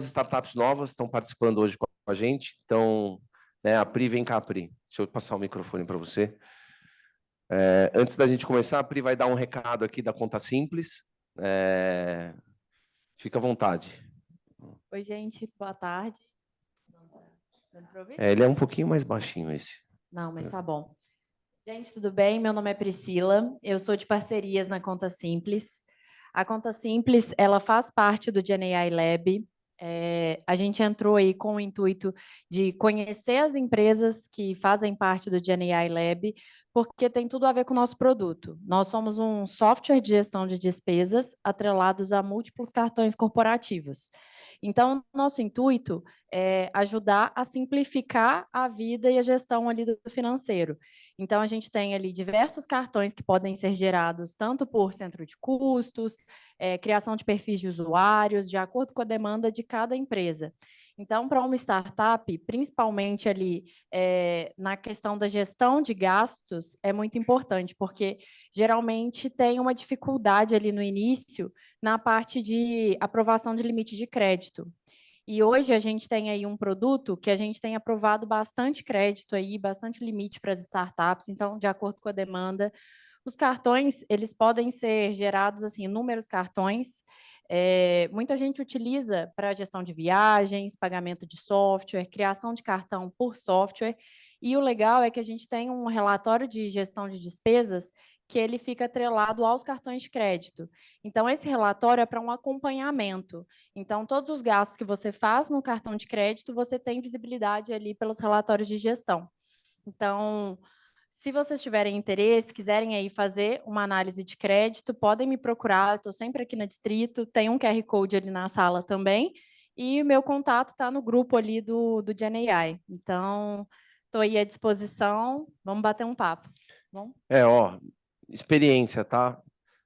startups novas estão participando hoje com a gente. Então, né, a Pri, vem cá, Pri. Deixa eu passar o microfone para você. Antes da gente começar, a Pri vai dar um recado aqui da Conta Simples. Fica à vontade. Oi, gente, boa tarde. Dando pra ouvir? Ele é um pouquinho mais baixinho, esse. Não, mas tá bom. Gente, tudo bem? Meu nome é Priscila, eu sou de parcerias na Conta Simples. A Conta Simples, ela faz parte do GenAI Lab. A gente entrou aí com o intuito de conhecer as empresas que fazem parte do GenAI Lab, porque tem tudo a ver com o nosso produto. Nós somos um software de gestão de despesas atrelados a múltiplos cartões corporativos. Então, nosso intuito é ajudar a simplificar a vida e a gestão ali do financeiro. Então, a gente tem ali diversos cartões que podem ser gerados tanto por centro de custos, criação de perfis de usuários, de acordo com a demanda de cada empresa. Então, para uma startup, principalmente ali na questão da gestão de gastos, é muito importante, porque geralmente tem uma dificuldade ali no início na parte de aprovação de limite de crédito. E hoje a gente tem aí um produto que a gente tem aprovado bastante crédito aí, bastante limite para as startups, então, de acordo com a demanda, os cartões, eles podem ser gerados, assim, inúmeros cartões. Muita gente utiliza para gestão de viagens, pagamento de software, criação de cartão por software. E o legal é que a gente tem um relatório de gestão de despesas que ele fica atrelado aos cartões de crédito. Então, esse relatório é para um acompanhamento. Então, todos os gastos que você faz no cartão de crédito, você tem visibilidade ali pelos relatórios de gestão. Então, se vocês tiverem interesse, quiserem aí fazer uma análise de crédito, podem me procurar, estou sempre aqui na Distrito, tem um QR Code ali na sala também, e o meu contato está no grupo ali do GenAI. Então, estou aí à disposição, vamos bater um papo. Bom? Experiência, tá?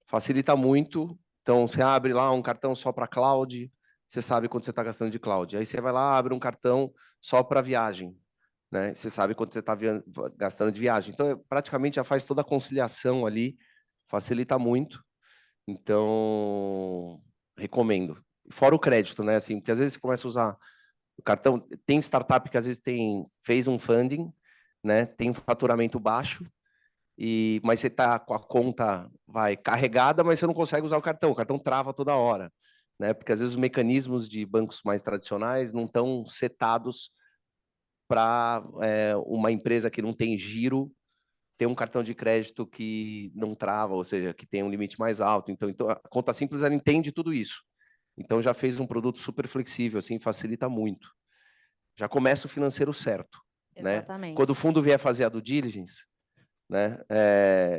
Facilita muito. Então, você abre lá um cartão só para cloud, você sabe quanto você está gastando de cloud. Aí você vai lá, abre um cartão só para viagem, né? Você sabe quanto você está gastando de viagem. Então, praticamente já faz toda a conciliação ali, facilita muito. Então, recomendo. Fora o crédito, né? Assim, porque às vezes você começa a usar o cartão. Tem startup que às vezes fez um funding, né? Tem um faturamento baixo, mas você está com a conta carregada, mas você não consegue usar o cartão trava toda hora, né? Porque às vezes os mecanismos de bancos mais tradicionais não estão setados para uma empresa que não tem giro ter um cartão de crédito que não trava, ou seja, que tem um limite mais alto. Então a Conta Simples ela entende tudo isso. Então já fez um produto super flexível, assim, facilita muito. Já começa o financeiro certo, Exatamente. né? Quando o fundo vier fazer a due diligence, né,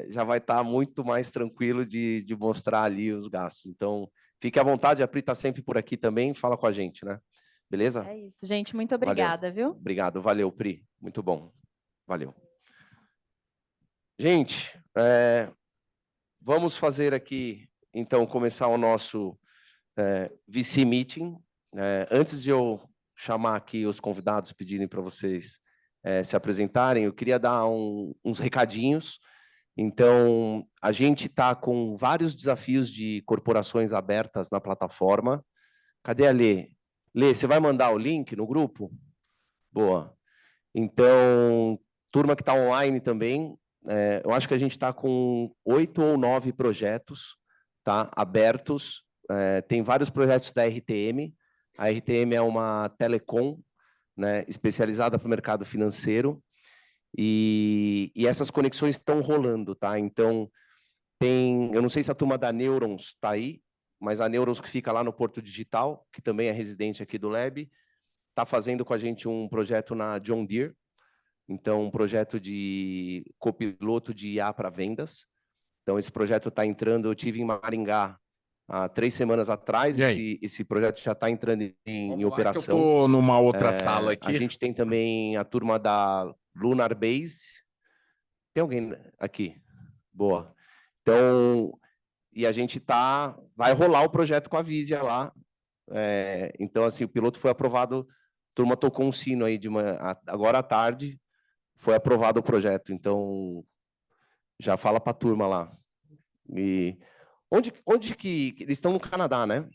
já vai estar muito mais tranquilo de mostrar ali os gastos. Então, fique à vontade, a Pri está sempre por aqui também, fala com a gente, né? Beleza? É isso, gente. Muito obrigada, viu? Obrigado, valeu, Pri. Muito bom. Valeu. Gente, vamos fazer aqui, então, começar o nosso VC Meeting. Antes de eu chamar aqui os convidados, pedirem para vocês se apresentarem, eu queria dar uns recadinhos. Então, a gente está com vários desafios de corporações abertas na plataforma. Cadê a Lê? Lê, você vai mandar o link no grupo? Boa. Então, turma que está online também, eu acho que a gente está com 8 ou 9 projetos, tá, abertos. Tem vários projetos da RTM. A RTM é uma telecom, né, especializada para o mercado financeiro. E essas conexões estão rolando, tá? Então, eu não sei se a turma da Neurons está aí, mas a Neurons que fica lá no Porto Digital, que também é residente aqui do Lab, está fazendo com a gente um projeto na John Deere, então um projeto de copiloto de IA para vendas. Então esse projeto está entrando, eu tive em Maringá há 3 semanas atrás, esse projeto já está entrando em operação. Que eu estou numa outra sala aqui. A gente tem também a turma da Lunar Base. Tem alguém aqui? Boa. Então, e a gente vai rolar o projeto com a Visia lá. Então, assim, o piloto foi aprovado, a turma tocou um sino aí agora à tarde, foi aprovado o projeto. Então, já fala para a turma lá. E onde que eles estão no Canadá, né?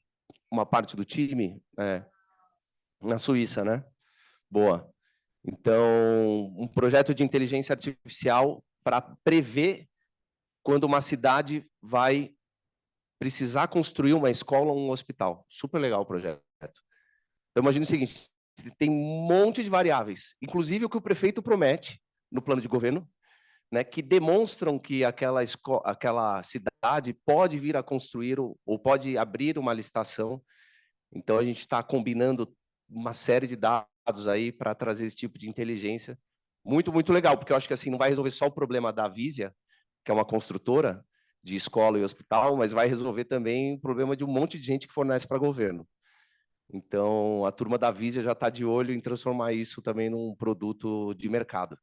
Uma parte do time. Na Suíça, né? Boa. Então, um projeto de inteligência artificial para prever quando uma cidade vai precisar construir uma escola ou um hospital. Super legal o projeto. Então, imagine o seguinte, tem um monte de variáveis, inclusive o que o prefeito promete no plano de governo, né, que demonstram que aquela cidade pode vir a construir ou pode abrir uma licitação. Então, a gente está combinando uma série de dados aí para trazer esse tipo de inteligência. Muito, muito legal, porque eu acho que assim não vai resolver só o problema da Visia, que é uma construtora de escola e hospital, mas vai resolver também o problema de um monte de gente que fornece para governo. Então, a turma da Visia já está de olho em transformar isso também num produto de mercado.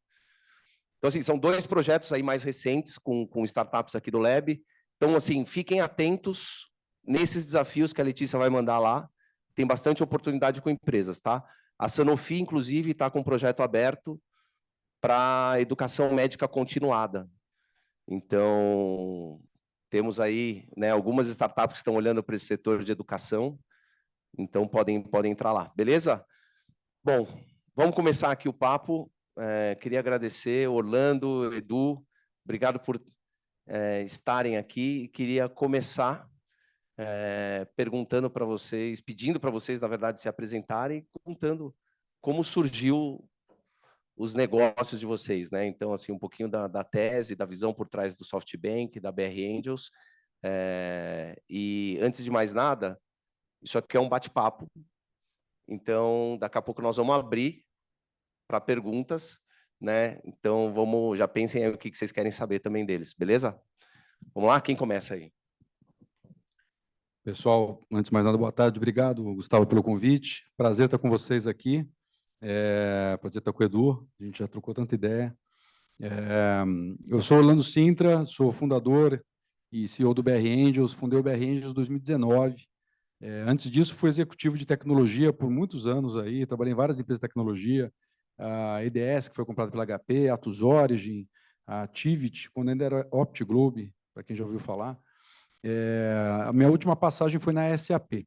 Então, assim, são 2 projetos aí mais recentes com startups aqui do Lab. Então, assim, fiquem atentos nesses desafios que a Letícia vai mandar lá. Tem bastante oportunidade com empresas, tá? A Sanofi, inclusive, está com um projeto aberto para educação médica continuada. Então, temos aí, né, algumas startups que estão olhando para esse setor de educação. Então, podem entrar lá, beleza? Bom, vamos começar aqui o papo. Queria agradecer, Orlando, Edu, obrigado por estarem aqui. Queria começar perguntando para vocês, pedindo para vocês, na verdade, se apresentarem, contando como surgiu os negócios de vocês, né? Então, assim, um pouquinho da tese, da visão por trás do SoftBank, da BR Angels. E antes de mais nada, isso aqui é um bate-papo. Então, daqui a pouco nós vamos abrir para perguntas, né? Então, já pensem aí o que vocês querem saber também deles, beleza? Vamos lá, quem começa aí? Pessoal, antes de mais nada, boa tarde, obrigado, Gustavo, pelo convite. Prazer estar com vocês aqui. Prazer estar com o Edu, a gente já trocou tanta ideia. Eu sou Orlando Sintra, sou fundador e CEO do BR Angels, fundei o BR Angels em 2019. Antes disso, fui executivo de tecnologia por muitos anos aí, trabalhei em várias empresas de tecnologia, a EDS, que foi comprada pela HP, a Atos Origin, a Tivit, quando ainda era OptiGlobe, para quem já ouviu falar. A minha última passagem foi na SAP.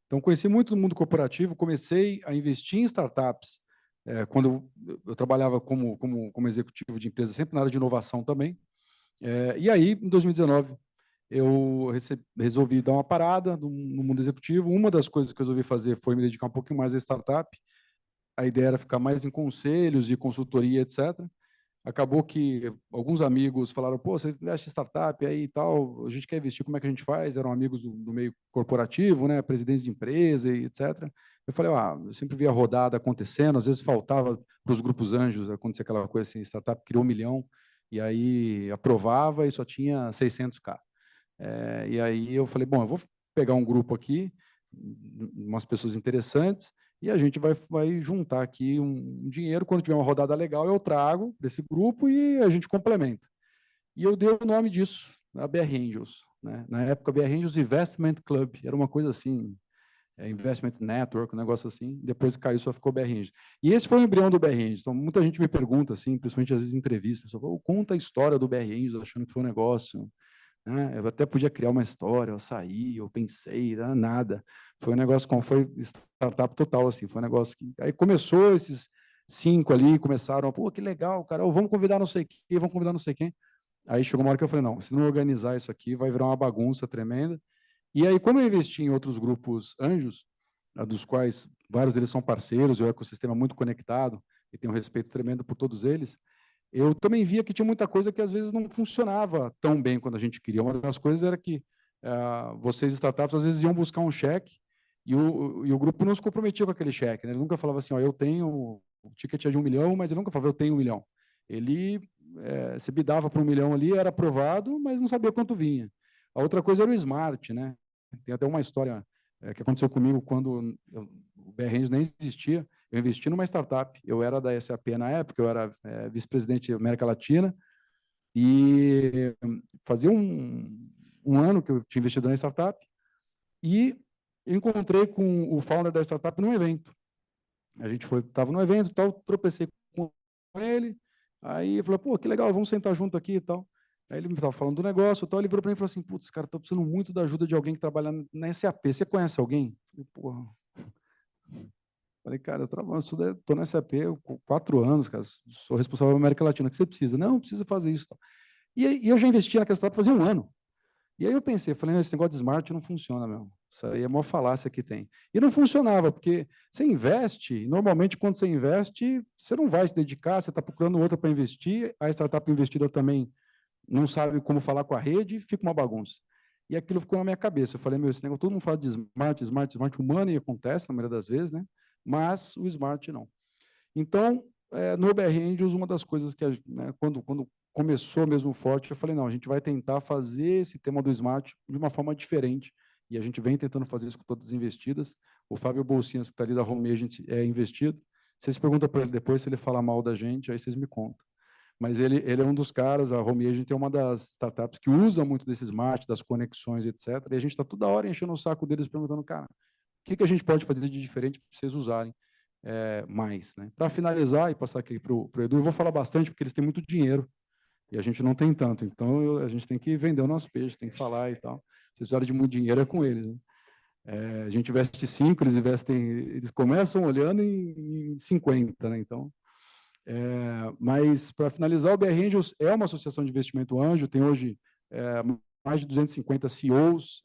Então, conheci muito do mundo corporativo, comecei a investir em startups quando eu trabalhava como executivo de empresa, sempre na área de inovação também. E aí, em 2019, eu resolvi dar uma parada no mundo executivo. Uma das coisas que eu resolvi fazer foi me dedicar um pouquinho mais à startup. A ideia era ficar mais em conselhos e consultoria, etc. Acabou que alguns amigos falaram, pô, você investe em startup aí e tal, a gente quer investir, como é que a gente faz? Eram amigos do meio corporativo, né, presidentes de empresa e etc. Eu falei, eu sempre via rodada acontecendo, às vezes faltava para os grupos anjos acontecer aquela coisa assim, startup criou 1 milhão, e aí aprovava e só tinha 600K. E aí eu falei, bom, eu vou pegar um grupo aqui, umas pessoas interessantes, e a gente vai juntar aqui um dinheiro. Quando tiver uma rodada legal, eu trago desse grupo e a gente complementa. E eu dei o nome disso, a BR Angels. Né? Na época, BR Angels Investment Club, era uma coisa assim, Investment Network, um negócio assim. Depois caiu, só ficou BR Angels. E esse foi o embrião do BR Angels. Então, muita gente me pergunta, assim, principalmente às vezes em entrevistas, pessoal fala, conta a história do BR Angels, achando que foi um negócio. Eu até podia criar uma história, eu saí, eu pensei, nada. Foi um negócio como foi startup total, assim, foi um negócio que... Aí começou esses 5 ali, começaram, pô, que legal, cara, vamos convidar não sei quem, vamos convidar não sei quem. Aí chegou uma hora que eu falei, não, se não organizar isso aqui, vai virar uma bagunça tremenda. E aí, como eu investi em outros grupos anjos, dos quais vários deles são parceiros, e o ecossistema é muito conectado, e tenho um respeito tremendo por todos eles, eu também via que tinha muita coisa que às vezes não funcionava tão bem quando a gente queria. Uma das coisas era que vocês, startups, às vezes iam buscar um cheque e o grupo não se comprometia com aquele cheque. Né? Ele nunca falava assim, eu tenho, o ticket é de 1 milhão, mas ele nunca falava, eu tenho 1 milhão. Ele se bidava para 1 milhão ali, era aprovado, mas não sabia quanto vinha. A outra coisa era o smart, né? Tem até uma história que aconteceu comigo quando o BR Angels nem existia. Eu investi numa startup, eu era da SAP na época, eu era vice-presidente da América Latina, e fazia um ano que eu tinha investido na startup, e encontrei com o founder da startup num evento. A gente estava no evento e tal, tropecei com ele, aí ele falou, pô, que legal, vamos sentar junto aqui e tal. Aí ele me estava falando do negócio e tal, ele virou para mim e falou assim, putz, cara, estou precisando muito da ajuda de alguém que trabalha na SAP, você conhece alguém? Eu falei, porra... Falei, cara, eu estou na SAP há 4 anos, cara, sou responsável pela América Latina, o que você precisa? Não, precisa fazer isso. Tal. E eu já investi naquela startup fazia 1 ano. E aí eu pensei, falei, esse negócio de smart não funciona mesmo. Isso aí é a maior falácia que tem. E não funcionava, porque você investe, normalmente quando você investe, você não vai se dedicar, você está procurando outra para investir, a startup investidora também não sabe como falar com a rede, fica uma bagunça. E aquilo ficou na minha cabeça. Eu falei, esse negócio, todo mundo fala de smart humano, e acontece na maioria das vezes, né? Mas o smart não. Então, no BR Angels, uma das coisas que, quando começou mesmo forte, eu falei, não, a gente vai tentar fazer esse tema do smart de uma forma diferente, e a gente vem tentando fazer isso com todas as investidas. O Fábio Bolsinhas, que está ali da Home Agent, é investido. Vocês perguntam para ele depois se ele fala mal da gente, aí vocês me contam. Mas ele é um dos caras, a Home Agent é uma das startups que usa muito desse smart, das conexões, etc. E a gente está toda hora enchendo o saco deles, perguntando, cara, o que a gente pode fazer de diferente para vocês usarem mais? Né? Para finalizar e passar aqui para o Edu, eu vou falar bastante, porque eles têm muito dinheiro, e a gente não tem tanto. Então, a gente tem que vender o nosso peixe, tem que falar e tal. Se vocês precisarem de muito dinheiro, é com eles. Né? A gente investe 5, eles começam olhando em 50, né? Então, mas, para finalizar, o BR Angels é uma associação de investimento anjo, tem hoje mais de 250 CEOs,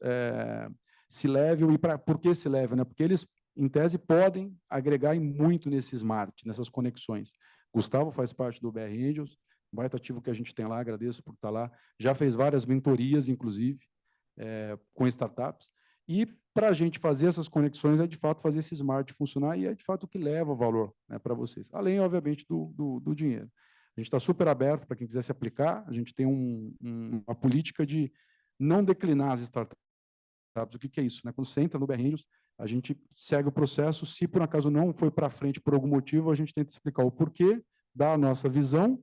C-Level, e por que C-Level? Né? Porque eles, em tese, podem agregar muito nesse smart, nessas conexões. Gustavo faz parte do BR Angels, um baita ativo que a gente tem lá, agradeço por estar lá, já fez várias mentorias, inclusive, com startups, e para a gente fazer essas conexões é, de fato, fazer esse smart funcionar e é, de fato, o que leva valor, né, para vocês. Além, obviamente, do dinheiro. A gente está super aberto para quem quiser se aplicar. A gente tem uma política de não declinar as startups. O que é isso? Né? Quando você entra no BR Angels, a gente segue o processo. Se, por acaso, não foi para frente por algum motivo, a gente tenta explicar o porquê, dá a nossa visão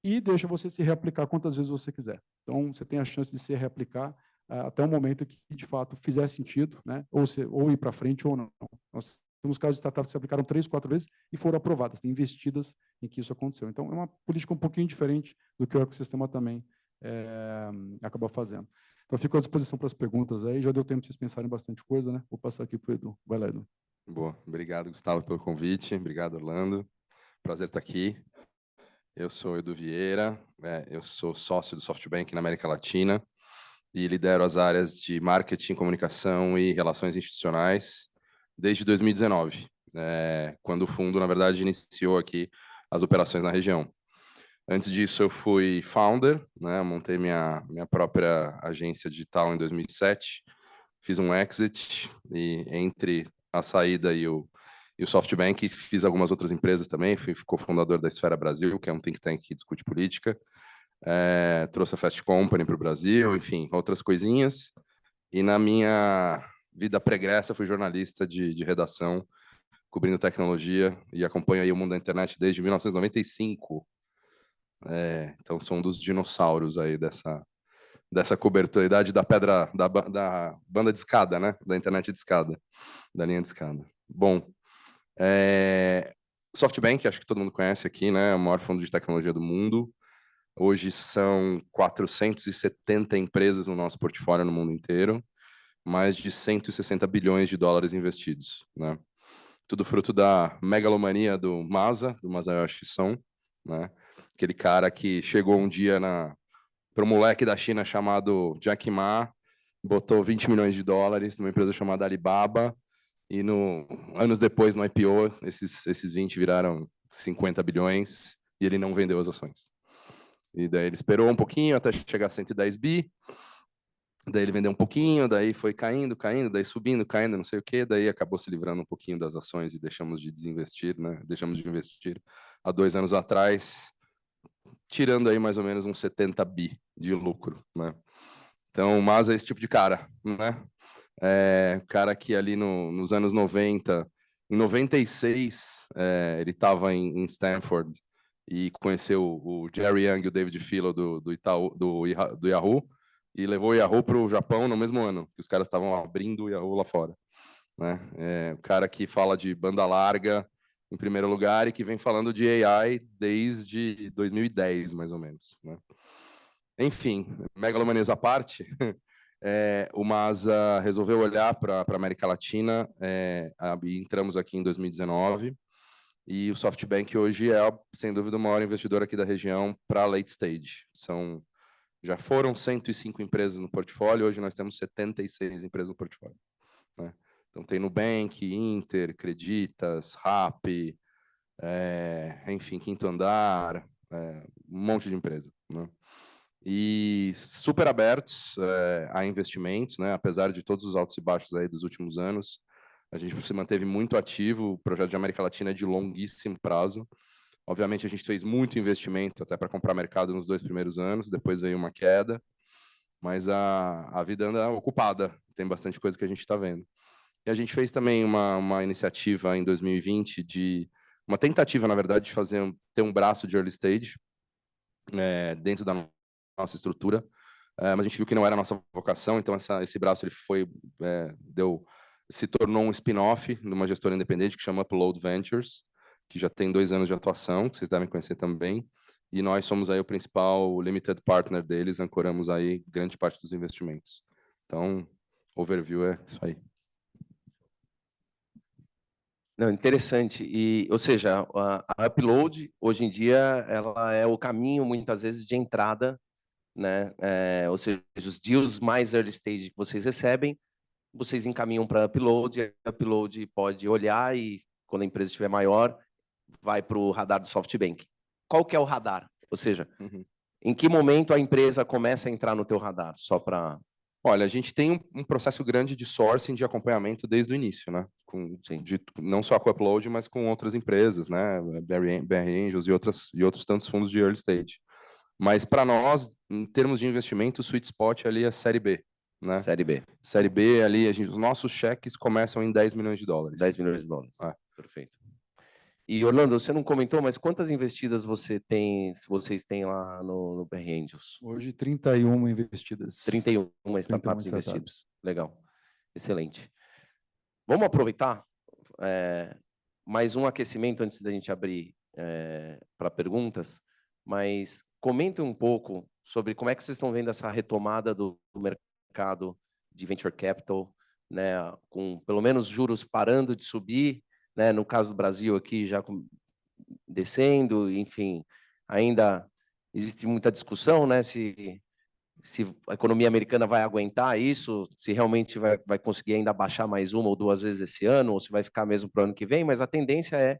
e deixa você se reaplicar quantas vezes você quiser. Então, você tem a chance de se reaplicar até o momento que, de fato, fizer sentido, né? ou ir para frente ou não. Nós temos casos de startups que se aplicaram 3, 4 vezes e foram aprovadas, tem investidas em que isso aconteceu. Então, é uma política um pouquinho diferente do que o ecossistema também acaba fazendo. Então, eu fico à disposição para as perguntas aí, já deu tempo de vocês pensarem bastante coisa, né? Vou passar aqui para o Edu. Vai lá, Edu. Boa, obrigado, Gustavo, pelo convite, obrigado, Orlando, prazer estar aqui. Eu sou Edu Vieira, eu sou sócio do SoftBank na América Latina e lidero as áreas de marketing, comunicação e relações institucionais desde 2019, quando o fundo, na verdade, iniciou aqui as operações na região. Antes disso, eu fui founder, né? Montei minha própria agência digital em 2007, fiz um exit e entre a saída e o SoftBank fiz algumas outras empresas também, fui cofundador da Esfera Brasil, que é um think tank que discute política, trouxe a Fast Company para o Brasil, enfim, outras coisinhas. E na minha vida pregressa, fui jornalista de redação, cobrindo tecnologia e acompanho aí o mundo da internet desde 1995. Então, sou um dos dinossauros aí dessa cobertura, idade da pedra, da banda de escada, né? Da internet de escada, da linha de escada. Bom, SoftBank, acho que todo mundo conhece aqui, né? O maior fundo de tecnologia do mundo. Hoje são 470 empresas no nosso portfólio no mundo inteiro, mais de 160 bilhões de dólares investidos, né? Tudo fruto da megalomania do Masayoshi Son, né? Aquele cara que chegou um dia para um moleque da China chamado Jack Ma, botou 20 milhões de dólares numa empresa chamada Alibaba, e anos depois, no IPO, esses 20 viraram 50 bilhões, e ele não vendeu as ações. E daí ele esperou um pouquinho até chegar a 110 bi, daí ele vendeu um pouquinho, daí foi caindo, daí subindo, caindo, não sei o quê, daí acabou se livrando um pouquinho das ações e deixamos de desinvestir, né? Deixamos de investir há 2 anos atrás, tirando aí mais ou menos uns 70 bi de lucro, né? Então, mas é esse tipo de cara, né? Cara que ali nos anos 90, em 96, ele estava em Stanford e conheceu o Jerry Yang e o David Filo do Yahoo, e levou o Yahoo para o Japão no mesmo ano, que os caras estavam abrindo o Yahoo lá fora, né? O cara que fala de banda larga, em primeiro lugar, e que vem falando de AI desde 2010, mais ou menos, né? Enfim, megalomanias à parte, O Masa resolveu olhar para a América Latina e entramos aqui em 2019. E o SoftBank hoje é, sem dúvida, o maior investidor aqui da região para late stage. Já foram 105 empresas no portfólio, hoje nós temos 76 empresas no portfólio, né? Então tem Nubank, Inter, Creditas, Rappi, enfim, Quinto Andar, um monte de empresa, né? E super abertos a investimentos, né? Apesar de todos os altos e baixos aí dos últimos anos, a gente se manteve muito ativo. O projeto de América Latina é de longuíssimo prazo. Obviamente, a gente fez muito investimento até para comprar mercado nos 2 primeiros anos, depois veio uma queda, mas a vida anda ocupada, tem bastante coisa que a gente está vendo. E a gente fez também uma iniciativa em 2020 uma tentativa, na verdade, de ter um braço de early stage dentro da nossa estrutura, mas a gente viu que não era a nossa vocação, então esse braço ele se tornou um spin-off de uma gestora independente que chama Upload Ventures, que já tem 2 anos de atuação, que vocês devem conhecer também, e nós somos aí o principal limited partner deles, ancoramos aí grande parte dos investimentos. Então, overview é isso aí. Não, interessante. Ou seja, a Upload, hoje em dia, ela é o caminho, muitas vezes, de entrada, né? Ou seja, os deals mais early stage que vocês recebem, vocês encaminham para a Upload, e a Upload pode olhar e, quando a empresa estiver maior, vai para o radar do SoftBank. Qual que é o radar? Ou seja, em que momento a empresa começa a entrar no teu radar? Só para... Olha, a gente tem um processo grande de sourcing, de acompanhamento desde o início, né? Não só com a Upload, mas com outras empresas, né? Berry Angels e outros tantos fundos de early stage. Mas para nós, em termos de investimento, o sweet spot ali é Série B, né? Série B. Série B ali, os nossos cheques começam em $10 milhões. 10 milhões de dólares. Perfeito. E, Orlando, você não comentou, mas quantas investidas vocês têm lá no Berry Angels? Hoje, 31 investidas. 31 startups investidas. Legal. Excelente. Vamos aproveitar mais um aquecimento antes da gente abrir para perguntas, mas comentem um pouco sobre como é que vocês estão vendo essa retomada do mercado de venture capital, né, com pelo menos juros parando de subir, né, no caso do Brasil aqui já descendo, enfim, ainda existe muita discussão, né, se a economia americana vai aguentar isso, se realmente vai conseguir ainda baixar mais 1 ou 2 vezes esse ano, ou se vai ficar mesmo para o ano que vem, mas a tendência é,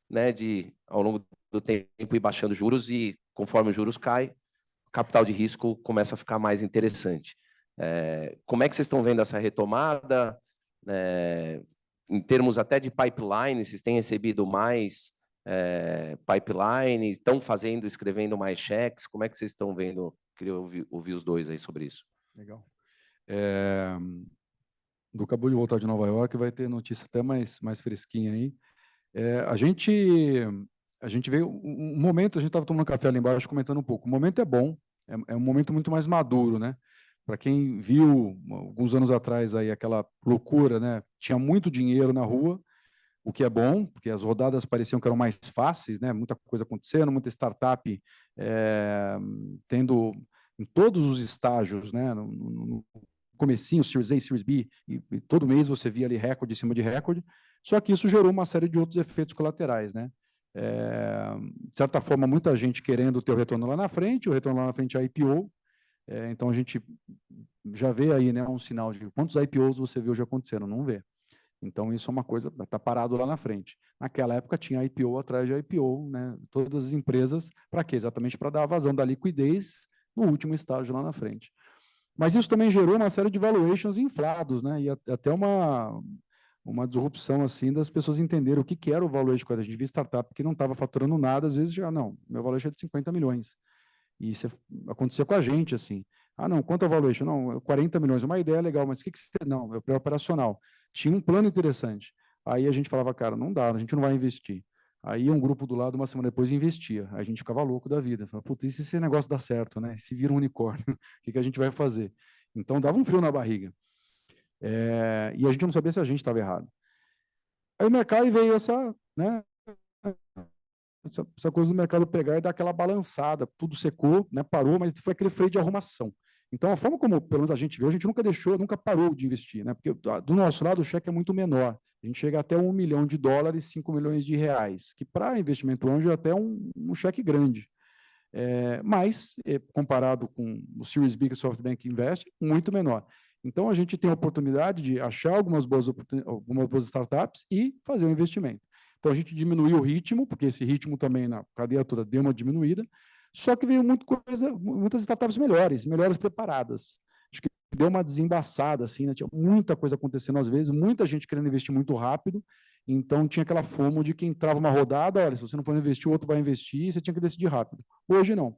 né, de, ao longo do tempo, ir baixando juros e, conforme os juros caem, o capital de risco começa a ficar mais interessante. Como é que vocês estão vendo essa retomada? Em termos até de pipeline, vocês têm recebido mais pipeline, estão escrevendo mais cheques? Como é que vocês estão vendo? Queria ouvir os dois aí sobre isso. Legal. Do acabou de voltar de Nova York, vai ter notícia até mais fresquinha aí. A gente veio um momento, a gente estava tomando café ali embaixo comentando um pouco. O momento é bom, é um momento muito mais maduro, né? Para quem viu alguns anos atrás aí aquela loucura, né? Tinha muito dinheiro na rua, o que é bom, porque as rodadas pareciam que eram mais fáceis, né? Muita coisa acontecendo, muita startup tendo em todos os estágios, né? No comecinho, Series A, Series B, e todo mês você via ali recorde em cima de recorde. Só que isso gerou uma série de outros efeitos colaterais, né? De certa forma, muita gente querendo ter o retorno lá na frente, o retorno lá na frente é a IPO. Então, a gente já vê aí, né, um sinal de quantos IPOs você viu já aconteceram, não vê. Então, isso é uma coisa, está parado lá na frente. Naquela época, tinha IPO atrás de IPO, né? Todas as empresas, para quê? Exatamente para dar a vazão da liquidez no último estágio lá na frente. Mas isso também gerou uma série de valuations inflados, né? E até uma disrupção assim das pessoas entenderem o que era o valuation. Quando a gente via startup que não estava faturando nada, às vezes já, não, meu valuation é de 50 milhões. E isso acontecia com a gente, assim. Não, quanto ao valuation? Não, 40 milhões, uma ideia legal, mas o que você... Não, é pré-operacional. Tinha um plano interessante. Aí a gente falava, cara, não dá, a gente não vai investir. Aí um grupo do lado, uma semana depois, investia. Aí a gente ficava louco da vida. Falava, puta, e se esse negócio dá certo, né? Se vira um unicórnio, o que a gente vai fazer? Então, dava um frio na barriga. E a gente não sabia se a gente estava errado. Aí o mercado veio essa coisa do mercado pegar e dar aquela balançada. Tudo secou, né? Parou, mas foi aquele freio de arrumação. Então, a forma como, pelo menos, a gente vê, a gente nunca parou de investir, né? Porque do nosso lado o cheque é muito menor. A gente chega até $1 milhão, 5 milhões de reais, que para investimento anjo é até um cheque grande. Mas, comparado com o Series B que o SoftBank investe, muito menor. Então, a gente tem a oportunidade de achar algumas boas startups e fazer um investimento. Então, a gente diminuiu o ritmo, porque esse ritmo também na cadeia toda deu uma diminuída, só que veio muitas startups melhores preparadas. Acho que deu uma desembaçada, assim, né? Tinha muita coisa acontecendo às vezes, muita gente querendo investir muito rápido, então tinha aquela FOMO de que entrava uma rodada, olha, se você não for investir, o outro vai investir, e você tinha que decidir rápido. Hoje não.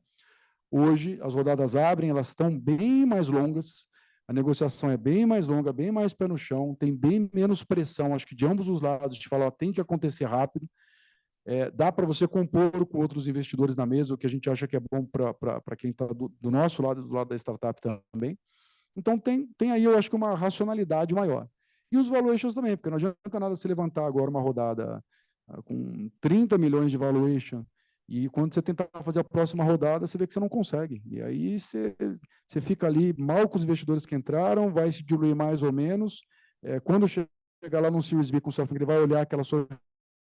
Hoje as rodadas abrem, elas estão bem mais longas, a negociação é bem mais longa, bem mais pé no chão, tem bem menos pressão, acho que de ambos os lados, de falar, ó, tem que acontecer rápido. Dá para você compor com outros investidores na mesa, o que a gente acha que é bom para quem está do nosso lado, do lado da startup também. Então, tem aí, eu acho que uma racionalidade maior. E os valuations também, porque não adianta nada se levantar agora uma rodada com 30 milhões de valuation, e quando você tentar fazer a próxima rodada, você vê que você não consegue. E aí você fica ali mal com os investidores que entraram, vai se diluir mais ou menos. Quando chegar lá no Series B com o software, ele vai olhar aquela sua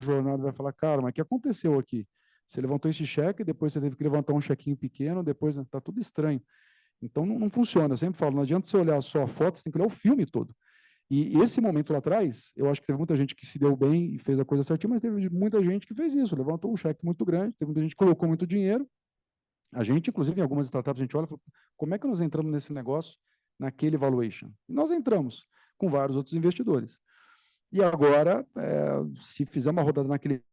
jornada e vai falar, cara, mas o que aconteceu aqui? Você levantou esse cheque, depois você teve que levantar um chequinho pequeno, depois está tudo estranho. Então, não funciona. Eu sempre falo, não adianta você olhar só a foto, você tem que olhar o filme todo. E esse momento lá atrás, eu acho que teve muita gente que se deu bem e fez a coisa certinha, mas teve muita gente que fez isso, levantou um cheque muito grande, teve muita gente que colocou muito dinheiro. A gente, inclusive, em algumas startups, a gente olha e fala, como é que nós entramos nesse negócio, naquele valuation? E nós entramos com vários outros investidores. E agora, se fizer uma rodada naquele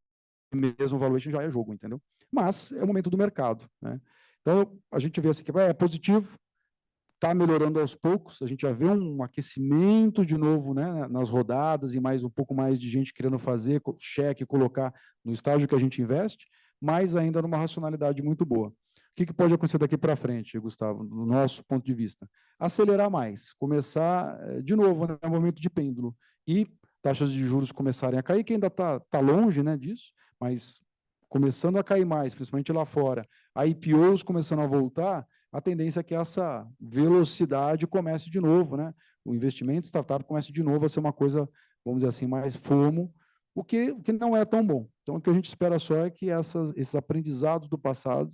mesmo valuation, já é jogo, entendeu? Mas é o momento do mercado, né? Então, a gente vê assim que é positivo, está melhorando aos poucos, a gente já vê um aquecimento de novo, né, nas rodadas e um pouco mais de gente querendo fazer cheque, colocar no estágio que a gente investe, mas ainda numa racionalidade muito boa. O que pode acontecer daqui para frente, Gustavo, do nosso ponto de vista? Acelerar mais, começar de novo, né, momento de pêndulo, e taxas de juros começarem a cair, que ainda está longe, né, disso, mas começando a cair mais, principalmente lá fora, IPOs começando a voltar, a tendência é que essa velocidade comece de novo, né? O investimento startup comece de novo a ser uma coisa, vamos dizer assim, mais FOMO, o que não é tão bom. Então, o que a gente espera só é que esses aprendizados do passado,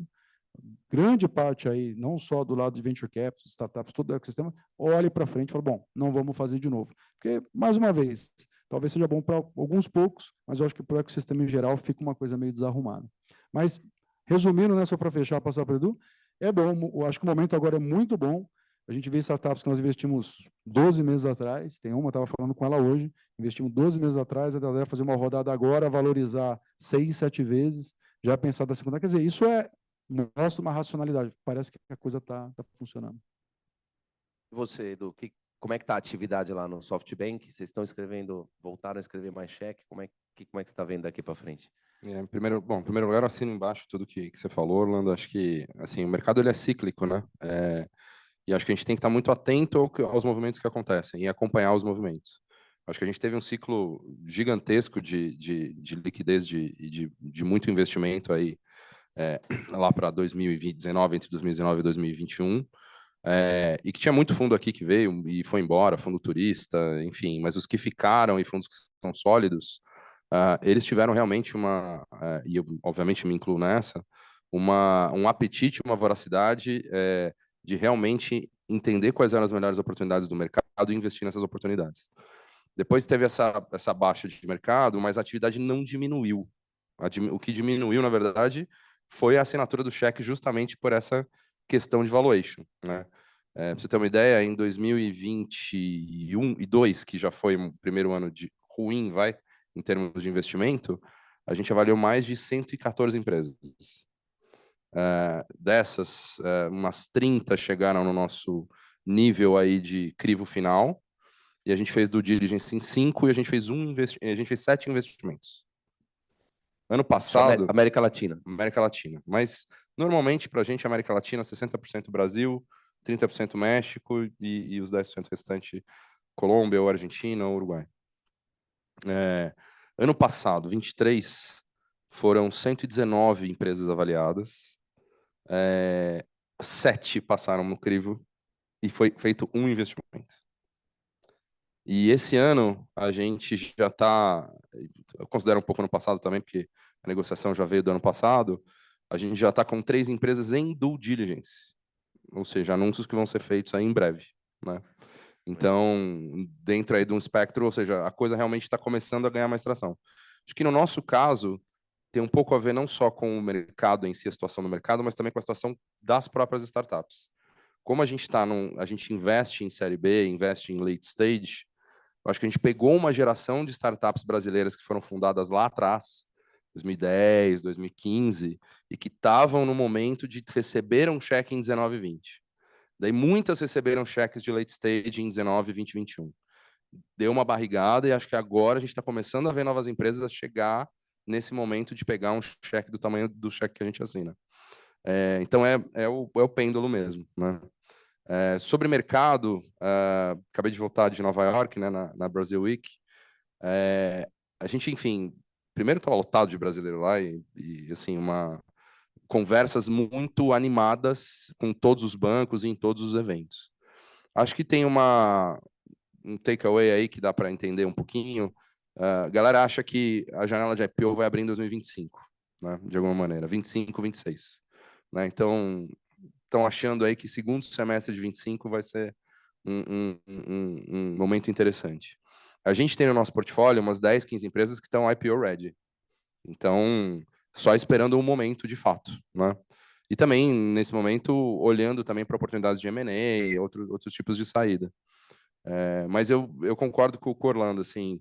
grande parte aí, não só do lado de venture capital, startups, todo o ecossistema, olhe para frente e fale, bom, não vamos fazer de novo. Porque, mais uma vez, talvez seja bom para alguns poucos, mas eu acho que para o ecossistema em geral fica uma coisa meio desarrumada. Mas, resumindo, né, só para fechar, passar para o Edu, é bom, eu acho que o momento agora é muito bom. A gente vê startups que nós investimos 12 meses atrás, tem uma, estava falando com ela hoje, investimos 12 meses atrás, a galera fazer uma rodada agora, valorizar 6, 7 vezes, já pensar da segunda. Quer dizer, isso mostra uma racionalidade, parece que a coisa está funcionando. E você, Edu, como é que está a atividade lá no SoftBank? Vocês estão voltaram a escrever mais cheque? Como é que você está vendo daqui para frente? Em primeiro lugar, eu assino embaixo tudo que você falou, Orlando. Acho que assim, o mercado ele é cíclico, né? E acho que a gente tem que estar muito atento aos movimentos que acontecem e acompanhar os movimentos. Acho que a gente teve um ciclo gigantesco de liquidez, de muito investimento aí lá para 2019, entre 2019 e 2021, e que tinha muito fundo aqui que veio e foi embora, fundo turista, enfim, mas os que ficaram e fundos que são sólidos, eles tiveram realmente e eu obviamente me incluo nessa, um apetite, uma voracidade de realmente entender quais eram as melhores oportunidades do mercado e investir nessas oportunidades. Depois teve essa baixa de mercado, mas a atividade não diminuiu. O que diminuiu, na verdade, foi a assinatura do cheque justamente por essa questão de valuation, né? Para você ter uma ideia, em 2021 e 2022, que já foi um primeiro ano ruim, em termos de investimento, a gente avaliou mais de 114 empresas. Dessas, umas 30 chegaram no nosso nível aí de crivo final, e a gente fez due diligence em 5 e a gente fez 7 investimentos. Ano passado... América Latina. América Latina. Mas, normalmente, para a gente, América Latina, 60% Brasil, 30% México e os 10% restante Colômbia, ou Argentina, ou Uruguai. Ano passado, 23, foram 119 empresas avaliadas. 7 passaram no crivo e foi feito um investimento. E esse ano a gente já está, eu considero um pouco no passado também, porque a negociação já veio do ano passado, a gente já está com 3 empresas em due diligence, ou seja, anúncios que vão ser feitos aí em breve, né? Então, dentro aí de um espectro, ou seja, a coisa realmente está começando a ganhar mais tração. Acho que no nosso caso, tem um pouco a ver não só com o mercado em si, a situação do mercado, mas também com a situação das próprias startups. Como a gente a gente investe em série B, investe em late stage, eu acho que a gente pegou uma geração de startups brasileiras que foram fundadas lá atrás, 2010, 2015, e que estavam no momento de receber um cheque em 19 e 20. Daí muitas receberam cheques de late stage em 19, 20 e 21. Deu uma barrigada e acho que agora a gente está começando a ver novas empresas a chegar nesse momento de pegar um cheque do tamanho do cheque que a gente assina. Então é o pêndulo mesmo, né? Sobre mercado, acabei de voltar de Nova York, né, na Brazil Week. A gente, enfim, primeiro estava lotado de brasileiro lá e assim, conversas muito animadas com todos os bancos e em todos os eventos. Acho que tem um takeaway aí que dá para entender um pouquinho. A galera acha que a janela de IPO vai abrir em 2025, né, de alguma maneira, 25, 26. Né? Então, estão achando aí que segundo semestre de 25 vai ser um momento interessante. A gente tem no nosso portfólio umas 10, 15 empresas que estão IPO ready. Então, só esperando um momento de fato, né? E também, nesse momento, olhando também para oportunidades de M&A, outros tipos de saída. Mas eu concordo com o Orlando, assim,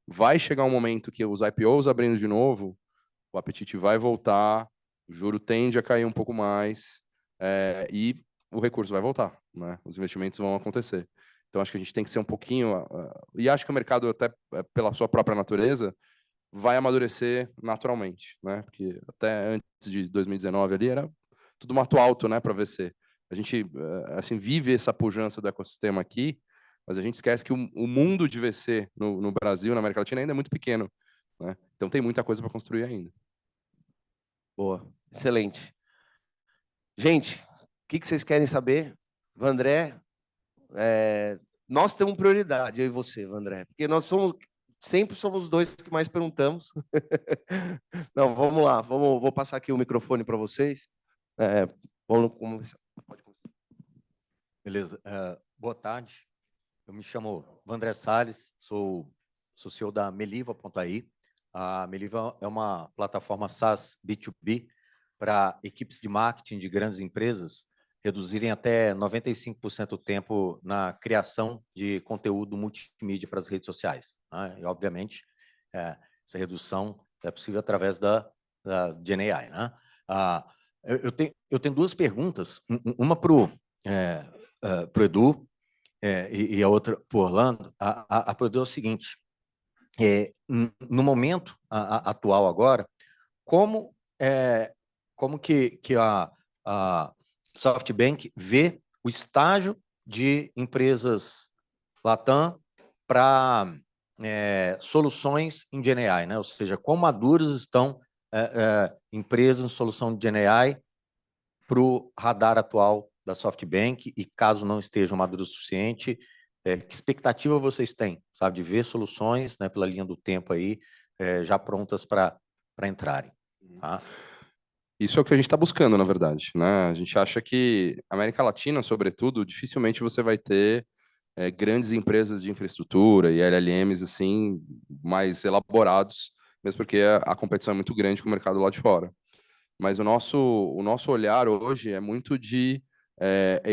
vai chegar um momento que os IPOs abrindo de novo, o apetite vai voltar, o juro tende a cair um pouco mais, e o recurso vai voltar, né? Os investimentos vão acontecer. Então, acho que a gente tem que ser um pouquinho... e acho que o mercado, até pela sua própria natureza, vai amadurecer naturalmente, né? Porque até antes de 2019 ali era tudo mato alto, né, para VC. A gente assim vive essa pujança do ecossistema aqui, mas a gente esquece que o mundo de VC no Brasil, na América Latina ainda é muito pequeno, né? Então tem muita coisa para construir ainda. Boa, excelente. Gente, o que vocês querem saber? Vandré, nós temos prioridade, eu e você, Vandré, porque nós sempre somos os dois que mais perguntamos. Não, vamos lá, vou passar aqui o microfone para vocês. Vamos começar. Pode começar. Beleza. Boa tarde. Eu me chamo Vandré Salles, sou CEO da Meliva.ai. A Meliva é uma plataforma SaaS B2B para equipes de marketing de grandes empresas reduzirem até 95% o tempo na criação de conteúdo multimídia para as redes sociais. Né? E, obviamente, essa redução é possível através da GenAI. Né? Eu tenho 2 perguntas, uma para o Edu e a outra para o Orlando. A para o Edu é o seguinte, no momento atual agora, como que a SoftBank vê o estágio de empresas Latam para soluções em GenAI, né? Ou seja, quão maduras estão empresas em solução de GenAI para o radar atual da SoftBank e, caso não estejam maduros o suficiente, que expectativa vocês têm, sabe, de ver soluções, né, pela linha do tempo aí, já prontas para entrarem, tá? Isso é o que a gente está buscando, na verdade, né? A gente acha que a América Latina, sobretudo, dificilmente você vai ter grandes empresas de infraestrutura e LLMs assim mais elaborados, mesmo porque a competição é muito grande com o mercado lá de fora. Mas o nosso olhar hoje é muito de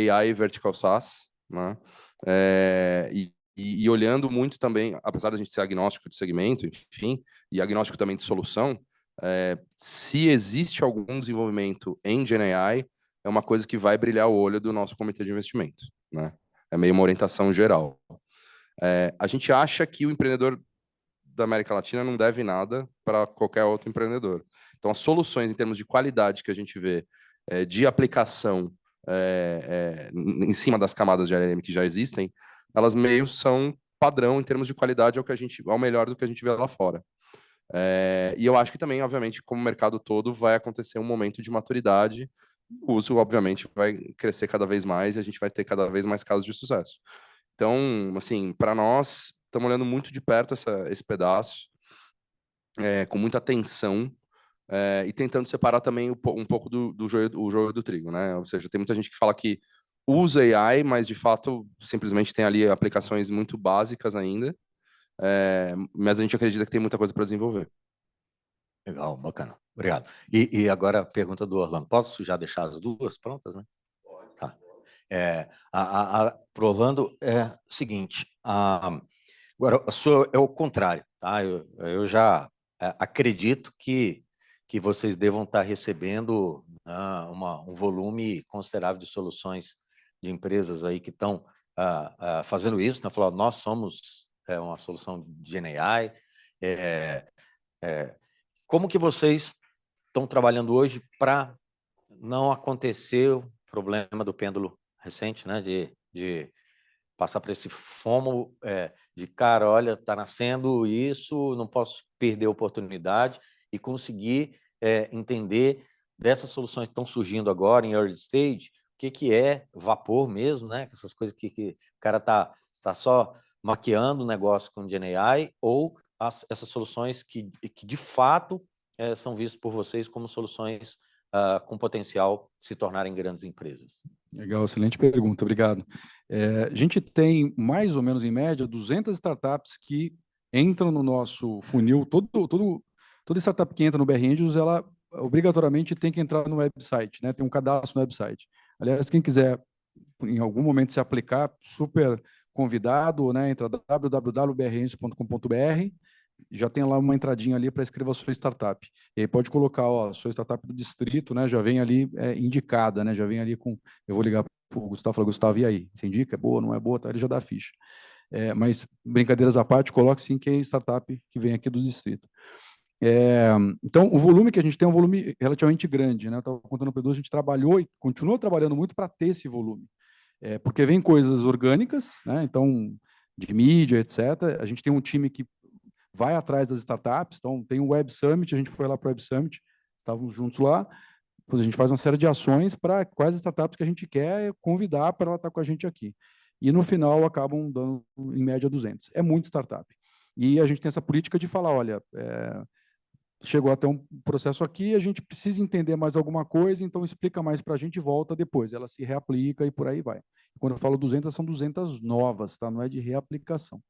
AI vertical SaaS, né? E olhando muito também, apesar da gente ser agnóstico de segmento, enfim, e agnóstico também de solução, se existe algum desenvolvimento em GenAI, é uma coisa que vai brilhar o olho do nosso comitê de investimento, né? É meio uma orientação geral. A gente acha que o empreendedor da América Latina não deve nada para qualquer outro empreendedor. Então, as soluções em termos de qualidade que a gente vê de aplicação em cima das camadas de LLM que já existem, elas meio são padrão em termos de qualidade ao melhor do que a gente vê lá fora. E eu acho que também, obviamente, como o mercado todo, vai acontecer um momento de maturidade O uso, obviamente, vai crescer cada vez mais e a gente vai ter cada vez mais casos de sucesso. Então, assim, para nós, estamos olhando muito de perto esse pedaço, com muita atenção, e tentando separar também um pouco do joio do trigo, né? Ou seja, tem muita gente que fala que usa AI, mas de fato simplesmente tem ali aplicações muito básicas ainda, mas a gente acredita que tem muita coisa para desenvolver. Legal, bacana. Obrigado. E agora a pergunta do Orlando. Posso já deixar as duas prontas, né? Tá. Pro Orlando é o seguinte, agora é o contrário, tá? Eu já acredito que vocês devam estar recebendo um volume considerável de soluções de empresas aí que estão fazendo isso, né? Falando, nós somos uma solução de GenAI. Como que vocês estão trabalhando hoje para não acontecer o problema do pêndulo recente, né? De passar por esse FOMO de, cara, olha, está nascendo isso, não posso perder a oportunidade, e conseguir entender dessas soluções que estão surgindo agora em early stage, o que é vapor mesmo, né? Essas coisas que o cara está só maquiando o negócio com GenAI, ou essas soluções que de fato são vistas por vocês como soluções com potencial de se tornarem grandes empresas. Legal, excelente pergunta, obrigado. A gente tem, mais ou menos, em média, 200 startups que entram no nosso funil. Toda startup que entra no BR Angels, ela obrigatoriamente tem que entrar no website, né? Tem um cadastro no website. Aliás, quem quiser, em algum momento, se aplicar, super convidado, né? Entra www.brangels.com.br, já tem lá uma entradinha ali para escrever a sua startup. E aí pode colocar, ó, sua startup do distrito, né? Já vem ali indicada, né? Já vem ali com. Eu vou ligar para o Gustavo e falar, Gustavo, e aí? Você indica? É boa, não é boa? Tá, ele já dá a ficha. Mas, brincadeiras à parte, coloque sim que é startup que vem aqui do distrito. Então, o volume que a gente tem é um volume relativamente grande, né? Eu estava contando para o Edu, a gente trabalhou e continua trabalhando muito para ter esse volume. Porque vem coisas orgânicas, né? Então, de mídia, etc. A gente tem um time que vai atrás das startups. Então, tem o Web Summit, a gente foi lá para o Web Summit, estávamos juntos lá. Depois a gente faz uma série de ações para quais startups que a gente quer convidar para ela estar com a gente aqui. E no final acabam dando, em média, 200. É muito startup. E a gente tem essa política de falar, olha, chegou até um processo aqui, a gente precisa entender mais alguma coisa, então explica mais para a gente e volta depois. Ela se reaplica e por aí vai. Quando eu falo 200, são 200 novas, tá? Não é de reaplicação.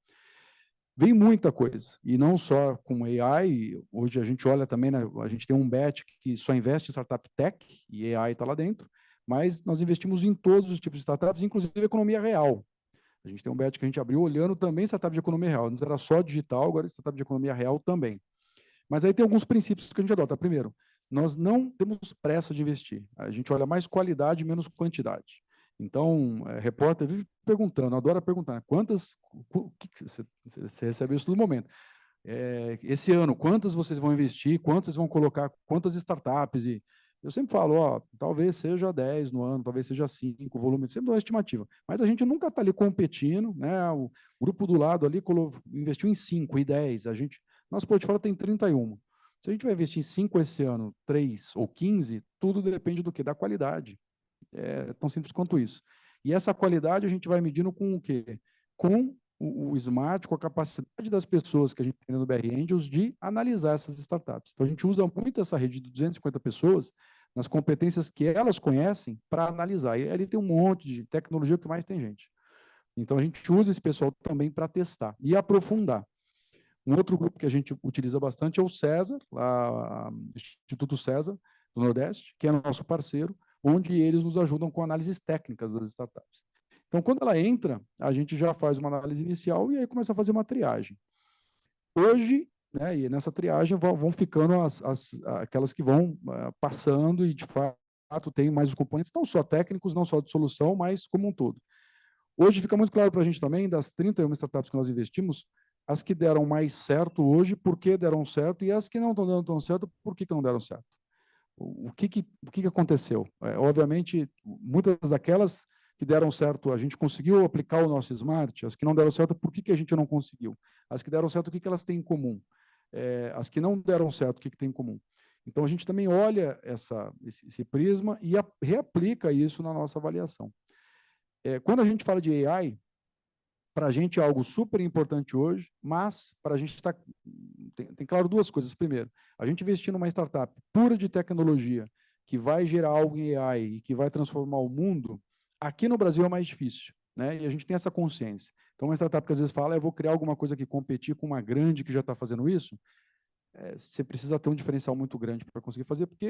Vem muita coisa, e não só com AI. Hoje a gente olha também, né, a gente tem um bet que só investe em startup tech, e AI está lá dentro, mas nós investimos em todos os tipos de startups, inclusive economia real. A gente tem um bet que a gente abriu olhando também startup de economia real. Antes era só digital, agora é startup de economia real também. Mas aí tem alguns princípios que a gente adota. Primeiro, nós não temos pressa de investir. A gente olha mais qualidade, menos quantidade. Então, repórter vive perguntando, adora perguntar, você recebe isso todo momento. Esse ano, quantas vocês vão investir, quantas vocês vão colocar, quantas startups? E eu sempre falo, ó, talvez seja 10 no ano, talvez seja 5, o volume, sempre dá uma estimativa. Mas a gente nunca está ali competindo, né? O grupo do lado ali investiu em 5 e 10. Nosso portfólio tem 31. Se a gente vai investir em 5 esse ano, 3 ou 15, tudo depende do quê? Da qualidade. Tão simples quanto isso. E essa qualidade a gente vai medindo com o quê? Com o Smart, com a capacidade das pessoas que a gente tem no BR Angels de analisar essas startups. Então, a gente usa muito essa rede de 250 pessoas nas competências que elas conhecem para analisar. E ali tem um monte de tecnologia que mais tem gente. Então, a gente usa esse pessoal também para testar e aprofundar. Um outro grupo que a gente utiliza bastante é o César, Instituto César, do Nordeste, que é nosso parceiro, onde eles nos ajudam com análises técnicas das startups. Então, quando ela entra, a gente já faz uma análise inicial e aí começa a fazer uma triagem. Hoje, né, e nessa triagem vão ficando aquelas que vão passando e, de fato, tem mais os componentes, não só técnicos, não só de solução, mas como um todo. Hoje fica muito claro para a gente também, das 31 startups que nós investimos, as que deram mais certo hoje, por que deram certo, e as que não estão dando tão certo, por que não deram certo. O que aconteceu? Obviamente, muitas daquelas que deram certo, a gente conseguiu aplicar o nosso Smart. As que não deram certo, por que a gente não conseguiu? As que deram certo, o que elas têm em comum? As que não deram certo, o que tem em comum? Então, a gente também olha esse prisma e reaplica isso na nossa avaliação. Quando a gente fala de AI, para a gente é algo super importante hoje, mas para a gente tem claro duas coisas. Primeiro, a gente investir numa startup pura de tecnologia, que vai gerar algo em AI e que vai transformar o mundo, aqui no Brasil é mais difícil, né? E a gente tem essa consciência. Então, uma startup que às vezes fala, eu vou criar alguma coisa que competir com uma grande que já está fazendo isso, você precisa ter um diferencial muito grande para conseguir fazer, porque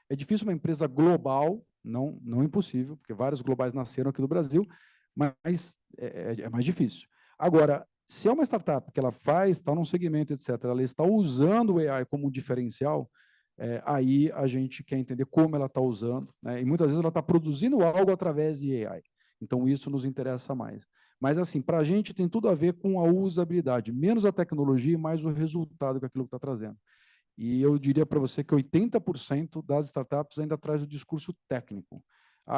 é difícil uma empresa global, não impossível, porque vários globais nasceram aqui no Brasil, mas é mais difícil. Agora, se é uma startup que ela está num segmento, etc., ela está usando o AI como um diferencial, aí a gente quer entender como ela está usando, né? E muitas vezes ela está produzindo algo através de AI. Então, isso nos interessa mais. Mas, assim, para a gente tem tudo a ver com a usabilidade, menos a tecnologia e mais o resultado que aquilo está trazendo. E eu diria para você que 80% das startups ainda traz o discurso técnico.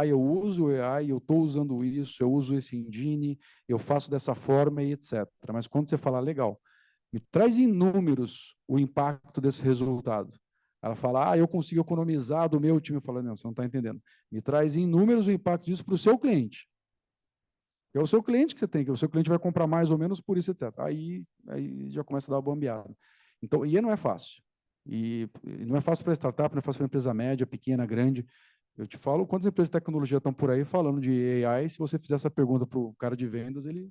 Eu uso o AI, eu estou usando isso, eu uso esse engine, eu faço dessa forma e etc. Mas quando você fala, legal, me traz em números o impacto desse resultado. Ela fala, eu consigo economizar do meu time. Eu falo, não, você não está entendendo. Me traz em números o impacto disso para o seu cliente. É o seu cliente que você tem, que o seu cliente vai comprar mais ou menos por isso, etc. Aí já começa a dar uma bambeada. Então, e não é fácil. E não é fácil para startup, não é fácil para empresa média, pequena, grande. Eu te falo quantas empresas de tecnologia estão por aí falando de AI. Se você fizer essa pergunta para o cara de vendas, ele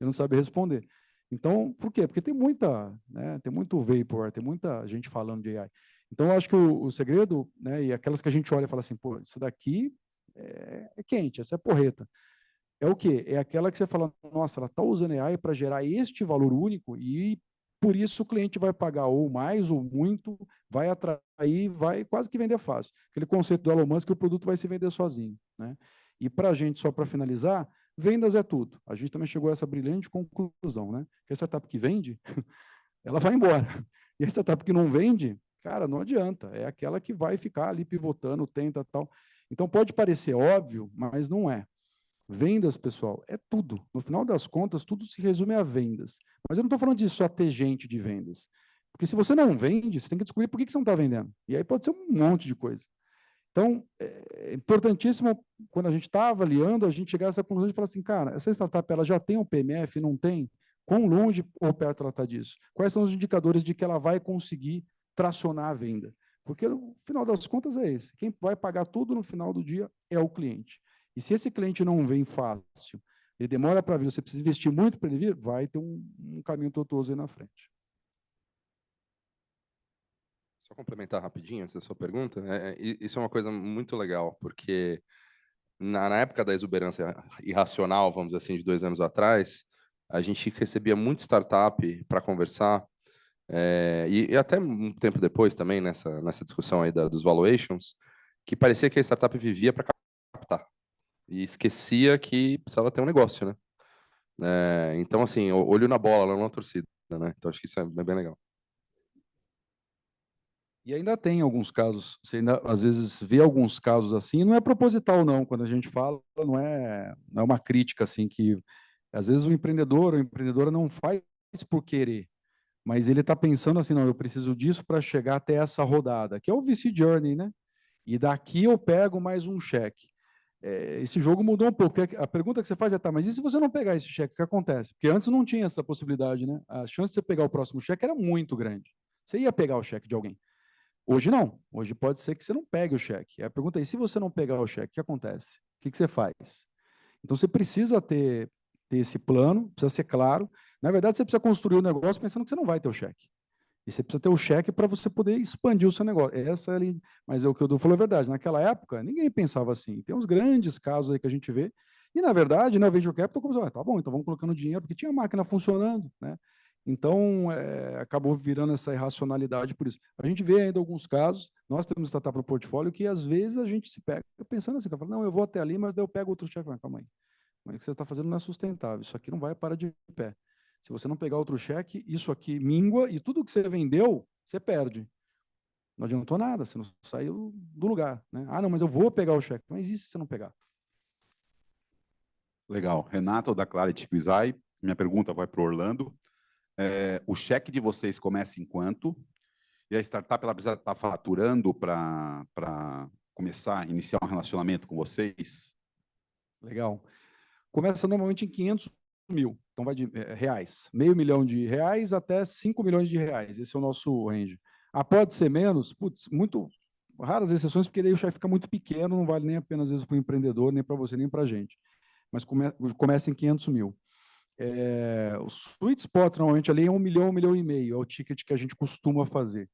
não sabe responder. Então, por quê? Porque tem tem muito vapor, tem muita gente falando de AI. Então, eu acho que o segredo, né, e aquelas que a gente olha e fala assim, pô, isso daqui é quente, essa é porreta. É o quê? É aquela que você fala, nossa, ela está usando AI para gerar este valor único e por isso o cliente vai pagar ou mais ou muito, vai atrair, vai quase que vender fácil. Aquele conceito do Elon Musk que o produto vai se vender sozinho, né? E para a gente, só para finalizar, vendas é tudo. A gente também chegou a essa brilhante conclusão, né? Que a startup que vende, ela vai embora. E a startup que não vende, cara, não adianta. É aquela que vai ficar ali pivotando, tenta tal. Então pode parecer óbvio, mas não é. Vendas, pessoal, é tudo. No final das contas, tudo se resume a vendas. Mas eu não estou falando de só ter gente de vendas. Porque se você não vende, você tem que descobrir por que você não está vendendo. E aí pode ser um monte de coisa. Então, é importantíssimo, quando a gente está avaliando, a gente chegar a essa conclusão de falar assim, cara, essa startup ela já tem um PMF, não tem? Quão longe ou perto ela está disso? Quais são os indicadores de que ela vai conseguir tracionar a venda? Porque, no final das contas, é esse. Quem vai pagar tudo no final do dia é o cliente. E se esse cliente não vem fácil, ele demora para vir, você precisa investir muito para ele vir, vai ter um caminho tortuoso aí na frente. Só complementar rapidinho antes da sua pergunta, isso é uma coisa muito legal, porque na época da exuberância irracional, vamos dizer assim, de 2 anos atrás, a gente recebia muita startup para conversar, e até um tempo depois também, nessa discussão aí dos valuations, que parecia que a startup vivia para captar, e esquecia que precisava ter um negócio, né? Então, assim, olho na bola, não na torcida, né? Então, acho que isso é bem legal. E ainda tem alguns casos, você ainda às vezes vê alguns casos assim, não é proposital não, quando a gente fala, não é uma crítica assim que às vezes o empreendedor ou a empreendedora não faz por querer, mas ele está pensando assim, não, eu preciso disso para chegar até essa rodada, que é o VC Journey, né? E daqui eu pego mais um cheque. Esse jogo mudou um pouco. A pergunta que você faz é, tá, mas e se você não pegar esse cheque, o que acontece? Porque antes não tinha essa possibilidade, né? A chance de você pegar o próximo cheque era muito grande. Você ia pegar o cheque de alguém. Hoje não. Hoje pode ser que você não pegue o cheque. A pergunta é, e se você não pegar o cheque, o que acontece? O que você faz? Então, você precisa ter esse plano, precisa ser claro. Na verdade, você precisa construir o negócio pensando que você não vai ter o cheque. E você precisa ter o cheque para você poder expandir o seu negócio. Mas o que o Edu falou é verdade. Naquela época, ninguém pensava assim. Tem uns grandes casos aí que a gente vê. E, na verdade, né, o Venture Capital começou, tá bom, então vamos colocando dinheiro, porque tinha a máquina funcionando, né? Então, acabou virando essa irracionalidade por isso. A gente vê ainda alguns casos, nós temos startup no portfólio, que às vezes a gente se pega pensando assim, não, eu vou até ali, mas daí eu pego outro cheque. Calma aí. Mas o que você está fazendo não é sustentável. Isso aqui não vai parar de pé. Se você não pegar outro cheque, isso aqui mingua e tudo que você vendeu, você perde. Não adiantou nada, você não saiu do lugar, né? Não, mas eu vou pegar o cheque. Mas e se você não pegar? Legal. Renato, da Clarity Quizai. Minha pergunta vai para o Orlando. O cheque de vocês começa em quanto? E a startup ela precisa estar faturando para começar a iniciar um relacionamento com vocês? Legal. Começa normalmente em 500 mil, então vai de reais. R$500.000 até 5 milhões de reais. Esse é o nosso range. Pode ser menos? Putz, muito raras exceções, porque daí o chefe fica muito pequeno, não vale nem a pena, às vezes, para o empreendedor, nem para você, nem para a gente. Mas começa em 500 mil. O sweet spot, normalmente, ali é 1 milhão, 1,5 milhão, é o ticket que a gente costuma fazer.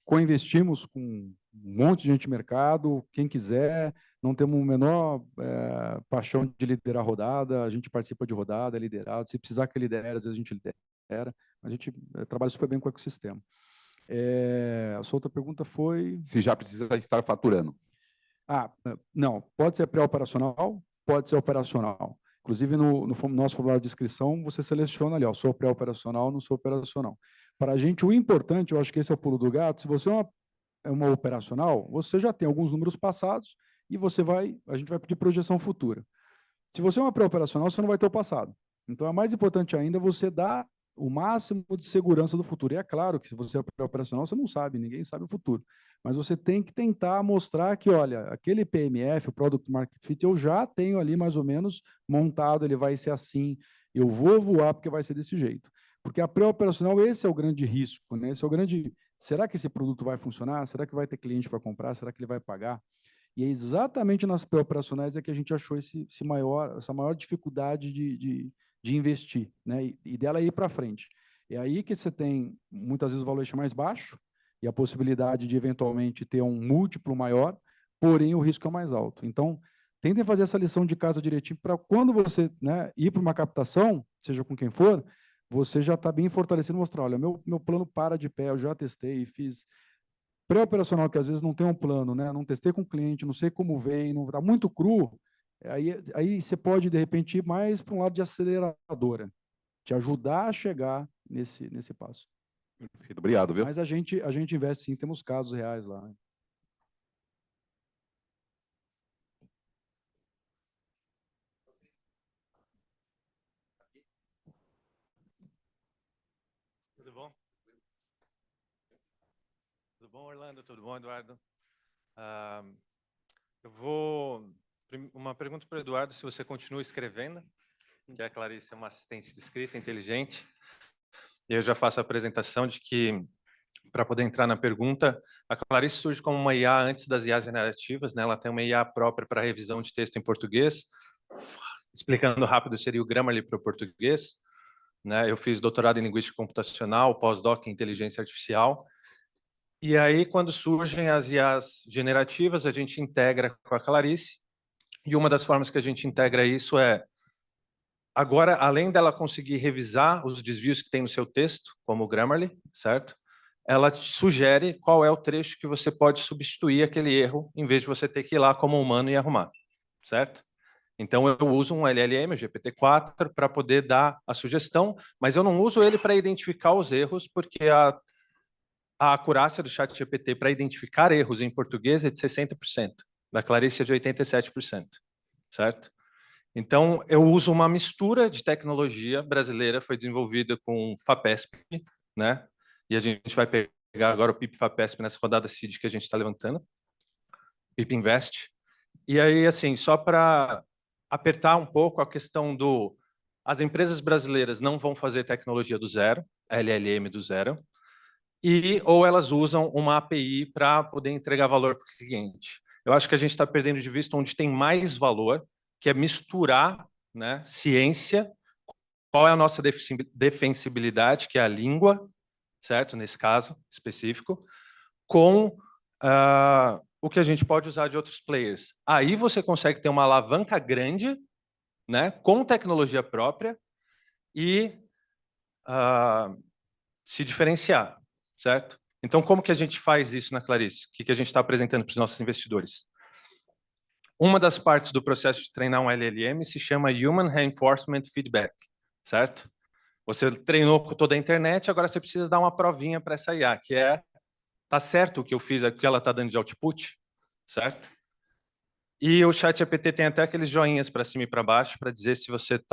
Co-investimos com um monte de gente no mercado, quem quiser, não temos a menor paixão de liderar rodada, a gente participa de rodada, é liderado, se precisar que lidere, às vezes a gente lidera, a gente trabalha super bem com o ecossistema. A sua outra pergunta foi... Se já precisa estar faturando. Não, pode ser pré-operacional, pode ser operacional. Inclusive, no nosso formulário de inscrição, você seleciona ali, sou pré-operacional, não sou operacional. Para a gente, o importante, eu acho que esse é o pulo do gato, se você é uma operacional, você já tem alguns números passados e a gente vai pedir projeção futura. Se você é uma pré-operacional, você não vai ter o passado. Então, é mais importante ainda você dar o máximo de segurança do futuro. E é claro que se você é pré-operacional, você não sabe, ninguém sabe o futuro. Mas você tem que tentar mostrar que, olha, aquele PMF, o Product Market Fit, eu já tenho ali mais ou menos montado, ele vai ser assim, eu vou voar porque vai ser desse jeito. Porque a pré-operacional, esse é o grande risco, né? Esse é o grande... Será que esse produto vai funcionar? Será que vai ter cliente para comprar? Será que ele vai pagar? E é exatamente nas pré-operacionais é que a gente achou essa maior dificuldade de investir, né? E dela ir para frente. É aí que você tem, muitas vezes, o valuation mais baixo e a possibilidade de, eventualmente, ter um múltiplo maior, porém, o risco é mais alto. Então, tentem fazer essa lição de casa direitinho para quando você, né, ir para uma captação, seja com quem for, você já está bem fortalecido e mostrar, olha, meu plano para de pé, eu já testei, fiz pré-operacional, que às vezes não tem um plano, né? Não testei com o cliente, não sei como vem, não está muito cru, aí você pode, de repente, ir mais para um lado de aceleradora, te ajudar a chegar nesse passo. Perfeito, obrigado, viu? Mas a gente investe sim, temos casos reais lá. Tudo bom? Tudo bom, Orlando? Tudo bom, Eduardo? Uma pergunta para o Eduardo, se você continua escrevendo, que a Clarice é uma assistente de escrita inteligente. Eu já faço a apresentação de que, para poder entrar na pergunta, a Clarice surge como uma IA antes das IAs generativas, né? Ela tem uma IA própria para revisão de texto em português. Explicando rápido, seria o Grammarly para o português. Né? Eu fiz doutorado em linguística computacional, pós-doc em inteligência artificial. E aí, quando surgem as IAs generativas, a gente integra com a Clarice. E uma das formas que a gente integra isso é, agora, além dela conseguir revisar os desvios que tem no seu texto, como o Grammarly, certo? Ela te sugere qual é o trecho que você pode substituir aquele erro, em vez de você ter que ir lá como humano e arrumar, certo? Então, eu uso um LLM, o GPT-4, para poder dar a sugestão, mas eu não uso ele para identificar os erros, porque a acurácia do ChatGPT para identificar erros em português é de 60%, da Clarice é de 87%, certo? Então, eu uso uma mistura de tecnologia brasileira, foi desenvolvida com FAPESP, né? E a gente vai pegar agora o PIP FAPESP nessa rodada CID que a gente está levantando, PIP Invest. E aí, assim, só para apertar um pouco a questão do... As empresas brasileiras não vão fazer tecnologia do zero, LLM do zero, ou elas usam uma API para poder entregar valor para o cliente. Eu acho que a gente está perdendo de vista onde tem mais valor, que é misturar, né, ciência, qual é a nossa defensibilidade, que é a língua, certo? Nesse caso específico, com o que a gente pode usar de outros players. Aí você consegue ter uma alavanca grande, né, com tecnologia própria e se diferenciar, certo? Então, como que a gente faz isso na Clarice? O que a gente está apresentando para os nossos investidores? Uma das partes do processo de treinar um LLM se chama Human Reinforcement Feedback, certo? Você treinou com toda a internet, agora você precisa dar uma provinha para essa IA, que é, tá certo o que eu fiz, o que ela está dando de output, certo? E o ChatGPT tem até aqueles joinhas para cima e para baixo para dizer se você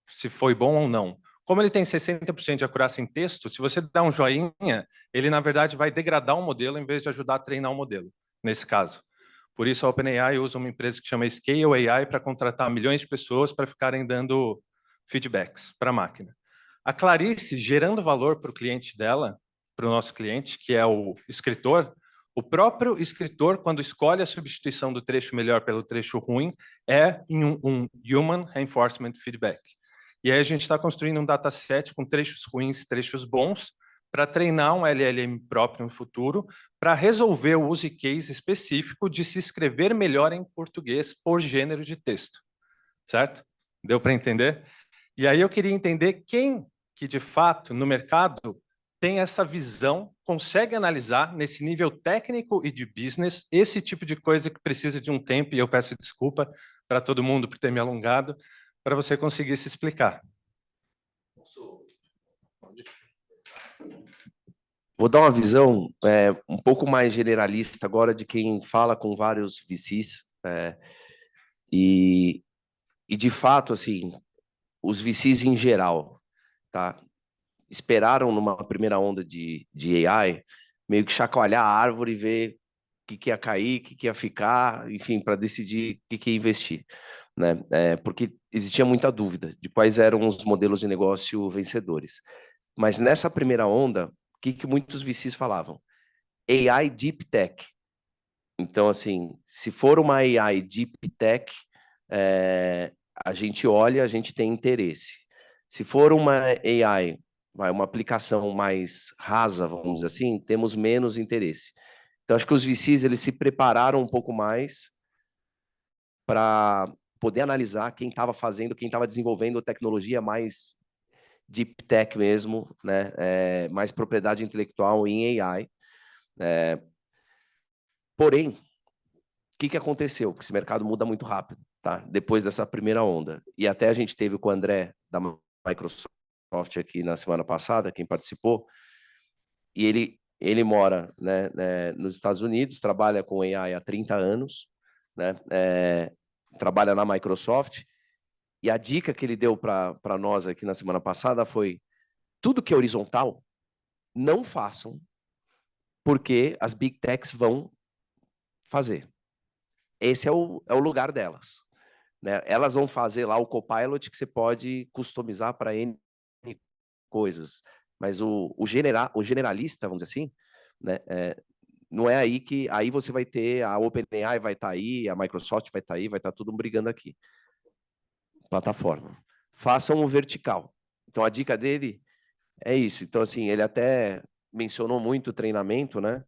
se foi bom ou não. como ele tem 60% de acurácia em texto, se você dá um joinha, ele, na verdade, vai degradar um modelo em vez de ajudar a treinar um modelo, nesse caso. Por isso, a OpenAI usa uma empresa que chama Scale AI para contratar milhões de pessoas para ficarem dando feedbacks para a máquina. A Clarice, gerando valor para o cliente dela, para o nosso cliente, que é o escritor, o próprio escritor, quando escolhe a substituição do trecho melhor pelo trecho ruim, é em um Human Reinforcement Feedback. E aí a gente está construindo um dataset com trechos ruins, trechos bons, para treinar um LLM próprio no futuro, para resolver o use case específico de se escrever melhor em português por gênero de texto. Certo? Deu para entender? E aí eu queria entender quem que, de fato, no mercado, tem essa visão, consegue analisar nesse nível técnico e de business esse tipo de coisa que precisa de um tempo, e eu peço desculpa para todo mundo por ter me alongado, para você conseguir se explicar. Vou dar uma visão um pouco mais generalista agora de quem fala com vários VCs. E, de fato, assim, os VCs em geral, tá, esperaram numa primeira onda de AI meio que chacoalhar a árvore e ver o que ia cair, o que ia ficar, enfim, para decidir o que ia investir, né? Porque existia muita dúvida de quais eram os modelos de negócio vencedores. Mas nessa primeira onda, o que muitos VCs falavam? AI Deep Tech. Então, assim, se for uma AI Deep Tech, a gente olha, a gente tem interesse. Se for uma AI, uma aplicação mais rasa, vamos dizer assim, temos menos interesse. Então, acho que os VCs eles se prepararam um pouco mais para poder analisar quem estava fazendo, quem estava desenvolvendo tecnologia mais deep tech mesmo, né? Mais propriedade intelectual em AI. Porém, o que aconteceu? Porque esse mercado muda muito rápido, tá? Depois dessa primeira onda. E até a gente teve com o André, da Microsoft, aqui na semana passada, quem participou, e ele mora, né, nos Estados Unidos, trabalha com AI há 30 anos, né, trabalha na Microsoft, e a dica que ele deu para nós aqui na semana passada foi: tudo que é horizontal, não façam, porque as Big Techs vão fazer. Esse é o lugar delas, né? Elas vão fazer lá o Copilot que você pode customizar para N coisas, mas o generalista, vamos dizer assim, né, não é aí que... Aí você vai ter a OpenAI vai estar aí, a Microsoft vai estar aí, vai estar tudo brigando aqui. Plataforma. Façam um vertical. Então, a dica dele é isso. Então, assim, ele até mencionou muito o treinamento, né?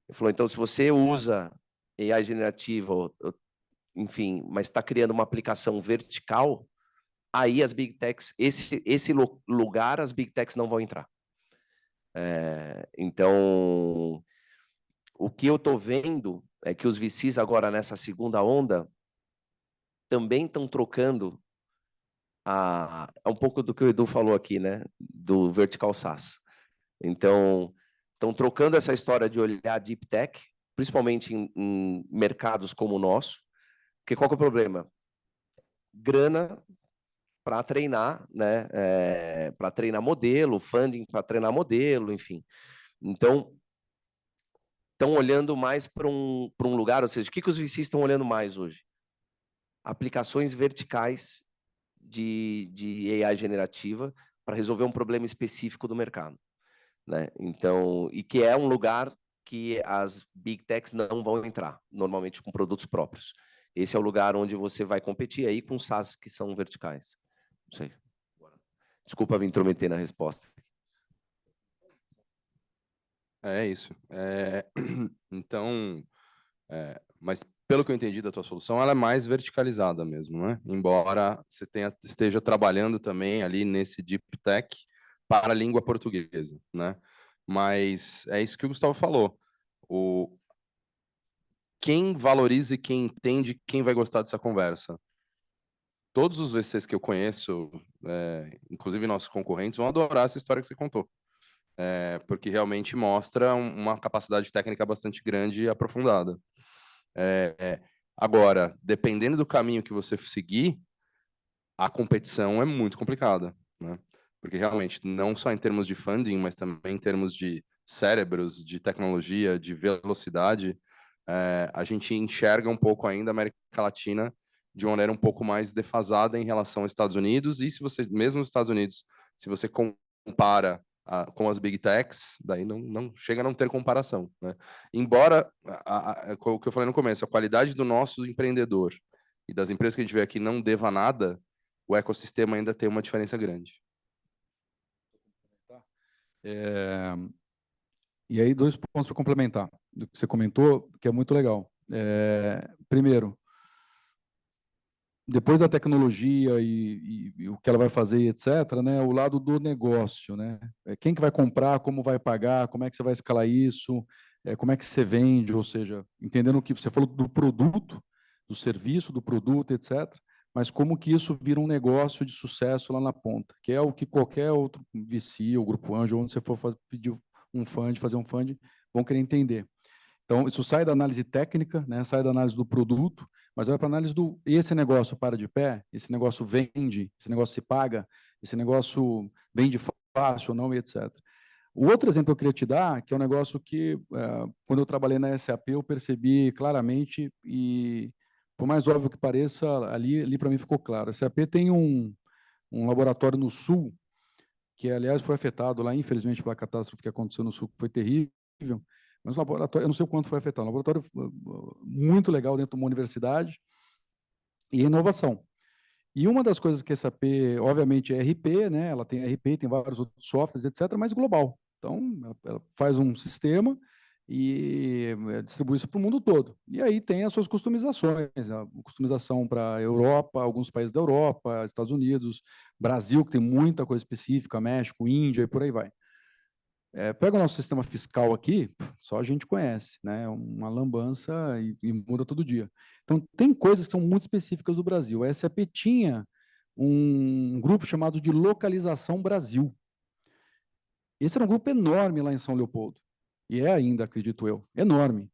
Ele falou, então, se você usa AI generativa, enfim, mas está criando uma aplicação vertical, aí as Big Techs, esse lugar, as Big Techs não vão entrar. Então, o que eu estou vendo é que os VCs agora, nessa segunda onda, também estão trocando um pouco do que o Edu falou aqui, né? Do Vertical SaaS. Então, estão trocando essa história de olhar Deep Tech, principalmente em mercados como o nosso, porque qual que é o problema? Grana para treinar, né? Para treinar modelo, funding para treinar modelo, enfim. Então, estão olhando mais para um lugar, ou seja, o que os VCs estão olhando mais hoje? Aplicações verticais de AI generativa para resolver um problema específico do mercado, né? Então, e que é um lugar que as Big Techs não vão entrar, normalmente com produtos próprios. Esse é o lugar onde você vai competir aí com SaaS que são verticais. Não sei. Desculpa me intrometer na resposta. É isso. Então, mas pelo que eu entendi da tua solução, ela é mais verticalizada mesmo, né? Embora você esteja trabalhando também ali nesse Deep Tech para a língua portuguesa, né? Mas é isso que o Gustavo falou. Quem valoriza e quem entende, quem vai gostar dessa conversa? Todos os VCs que eu conheço, inclusive nossos concorrentes, vão adorar essa história que você contou. Porque realmente mostra uma capacidade técnica bastante grande e aprofundada. Agora, dependendo do caminho que você seguir, a competição é muito complicada, né? Porque realmente, não só em termos de funding, mas também em termos de cérebros, de tecnologia, de velocidade, a gente enxerga um pouco ainda a América Latina de uma maneira um pouco mais defasada em relação aos Estados Unidos. E se você, mesmo nos Estados Unidos, se você compara com as Big Techs, daí não chega a não ter comparação, né? Embora, o que eu falei no começo, a qualidade do nosso empreendedor e das empresas que a gente vê aqui não deva nada, o ecossistema ainda tem uma diferença grande. E aí, 2 pontos para complementar do que você comentou, que é muito legal. Primeiro, depois da tecnologia e o que ela vai fazer, etc., né, o lado do negócio, né? Quem que vai comprar, como vai pagar, como é que você vai escalar isso, como é que você vende, ou seja, entendendo o que você falou do produto, do serviço, do produto, etc., mas como que isso vira um negócio de sucesso lá na ponta, que é o que qualquer outro VC, ou Grupo Anjo, onde você for pedir um fund, fazer um fund, vão querer entender. Então, isso sai da análise técnica, né, sai da análise do produto, mas vai para a análise do esse negócio para de pé, esse negócio vende, esse negócio se paga, esse negócio vende fácil ou não, e etc. O outro exemplo que eu queria te dar, que é um negócio que, quando eu trabalhei na SAP, eu percebi claramente, e por mais óbvio que pareça, ali para mim ficou claro. A SAP tem um laboratório no Sul, que, aliás, foi afetado lá, infelizmente, pela catástrofe que aconteceu no Sul, que foi terrível, mas um laboratório, eu não sei o quanto foi afetado, um laboratório muito legal dentro de uma universidade e inovação. E uma das coisas que a SAP, obviamente, é RP, né? Ela tem RP, tem vários outros softwares, etc., mas global. Então, ela faz um sistema e distribui isso para o mundo todo. E aí tem as suas customizações, a customização para a Europa, alguns países da Europa, Estados Unidos, Brasil, que tem muita coisa específica, México, Índia e por aí vai. Pega o nosso sistema fiscal aqui, só a gente conhece, né? Uma lambança e muda todo dia. Então, tem coisas que são muito específicas do Brasil. A SAP tinha um grupo chamado de Localização Brasil. Esse era um grupo enorme lá em São Leopoldo. E é ainda, acredito eu, enorme.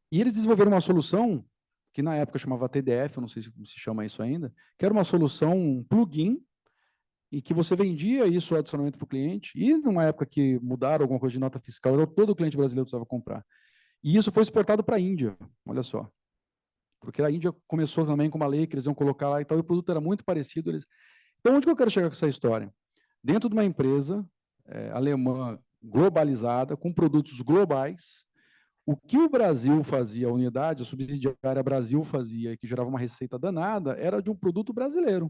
E eles desenvolveram uma solução, que na época chamava TDF, eu não sei se chama isso ainda, que era uma solução, um plugin, e que você vendia isso adicionalmente para o cliente, e numa época que mudaram alguma coisa de nota fiscal, todo cliente brasileiro precisava comprar. E isso foi exportado para a Índia, olha só. Porque a Índia começou também com uma lei que eles iam colocar lá e tal, e o produto era muito parecido. Então, onde que eu quero chegar com essa história? Dentro de uma empresa alemã globalizada, com produtos globais, o que o Brasil fazia, a unidade, a subsidiária Brasil fazia, e que gerava uma receita danada, era de um produto brasileiro,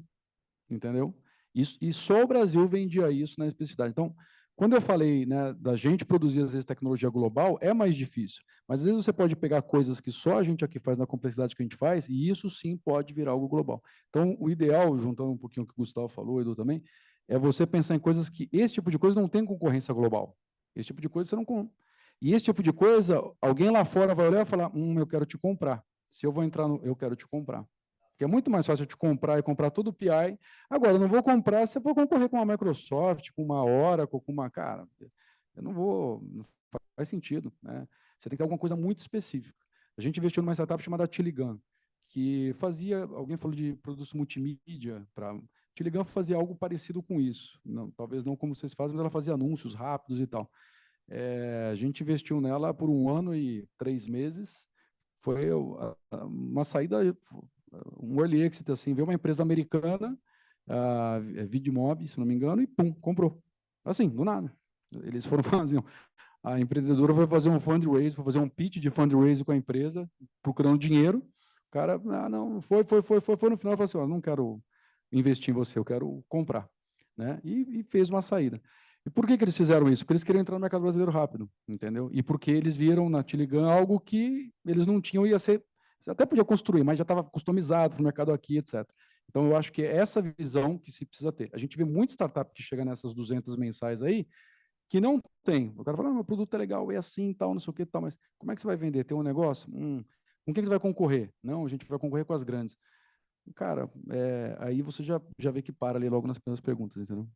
entendeu? E só o Brasil vendia isso na especificidade. Então, quando eu falei, né, da gente produzir, às vezes, tecnologia global, é mais difícil. Mas, às vezes, você pode pegar coisas que só a gente aqui faz, na complexidade que a gente faz, e isso, sim, pode virar algo global. Então, o ideal, juntando um pouquinho o que o Gustavo falou, o Edu também, é você pensar em coisas que, esse tipo de coisa não tem concorrência global. Esse tipo de coisa você não... E esse tipo de coisa, alguém lá fora vai olhar e falar, eu quero te comprar. Se eu vou entrar no... Eu quero te comprar. Porque é muito mais fácil eu te comprar e comprar todo o PI. Agora, eu não vou comprar se eu for concorrer com uma Microsoft, com uma Oracle, com uma... Cara, eu não vou... Não faz sentido, né? Você tem que ter alguma coisa muito específica. A gente investiu numa startup chamada Tiligan, que fazia... Alguém falou de produtos multimídia. Tiligan fazia algo parecido com isso. Não, talvez não como vocês fazem, mas ela fazia anúncios rápidos e tal. A gente investiu nela por 1 ano e 3 meses. Foi uma saída... um early exit, assim, veio uma empresa americana, a Vidmob, se não me engano, e pum, comprou. Assim, do nada. Eles foram fazer, a empreendedora foi fazer um fundraise, foi fazer um pitch de fundraise com a empresa, procurando dinheiro. O cara, não, foi no final, falou assim, não quero investir em você, eu quero comprar. Né? E fez uma saída. E por que eles fizeram isso? Porque eles queriam entrar no mercado brasileiro rápido, entendeu? E porque eles viram na Tiligan algo que eles não tinham, ia ser... Você até podia construir, mas já estava customizado para o mercado aqui, etc. Então, eu acho que é essa visão que se precisa ter. A gente vê muita startup que chega nessas 200 mensais aí, que não tem. O cara fala, meu produto é legal, é assim, tal, não sei o que, tal, mas como é que você vai vender? Tem um negócio? Com quem você vai concorrer? Não, a gente vai concorrer com as grandes. Cara, aí você já vê que para ali logo nas primeiras perguntas, entendeu?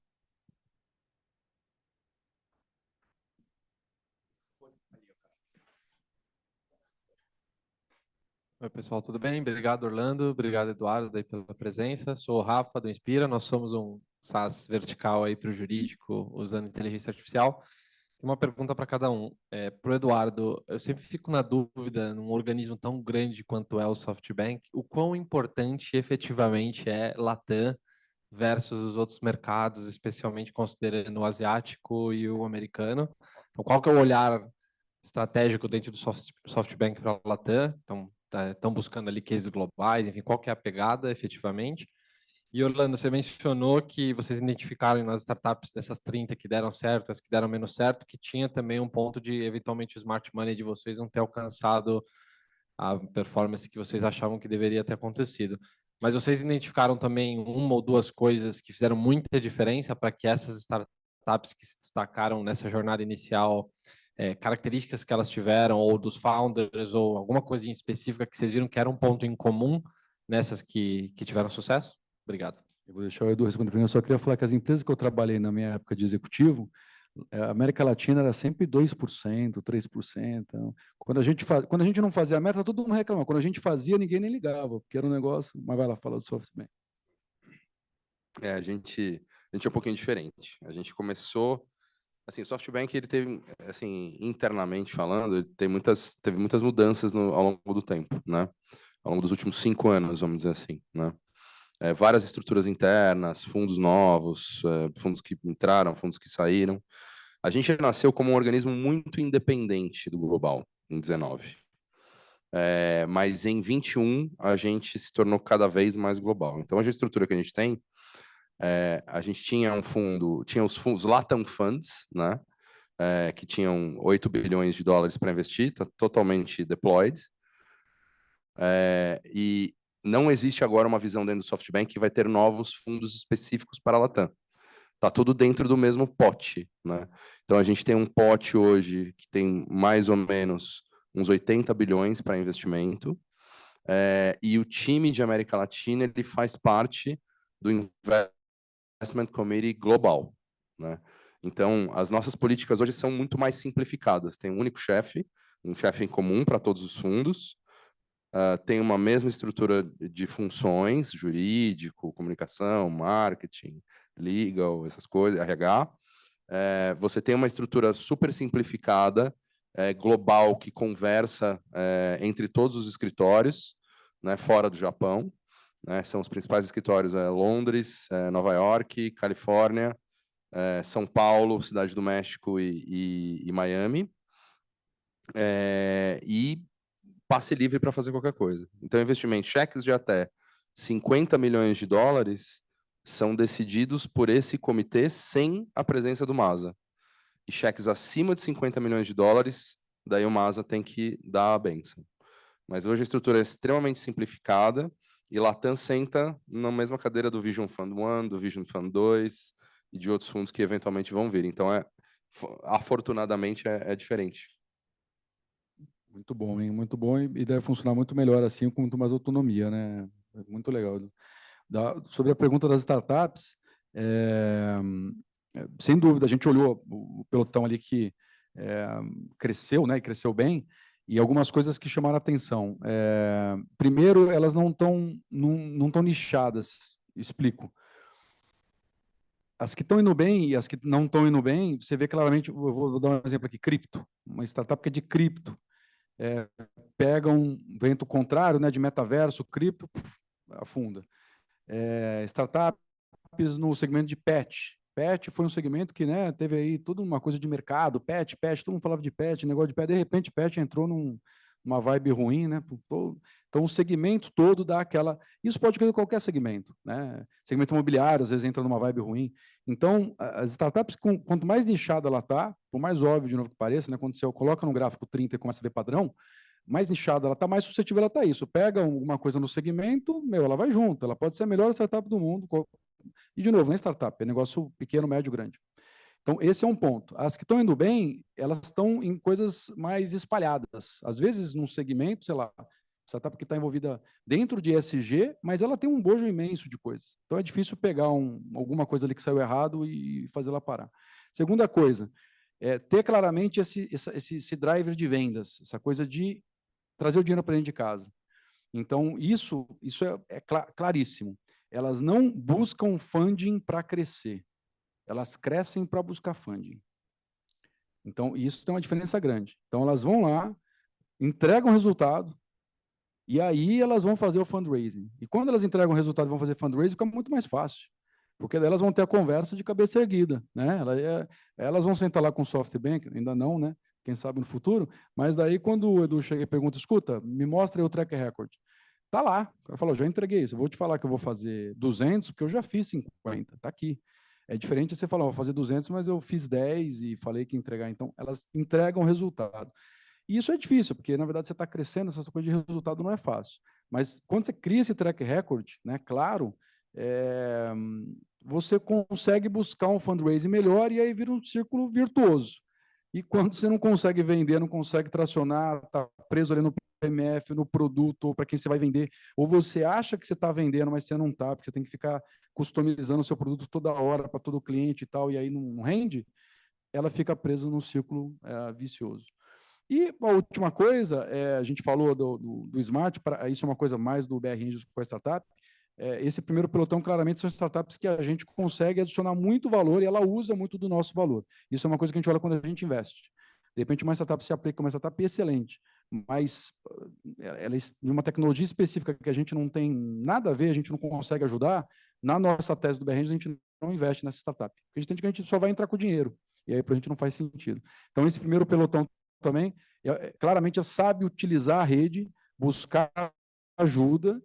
Oi, pessoal, tudo bem? Obrigado, Orlando. Obrigado, Eduardo, aí pela presença. Sou o Rafa, do Inspira. Nós somos um SaaS vertical aí para o jurídico, usando inteligência artificial. Tem uma pergunta para cada um. Para o Eduardo, eu sempre fico na dúvida, num organismo tão grande quanto é o SoftBank, o quão importante efetivamente é Latam versus os outros mercados, especialmente considerando o asiático e o americano. Então, qual que é o olhar estratégico dentro do SoftBank para a Latam? Então, estão buscando ali cases globais, enfim, qual que é a pegada efetivamente? E, Orlando, você mencionou que vocês identificaram nas startups dessas 30 que deram certo, as que deram menos certo, que tinha também um ponto de, eventualmente, o smart money de vocês não ter alcançado a performance que vocês achavam que deveria ter acontecido. Mas vocês identificaram também uma ou duas coisas que fizeram muita diferença para que essas startups que se destacaram nessa jornada inicial, características que elas tiveram, ou dos founders, ou alguma coisa em específica que vocês viram que era um ponto em comum nessas que tiveram sucesso? Obrigado. Eu vou deixar o Edu responder primeiro. Eu só queria falar que as empresas que eu trabalhei na minha época de executivo, a América Latina era sempre 2%, 3%. Então, quando a gente não fazia a meta, todo mundo reclamava. Quando a gente fazia, ninguém nem ligava, porque era um negócio. Mas vai lá, fala do SoftBank. A gente é um pouquinho diferente. A gente começou, assim, o SoftBank, ele teve, assim, internamente falando, ele teve muitas mudanças ao longo do tempo, né? Ao longo dos últimos 5 anos, vamos dizer assim, né? Várias estruturas internas, fundos novos, fundos que entraram, fundos que saíram. A gente nasceu como um organismo muito independente do global, em 19. Mas em 21, a gente se tornou cada vez mais global. Então, a estrutura que a gente tem, a gente tinha tinha os fundos Latam Funds, né? Que tinham 8 bilhões de dólares para investir, tá totalmente deployed. E não existe agora uma visão dentro do SoftBank que vai ter novos fundos específicos para a Latam. Está tudo dentro do mesmo pote, né? Então, a gente tem um pote hoje que tem mais ou menos uns 80 bilhões para investimento, e o time de América Latina ele faz parte do Investment Committee global, né? Então, as nossas políticas hoje são muito mais simplificadas. Tem um único chefe, um chefe em comum para todos os fundos, tem uma mesma estrutura de funções, jurídico, comunicação, marketing, legal, essas coisas, RH. Você tem uma estrutura super simplificada, global, que conversa entre todos os escritórios, né, fora do Japão. Né, são os principais escritórios, Londres, Nova York, Califórnia, São Paulo, Cidade do México e Miami. E passe livre para fazer qualquer coisa. Então, investimento, cheques de até 50 milhões de dólares são decididos por esse comitê sem a presença do MASA. E cheques acima de 50 milhões de dólares, daí o MASA tem que dar a bênção. Mas hoje a estrutura é extremamente simplificada e Latam senta na mesma cadeira do Vision Fund 1, do Vision Fund 2 e de outros fundos que eventualmente vão vir. Então, afortunadamente, é diferente. Muito bom, hein? Muito bom e deve funcionar muito melhor assim, com muito mais autonomia, né? Muito legal. Sobre a pergunta das startups, sem dúvida, a gente olhou o pelotão ali que cresceu, né? E cresceu bem, e algumas coisas que chamaram a atenção. Primeiro, elas não estão nichadas. Explico. As que estão indo bem e as que não estão indo bem, você vê claramente. Eu vou dar um exemplo aqui: cripto, uma startup que é de cripto. Pega um vento contrário, né, de metaverso, cripto, afunda. Startups no segmento de pet. Pet foi um segmento que, né, teve aí toda uma coisa de mercado, pet, todo mundo falava de pet, negócio de pet, de repente pet entrou numa vibe ruim, né? Então o segmento todo dá aquela. Isso pode ocorrer em qualquer segmento, né? Segmento imobiliário, às vezes entra numa vibe ruim. Então, as startups, quanto mais nichada ela está, por mais óbvio de novo que pareça, né? Quando você coloca no gráfico 30 e começa a ver padrão, mais nichada ela está, mais suscetível ela está a isso. Pega alguma coisa no segmento, ela vai junto, ela pode ser a melhor startup do mundo. E, de novo, não é startup, é negócio pequeno, médio, grande. Então, esse é um ponto. As que estão indo bem, elas estão em coisas mais espalhadas. Às vezes, num segmento, sei lá, startup que está envolvida dentro de ESG, mas ela tem um bojo imenso de coisas. Então, é difícil pegar alguma coisa ali que saiu errado e fazer ela parar. Segunda coisa, ter claramente esse driver de vendas, essa coisa de trazer o dinheiro para dentro de casa. Então, isso é claríssimo. elas não buscam funding para crescer, elas crescem para buscar funding. Então, isso tem uma diferença grande. Então, elas vão lá, entregam resultado, e aí elas vão fazer o fundraising. E quando elas entregam o resultado e vão fazer fundraising, fica muito mais fácil, porque daí elas vão ter a conversa de cabeça erguida, né? Elas vão sentar lá com o SoftBank, ainda não, né? Quem sabe no futuro, mas daí quando o Edu chega e pergunta, escuta, me mostra aí o track record. Tá lá, o cara falou, já entreguei isso, eu vou te falar que eu vou fazer 200, porque eu já fiz 50, tá aqui. É diferente você falar, vou fazer 200, mas eu fiz 10 e falei que ia entregar. Então, elas entregam o resultado. E isso é difícil, porque, na verdade, você está crescendo, essa coisa de resultado não é fácil. Mas, quando você cria esse track record, né, claro, você consegue buscar um fundraising melhor e aí vira um círculo virtuoso. E quando você não consegue vender, não consegue tracionar, está preso ali no PMF, no produto, ou para quem você vai vender, ou você acha que você está vendendo, mas você não está, porque você tem que ficar customizando o seu produto toda hora para todo cliente e tal, e aí não rende, ela fica presa num círculo vicioso. E a última coisa, a gente falou do Smart, isso é uma coisa mais do BR Angels com a startup, esse primeiro pelotão claramente são startups que a gente consegue adicionar muito valor e ela usa muito do nosso valor. Isso é uma coisa que a gente olha quando a gente investe. De repente, uma startup se aplica, uma startup excelente, mas ela é de uma tecnologia específica que a gente não tem nada a ver, a gente não consegue ajudar, na nossa tese do BR Angels, a gente não investe nessa startup. Porque a gente entende que a gente só vai entrar com dinheiro, e aí para a gente não faz sentido. Então, esse primeiro pelotão também, claramente, sabe utilizar a rede, buscar ajuda,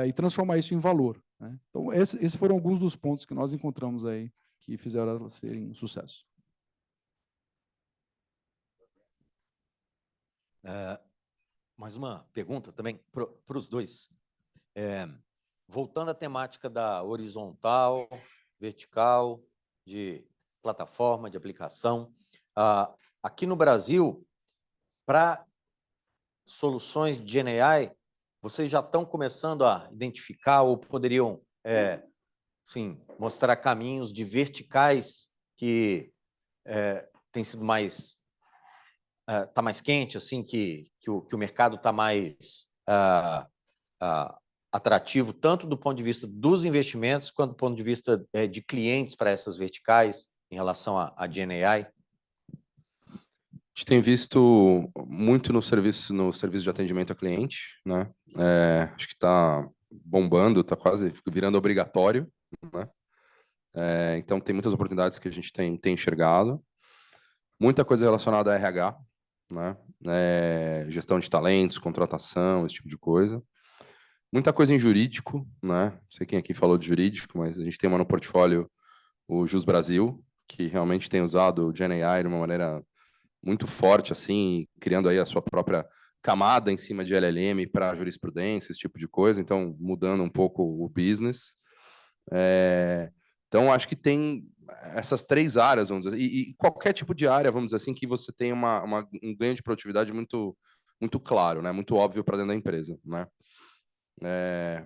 e transformar isso em valor, né? Então, esses foram alguns dos pontos que nós encontramos aí que fizeram elas serem um sucesso. Mais uma pergunta também para os dois. Voltando à temática da horizontal, vertical, de plataforma, de aplicação, aqui no Brasil, para soluções de GenAI, vocês já estão começando a identificar ou poderiam sim, mostrar caminhos de verticais que tem sido mais está mais quente, assim, que o mercado está mais atrativo, tanto do ponto de vista dos investimentos, quanto do ponto de vista de clientes para essas verticais em relação a GenAI? A gente tem visto muito no serviço de atendimento a cliente, né? Acho que está bombando, está quase virando obrigatório, né? Então, tem muitas oportunidades que a gente tem enxergado. Muita coisa relacionada a RH, né? Gestão de talentos, contratação, esse tipo de coisa. Muita coisa em jurídico, né? Não sei quem aqui falou de jurídico, mas a gente tem uma no portfólio, o Jus Brasil, que realmente tem usado o GenAI de uma maneira muito forte, assim, criando aí a sua própria camada em cima de LLM para jurisprudência, esse tipo de coisa, então mudando um pouco o business. Então, acho que tem essas três áreas, vamos dizer, e qualquer tipo de área, vamos dizer assim, que você tem um ganho de produtividade muito, muito claro, né? Muito óbvio para dentro da empresa, né?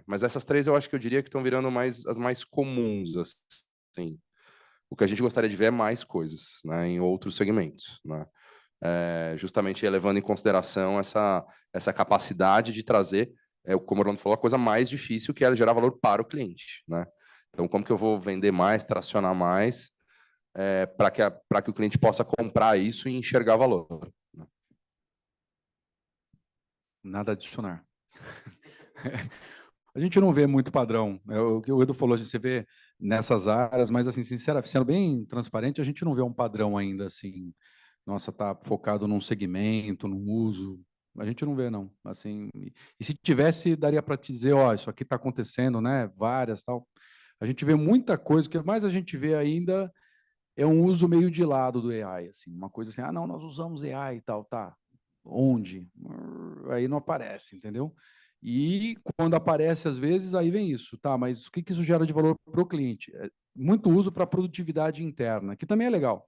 Mas essas três eu acho que eu diria que estão virando as mais comuns, assim. O que a gente gostaria de ver é mais coisas, né, em outros segmentos, né? Justamente levando em consideração essa capacidade de trazer, como o Orlando falou, a coisa mais difícil, que é gerar valor para o cliente, né? Então, como que eu vou vender mais, tracionar mais, para que o cliente possa comprar isso e enxergar valor, né? Nada a adicionar. A gente não vê muito padrão. O que o Edu falou, você vê nessas áreas, mas, assim, sinceramente, sendo bem transparente, a gente não vê um padrão ainda, assim, nossa, está focado num segmento, num uso. A gente não vê, não. Assim, e se tivesse, daria para te dizer, ó, isso aqui está acontecendo, né? Várias, tal. A gente vê muita coisa, o que mais a gente vê ainda é um uso meio de lado do AI, assim, uma coisa assim, não, nós usamos AI e tal, tá. Onde? Aí não aparece, entendeu? E quando aparece, às vezes, aí vem isso, tá? Mas o que isso gera de valor para o cliente? Muito uso para produtividade interna, que também é legal.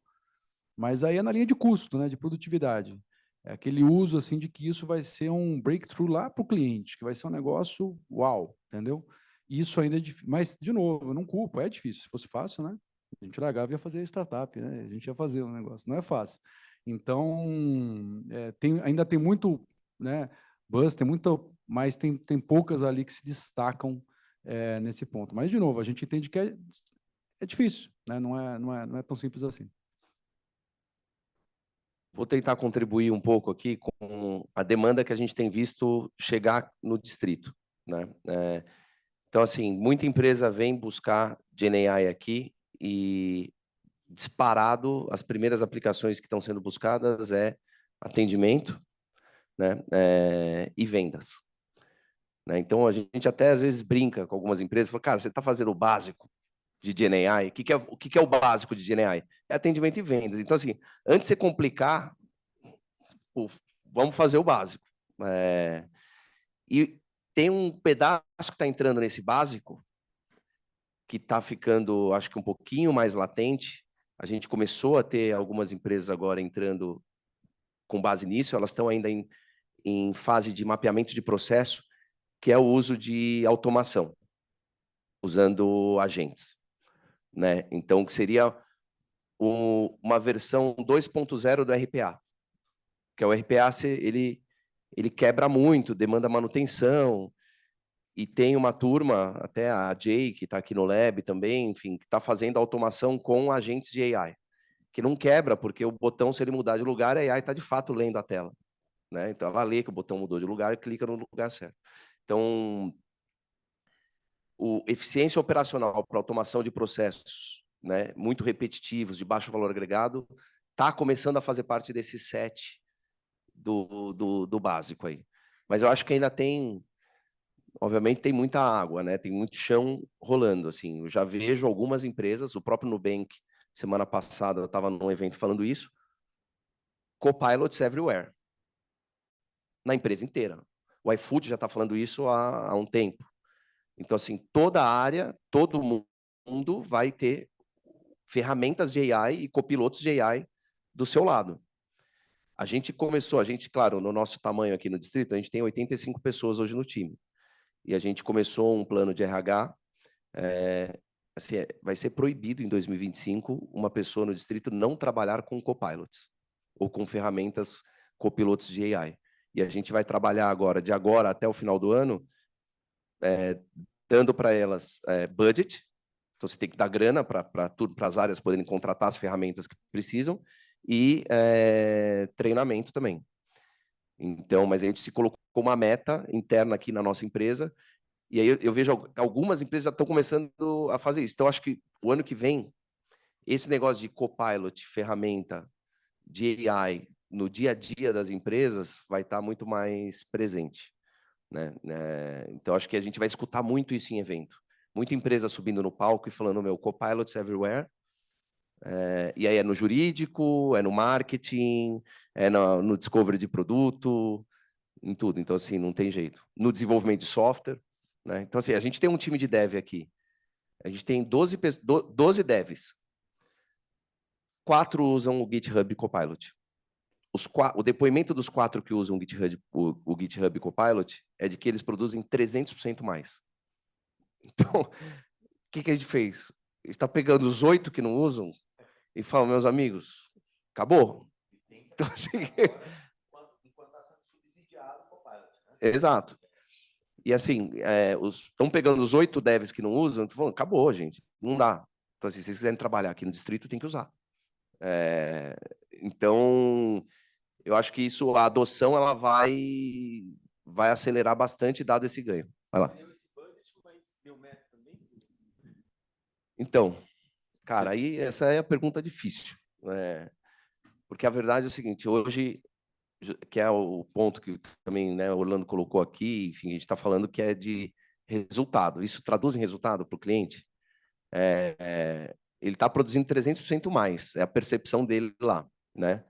Mas aí é na linha de custo, né, de produtividade. É aquele uso assim de que isso vai ser um breakthrough lá para o cliente, que vai ser um negócio uau, entendeu? Isso ainda é difícil. Mas, de novo, eu não culpo, é difícil. Se fosse fácil, né? A gente largava e ia fazer startup, né? A gente ia fazer um negócio. Não é fácil. Então, ainda tem muito, né? Buzz, tem muito, mas tem poucas ali que se destacam nesse ponto. Mas, de novo, a gente entende que é difícil, né? Não é tão simples assim. Vou tentar contribuir um pouco aqui com a demanda que a gente tem visto chegar no distrito, né? Então, assim, muita empresa vem buscar GenAI aqui e disparado, as primeiras aplicações que estão sendo buscadas é atendimento, né? E vendas. Né? Então, a gente até às vezes brinca com algumas empresas, fala, cara, você está fazendo o básico de GenAI, o que é o básico de GenAI? É atendimento e vendas. Então, assim, antes de você complicar, vamos fazer o básico. E tem um pedaço que está entrando nesse básico, que está ficando, acho que um pouquinho mais latente. A gente começou a ter algumas empresas agora entrando com base nisso, elas estão ainda em fase de mapeamento de processo, que é o uso de automação, usando agentes. Né? Então, que seria uma versão 2.0 do RPA, que é o RPA, ele quebra muito, demanda manutenção, e tem uma turma, até a Jay, que está aqui no Lab também, enfim, que está fazendo automação com agentes de AI, que não quebra, porque o botão, se ele mudar de lugar, a AI está de fato lendo a tela. Né? Então, ela lê que o botão mudou de lugar e clica no lugar certo. Então, eficiência operacional para automação de processos, né, muito repetitivos, de baixo valor agregado, está começando a fazer parte desse set do básico aí. Mas eu acho que ainda tem, obviamente, tem muita água, né? Tem muito chão rolando, assim. Eu já vejo algumas empresas, o próprio Nubank, semana passada, eu estava num evento falando isso, copilots everywhere, na empresa inteira. O iFood já está falando isso há um tempo. Então, assim, toda a área, todo mundo vai ter ferramentas de AI e copilotos de AI do seu lado. A gente, claro, no nosso tamanho aqui no distrito, a gente tem 85 pessoas hoje no time. E a gente começou um plano de RH, assim, vai ser proibido em 2025 uma pessoa no distrito não trabalhar com copilots ou com ferramentas copilotos de AI. E a gente vai trabalhar agora, de agora até o final do ano, dando para elas budget, então você tem que dar grana para as áreas poderem contratar as ferramentas que precisam, e treinamento também. Então, mas a gente se colocou uma meta interna aqui na nossa empresa, e aí eu vejo algumas empresas já estão começando a fazer isso. Então, acho que o ano que vem, esse negócio de copilot, ferramenta de AI no dia a dia das empresas vai estar muito mais presente. Né? Então, acho que a gente vai escutar muito isso em evento. Muita empresa subindo no palco e falando, meu, copilots everywhere. E aí é no jurídico, é no marketing, é no discovery de produto, em tudo. Então, assim, não tem jeito. No desenvolvimento de software. Né? Então, assim, a gente tem um time de dev aqui. A gente tem 12 devs. 4 usam o GitHub Copilot. O depoimento dos 4 que usam o GitHub Copilot é de que eles produzem 300% mais. Então, o que a gente fez? A gente está pegando os 8 que não usam e fala, meus amigos, acabou. Então, assim... Enquanto está sendo subsidiado o Copilot. Né? Exato. E, assim, estão pegando os 8 devs que não usam, falando, acabou, gente, não dá. Então, assim, se vocês quiserem trabalhar aqui no distrito, tem que usar. Então... Eu acho que isso, a adoção, ela vai acelerar bastante dado esse ganho. Vai lá. Então, cara, aí essa é a pergunta difícil. Porque a verdade é o seguinte, hoje, que é o ponto que também, né, o Orlando colocou aqui, enfim, a gente está falando que é de resultado. Isso traduz em resultado para o cliente? Ele está produzindo 300% mais, é a percepção dele lá, né?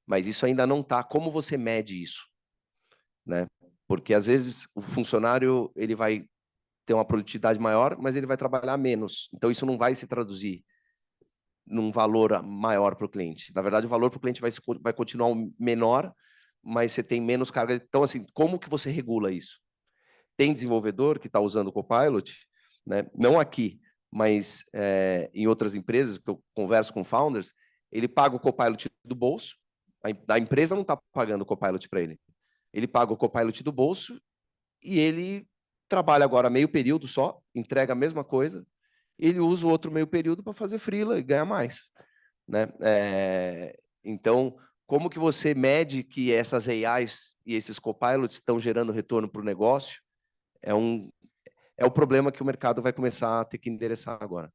Mas isso ainda não está. Como você mede isso? Né? Porque, às vezes, o funcionário ele vai ter uma produtividade maior, mas ele vai trabalhar menos. Então, isso não vai se traduzir num valor maior para o cliente. Na verdade, o valor para o cliente vai continuar menor, mas você tem menos carga. Então, assim, como que você regula isso? Tem desenvolvedor que está usando o Copilot, né? Não aqui, mas em outras empresas, que eu converso com founders, ele paga o Copilot do bolso, a empresa não está pagando o Copilot para ele. Ele paga o Copilot do bolso e ele trabalha agora meio período só, entrega a mesma coisa, ele usa o outro meio período para fazer freela e ganha mais, né? Então, como que você mede que essas AIs e esses copilots estão gerando retorno para o negócio? É o problema que o mercado vai começar a ter que endereçar agora.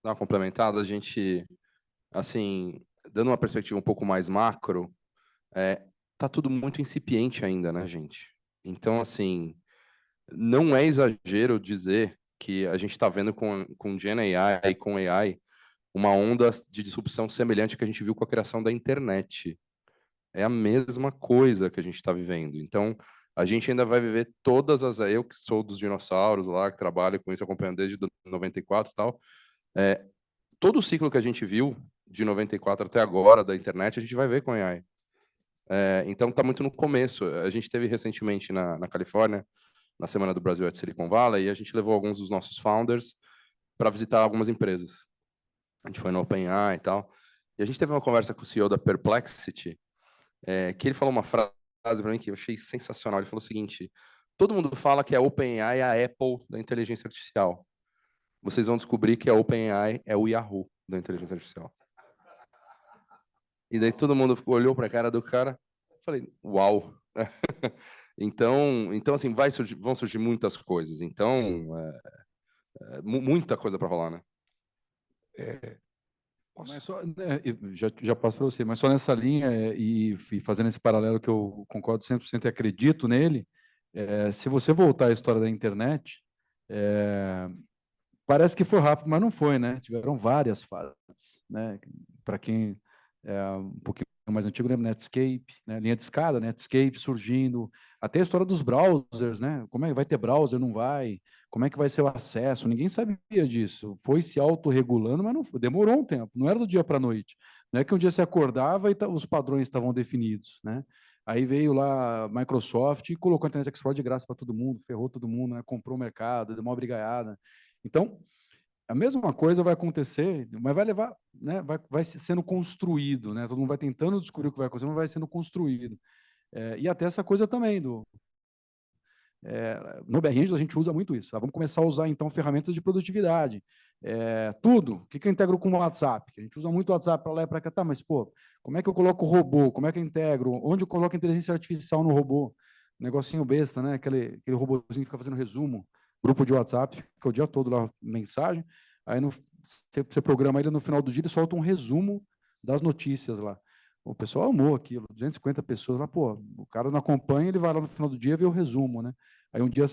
Dar uma complementada, a gente, assim, dando uma perspectiva um pouco mais macro, tá tudo muito incipiente ainda, né, gente? Então, assim, não é exagero dizer que a gente está vendo com Gen AI e com AI uma onda de disrupção semelhante que a gente viu com a criação da internet. É a mesma coisa que a gente está vivendo. Então, a gente ainda vai viver todas as... Eu que sou dos dinossauros lá, que trabalho com isso, acompanhando desde 94 e tal, todo o ciclo que a gente viu de 94 até agora da internet, a gente vai ver com AI. Então, está muito no começo. A gente teve recentemente na Califórnia, na Semana do Brasil at Silicon Valley, e a gente levou alguns dos nossos founders para visitar algumas empresas. A gente foi no OpenAI e tal. E a gente teve uma conversa com o CEO da Perplexity, que ele falou uma frase para mim que eu achei sensacional. Ele falou o seguinte: todo mundo fala que a OpenAI é a Apple da inteligência artificial. Vocês vão descobrir que a OpenAI é o Yahoo da inteligência artificial. E daí todo mundo olhou para a cara do cara. Falei, uau. Então assim, vão surgir muitas coisas. Então, muita coisa para rolar, né? Mas só, né, já passo para você, mas só nessa linha e fazendo esse paralelo que eu concordo 100% e acredito nele, se você voltar à história da internet, parece que foi rápido, mas não foi, né? Tiveram várias fases, né? Para quem é um pouquinho mais antigo, lembra Netscape, né? Linha de escada, Netscape surgindo, até a história dos browsers, né? Como é que vai ter browser, não vai? Como é que vai ser o acesso? Ninguém sabia disso. Foi se autorregulando, mas não foi. Demorou um tempo. Não era do dia para a noite. Não é que um dia você acordava e os padrões estavam definidos, né? Aí veio lá a Microsoft e colocou a Internet Explorer de graça para todo mundo, ferrou todo mundo, né? Comprou o mercado, deu uma brigaiada. Então, a mesma coisa vai acontecer, mas vai levar, né? Vai sendo construído, né? Todo mundo vai tentando descobrir o que vai acontecer, mas vai sendo construído. E até essa coisa também no BR a gente usa muito isso. Vamos começar a usar, então, ferramentas de produtividade. Tudo. O que eu integro com o WhatsApp? A gente usa muito o WhatsApp para lá e para cá. Tá, mas, pô, como é que eu coloco o robô? Como é que eu integro? Onde eu coloco a inteligência artificial no robô? Negocinho besta, né? Aquele robôzinho que fica fazendo resumo. Grupo de WhatsApp, fica o dia todo lá, mensagem. Aí você programa ele no final do dia e solta um resumo das notícias lá. O pessoal amou aquilo, 250 pessoas lá, pô, o cara não acompanha, ele vai lá no final do dia e vê o resumo, né? Aí um dia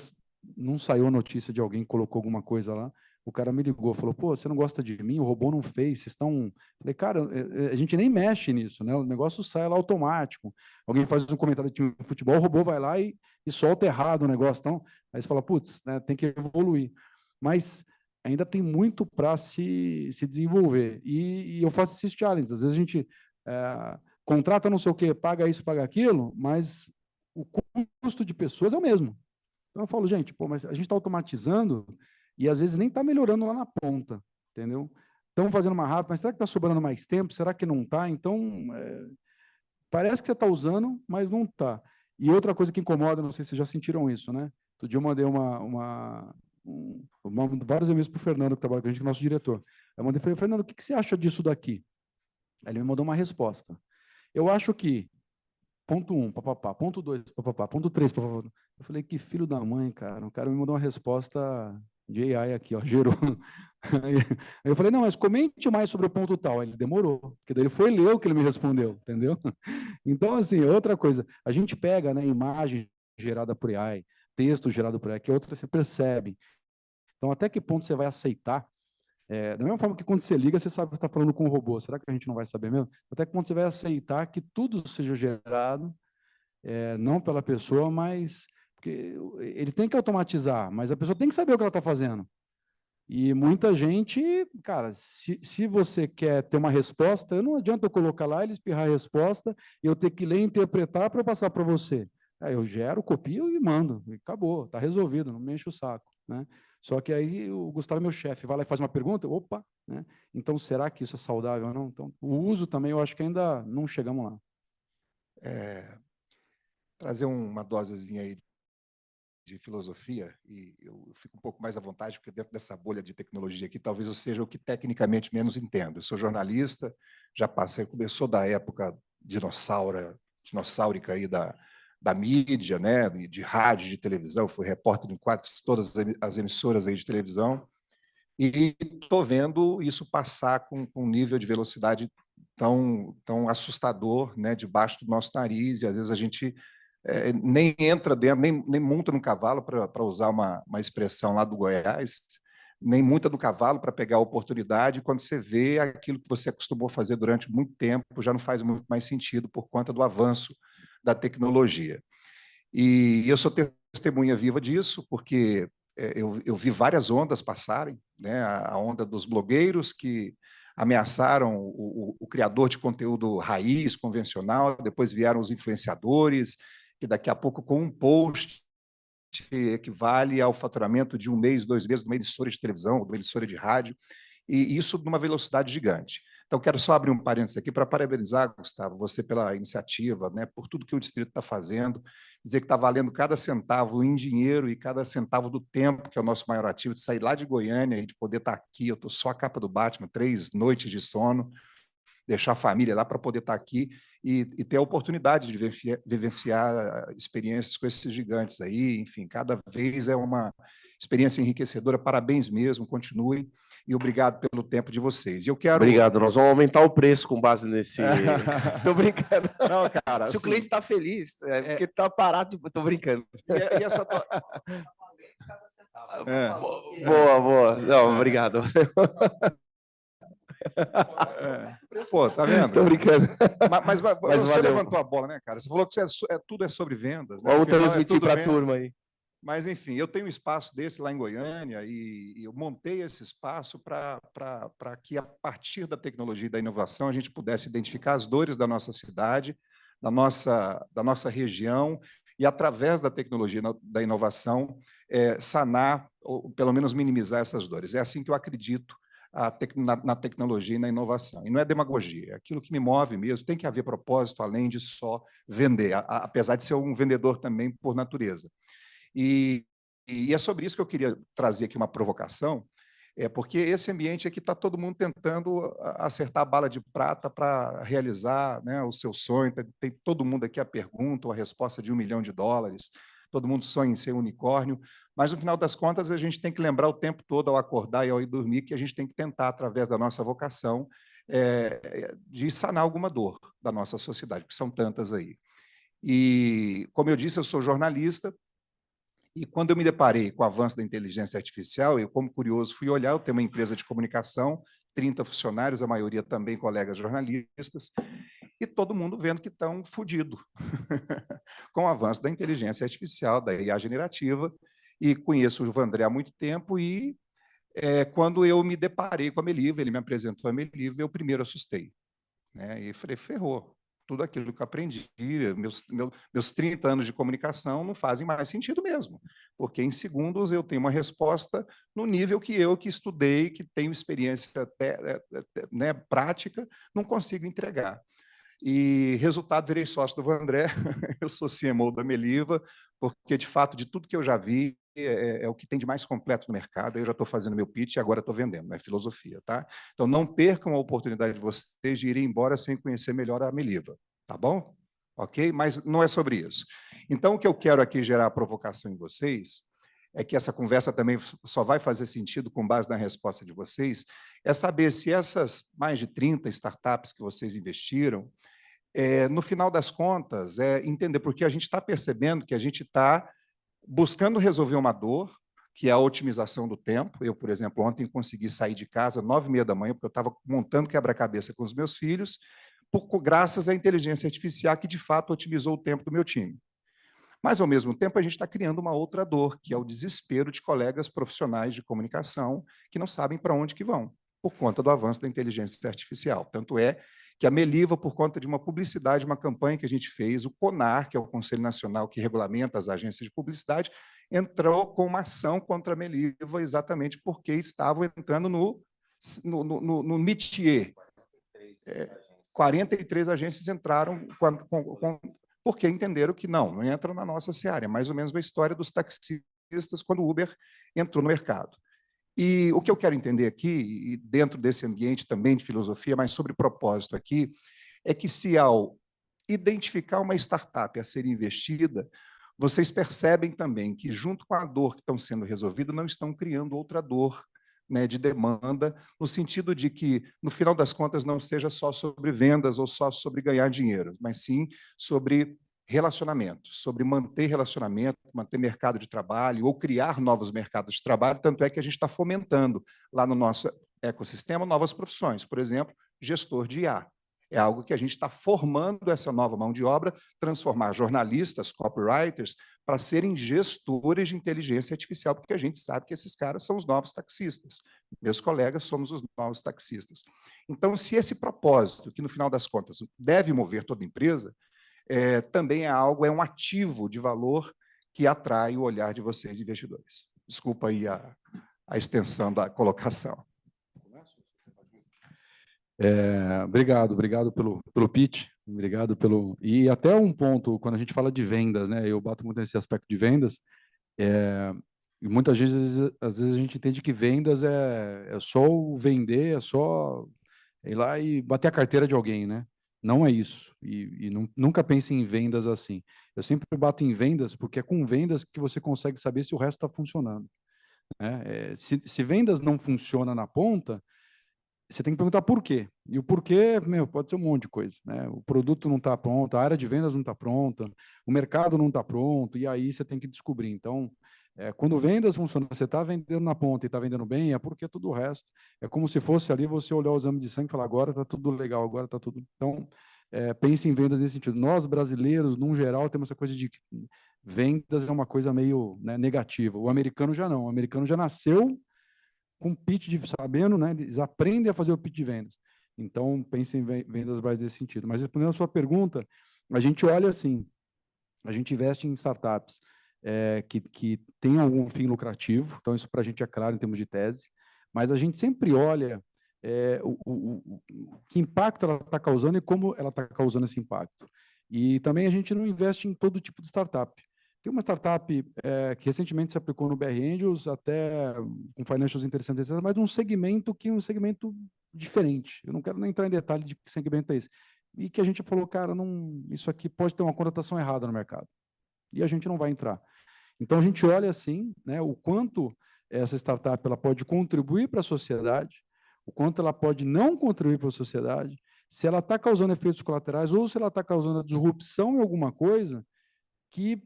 não saiu a notícia de alguém que colocou alguma coisa lá, o cara me ligou, falou, pô, você não gosta de mim? O robô não fez, vocês estão... Falei, cara, a gente nem mexe nisso, né? O negócio sai lá automático. Alguém faz um comentário de time de futebol, o robô vai lá e solta errado o negócio. Então, aí você fala, putz, né, tem que evoluir. Mas ainda tem muito para se desenvolver. E eu faço esses challenges. Às vezes a gente contrata não sei o quê, paga isso, paga aquilo, mas o custo de pessoas é o mesmo. Então eu falo, gente, pô, mas a gente está automatizando e às vezes nem está melhorando lá na ponta, entendeu? Estamos fazendo mais rápido, mas será que está sobrando mais tempo? Será que não está? Então, parece que você está usando, mas não está. E outra coisa que incomoda, não sei se vocês já sentiram isso, né? Outro dia eu mandei vários e-mails para o Fernando, que trabalha com a gente, que é nosso diretor. Eu mandei, falei, Fernando, o que você acha disso daqui? Aí ele me mandou uma resposta. Eu acho que ponto 1, papapá, ponto 2, papapá, ponto 3, papapá. Eu falei, que filho da mãe, cara. O cara me mandou uma resposta de AI aqui, ó, gerou. Aí eu falei, não, mas comente mais sobre o ponto tal. Aí ele demorou, porque daí ele foi ler o que ele me respondeu, entendeu? Então, assim, outra coisa, a gente pega, né, imagem gerada por AI, texto gerado por AI, que outra você percebe. Então, até que ponto você vai aceitar? Da mesma forma que quando você liga, você sabe que está falando com um robô. Será que a gente não vai saber mesmo? Até que ponto você vai aceitar que tudo seja gerado, não pela pessoa, mas... Porque ele tem que automatizar, mas a pessoa tem que saber o que ela está fazendo. E muita gente, cara, se você quer ter uma resposta, não adianta eu colocar lá, ele espirrar a resposta, e eu ter que ler e interpretar para passar para você. Aí eu gero, copio e mando. E acabou, está resolvido, não me enche o saco, né? Só que aí o Gustavo, meu chefe, vai lá e faz uma pergunta, opa, né? Então, será que isso é saudável ou não? Então, o uso também, eu acho que ainda não chegamos lá. Trazer uma dosezinha aí de filosofia, e eu fico um pouco mais à vontade, porque dentro dessa bolha de tecnologia aqui, talvez eu seja o que tecnicamente menos entendo. Eu sou jornalista, já passei, começou da época dinossáurica aí da mídia, né, de rádio, de televisão, fui repórter em quase todas as emissoras aí de televisão, e estou vendo isso passar com um nível de velocidade tão assustador, né, debaixo do nosso nariz, e às vezes a gente nem entra dentro, nem monta no cavalo, para usar uma expressão lá do Goiás, nem monta no cavalo para pegar a oportunidade, quando você vê aquilo que você acostumou a fazer durante muito tempo, já não faz muito mais sentido por conta do avanço da tecnologia. E eu sou testemunha viva disso, porque eu vi várias ondas passarem, né? A onda dos blogueiros que ameaçaram o criador de conteúdo raiz, convencional, depois vieram os influenciadores, que daqui a pouco, com um post, equivale ao faturamento de 1 mês, 2 meses de uma emissora de televisão, de uma emissora de rádio, e isso numa velocidade gigante. Então, quero só abrir um parênteses aqui para parabenizar, Gustavo, você pela iniciativa, né, por tudo que o Distrito está fazendo, dizer que está valendo cada centavo em dinheiro e cada centavo do tempo, que é o nosso maior ativo, de sair lá de Goiânia e de poder estar aqui. Eu estou só a capa do Batman, 3 noites de sono, deixar a família lá para poder estar aqui e ter a oportunidade de vivenciar experiências com esses gigantes aí. Enfim, cada vez é uma experiência enriquecedora. Parabéns mesmo, continuem, e obrigado pelo tempo de vocês. Eu quero... Obrigado, nós vamos aumentar o preço com base nesse... Tô brincando. Não, cara, se assim, o cliente está feliz, porque está parado, tô brincando. E essa... Boa. Não, obrigado. Pô, tá vendo? Tô brincando. Mas você valeu. levantou a bola, né, cara? Você falou que tudo é sobre vendas, né? Vamos Afinal, transmitir tudo para a venda. turma aí. Mas, enfim, eu tenho um espaço desse lá em Goiânia e eu montei esse espaço para que, a partir da tecnologia e da inovação, a gente pudesse identificar as dores da nossa cidade, da nossa região, e, através da tecnologia e da inovação, sanar, ou pelo menos minimizar essas dores. É assim que eu acredito na tecnologia e na inovação. E não é demagogia, é aquilo que me move mesmo. Tem que haver propósito além de só vender, apesar de ser um vendedor também por natureza. E é sobre isso que eu queria trazer aqui uma provocação, porque esse ambiente aqui está todo mundo tentando acertar a bala de prata para realizar, né, o seu sonho. Tem todo mundo aqui a pergunta ou a resposta de $1 milhão, todo mundo sonha em ser unicórnio, mas, no final das contas, a gente tem que lembrar o tempo todo, ao acordar e ao ir dormir, que a gente tem que tentar, através da nossa vocação, de sanar alguma dor da nossa sociedade, que são tantas aí. E, como eu disse, eu sou jornalista, e quando eu me deparei com o avanço da inteligência artificial, eu, como curioso, fui olhar. Eu tenho uma empresa de comunicação, 30 funcionários, a maioria também colegas jornalistas, e todo mundo vendo que estão fodidos com o avanço da inteligência artificial, da IA generativa, e conheço o Vandré há muito tempo, e quando eu me deparei com a Meliva, ele me apresentou a Meliva, eu primeiro assustei, né? E falei, ferrou. Tudo aquilo que eu aprendi, meus 30 anos de comunicação não fazem mais sentido mesmo, porque em segundos eu tenho uma resposta no nível que eu, que estudei, que tenho experiência né, prática, não consigo entregar. E, resultado, virei sócio do Vandré, eu sou CMO da Meliva, porque, de fato, de tudo que eu já vi, é o que tem de mais completo no mercado. Eu já estou fazendo meu pitch e agora estou vendendo, é filosofia, tá? Então, não percam a oportunidade de vocês de irem embora sem conhecer melhor a Meliva, tá bom? Ok? Mas não é sobre isso. Então, o que eu quero aqui gerar a provocação em vocês é que essa conversa também só vai fazer sentido com base na resposta de vocês, é saber se essas mais de 30 startups que vocês investiram, no final das contas, entender, porque a gente está percebendo que a gente está buscando resolver uma dor, que é a otimização do tempo. Eu, por exemplo, ontem consegui sair de casa 9h30 da manhã, porque eu estava montando quebra-cabeça com os meus filhos, graças à inteligência artificial, que, de fato, otimizou o tempo do meu time. Mas, ao mesmo tempo, a gente está criando uma outra dor, que é o desespero de colegas profissionais de comunicação que não sabem para onde que vão, por conta do avanço da inteligência artificial. Tanto é que a Meliva, por conta de uma publicidade, uma campanha que a gente fez, o CONAR, que é o Conselho Nacional que regulamenta as agências de publicidade, entrou com uma ação contra a Meliva exatamente porque estavam entrando no métier. 43 agências entraram porque entenderam que não entra na nossa seara. É mais ou menos a história dos taxistas quando o Uber entrou no mercado. E o que eu quero entender aqui, e dentro desse ambiente também de filosofia, mas sobre propósito aqui, é que se ao identificar uma startup a ser investida, vocês percebem também que, junto com a dor que estão sendo resolvida, não estão criando outra dor, né, de demanda, no sentido de que, no final das contas, não seja só sobre vendas ou só sobre ganhar dinheiro, mas sim sobre relacionamento, sobre manter relacionamento, manter mercado de trabalho ou criar novos mercados de trabalho, tanto é que a gente está fomentando lá no nosso ecossistema novas profissões, por exemplo, gestor de IA. É algo que a gente está formando essa nova mão de obra, transformar jornalistas, copywriters, para serem gestores de inteligência artificial, porque a gente sabe que esses caras são os novos taxistas. Meus colegas somos os novos taxistas. Então, se esse propósito, que no final das contas deve mover toda empresa, também é algo, é um ativo de valor que atrai o olhar de vocês, investidores. Desculpa aí a extensão da colocação. Obrigado pelo pitch, obrigado pelo... E até um ponto, quando a gente fala de vendas, né, eu bato muito nesse aspecto de vendas, e muitas vezes, às vezes a gente entende que vendas é só o vender, é só ir lá e bater a carteira de alguém, né? Não é isso, e nunca pense em vendas assim. Eu sempre bato em vendas, porque é com vendas que você consegue saber se o resto está funcionando, né? Se vendas não funciona na ponta, você tem que perguntar por quê. E o porquê, pode ser um monte de coisa, né? O produto não está pronto, a área de vendas não está pronta, o mercado não está pronto, e aí você tem que descobrir. Então, quando vendas funciona, você está vendendo na ponta e está vendendo bem, é porque tudo o resto. É como se fosse ali você olhar o exame de sangue e falar, agora está tudo legal, agora está tudo... Então, pense em vendas nesse sentido. Nós, brasileiros, num geral, temos essa coisa de que vendas é uma coisa meio, né, negativa. O americano já não. O americano já nasceu com pitch de sabendo, né? Eles aprendem a fazer o pitch de vendas. Então, pense em vendas mais nesse sentido. Mas respondendo a sua pergunta, a gente olha assim, a gente investe em startups que têm algum fim lucrativo, então isso para a gente é claro em termos de tese, mas a gente sempre olha que impacto ela está causando e como ela está causando esse impacto. E também a gente não investe em todo tipo de startup. Tem uma startup que recentemente se aplicou no BR Angels, até com financials interessantes, etc., mas um segmento que é um segmento diferente. Eu não quero nem entrar em detalhe de que segmento é esse. E que a gente falou, cara, não, isso aqui pode ter uma conotação errada no mercado. E a gente não vai entrar. Então, a gente olha assim, né, o quanto essa startup ela pode contribuir para a sociedade, o quanto ela pode não contribuir para a sociedade, se ela está causando efeitos colaterais ou se ela está causando disrupção em alguma coisa que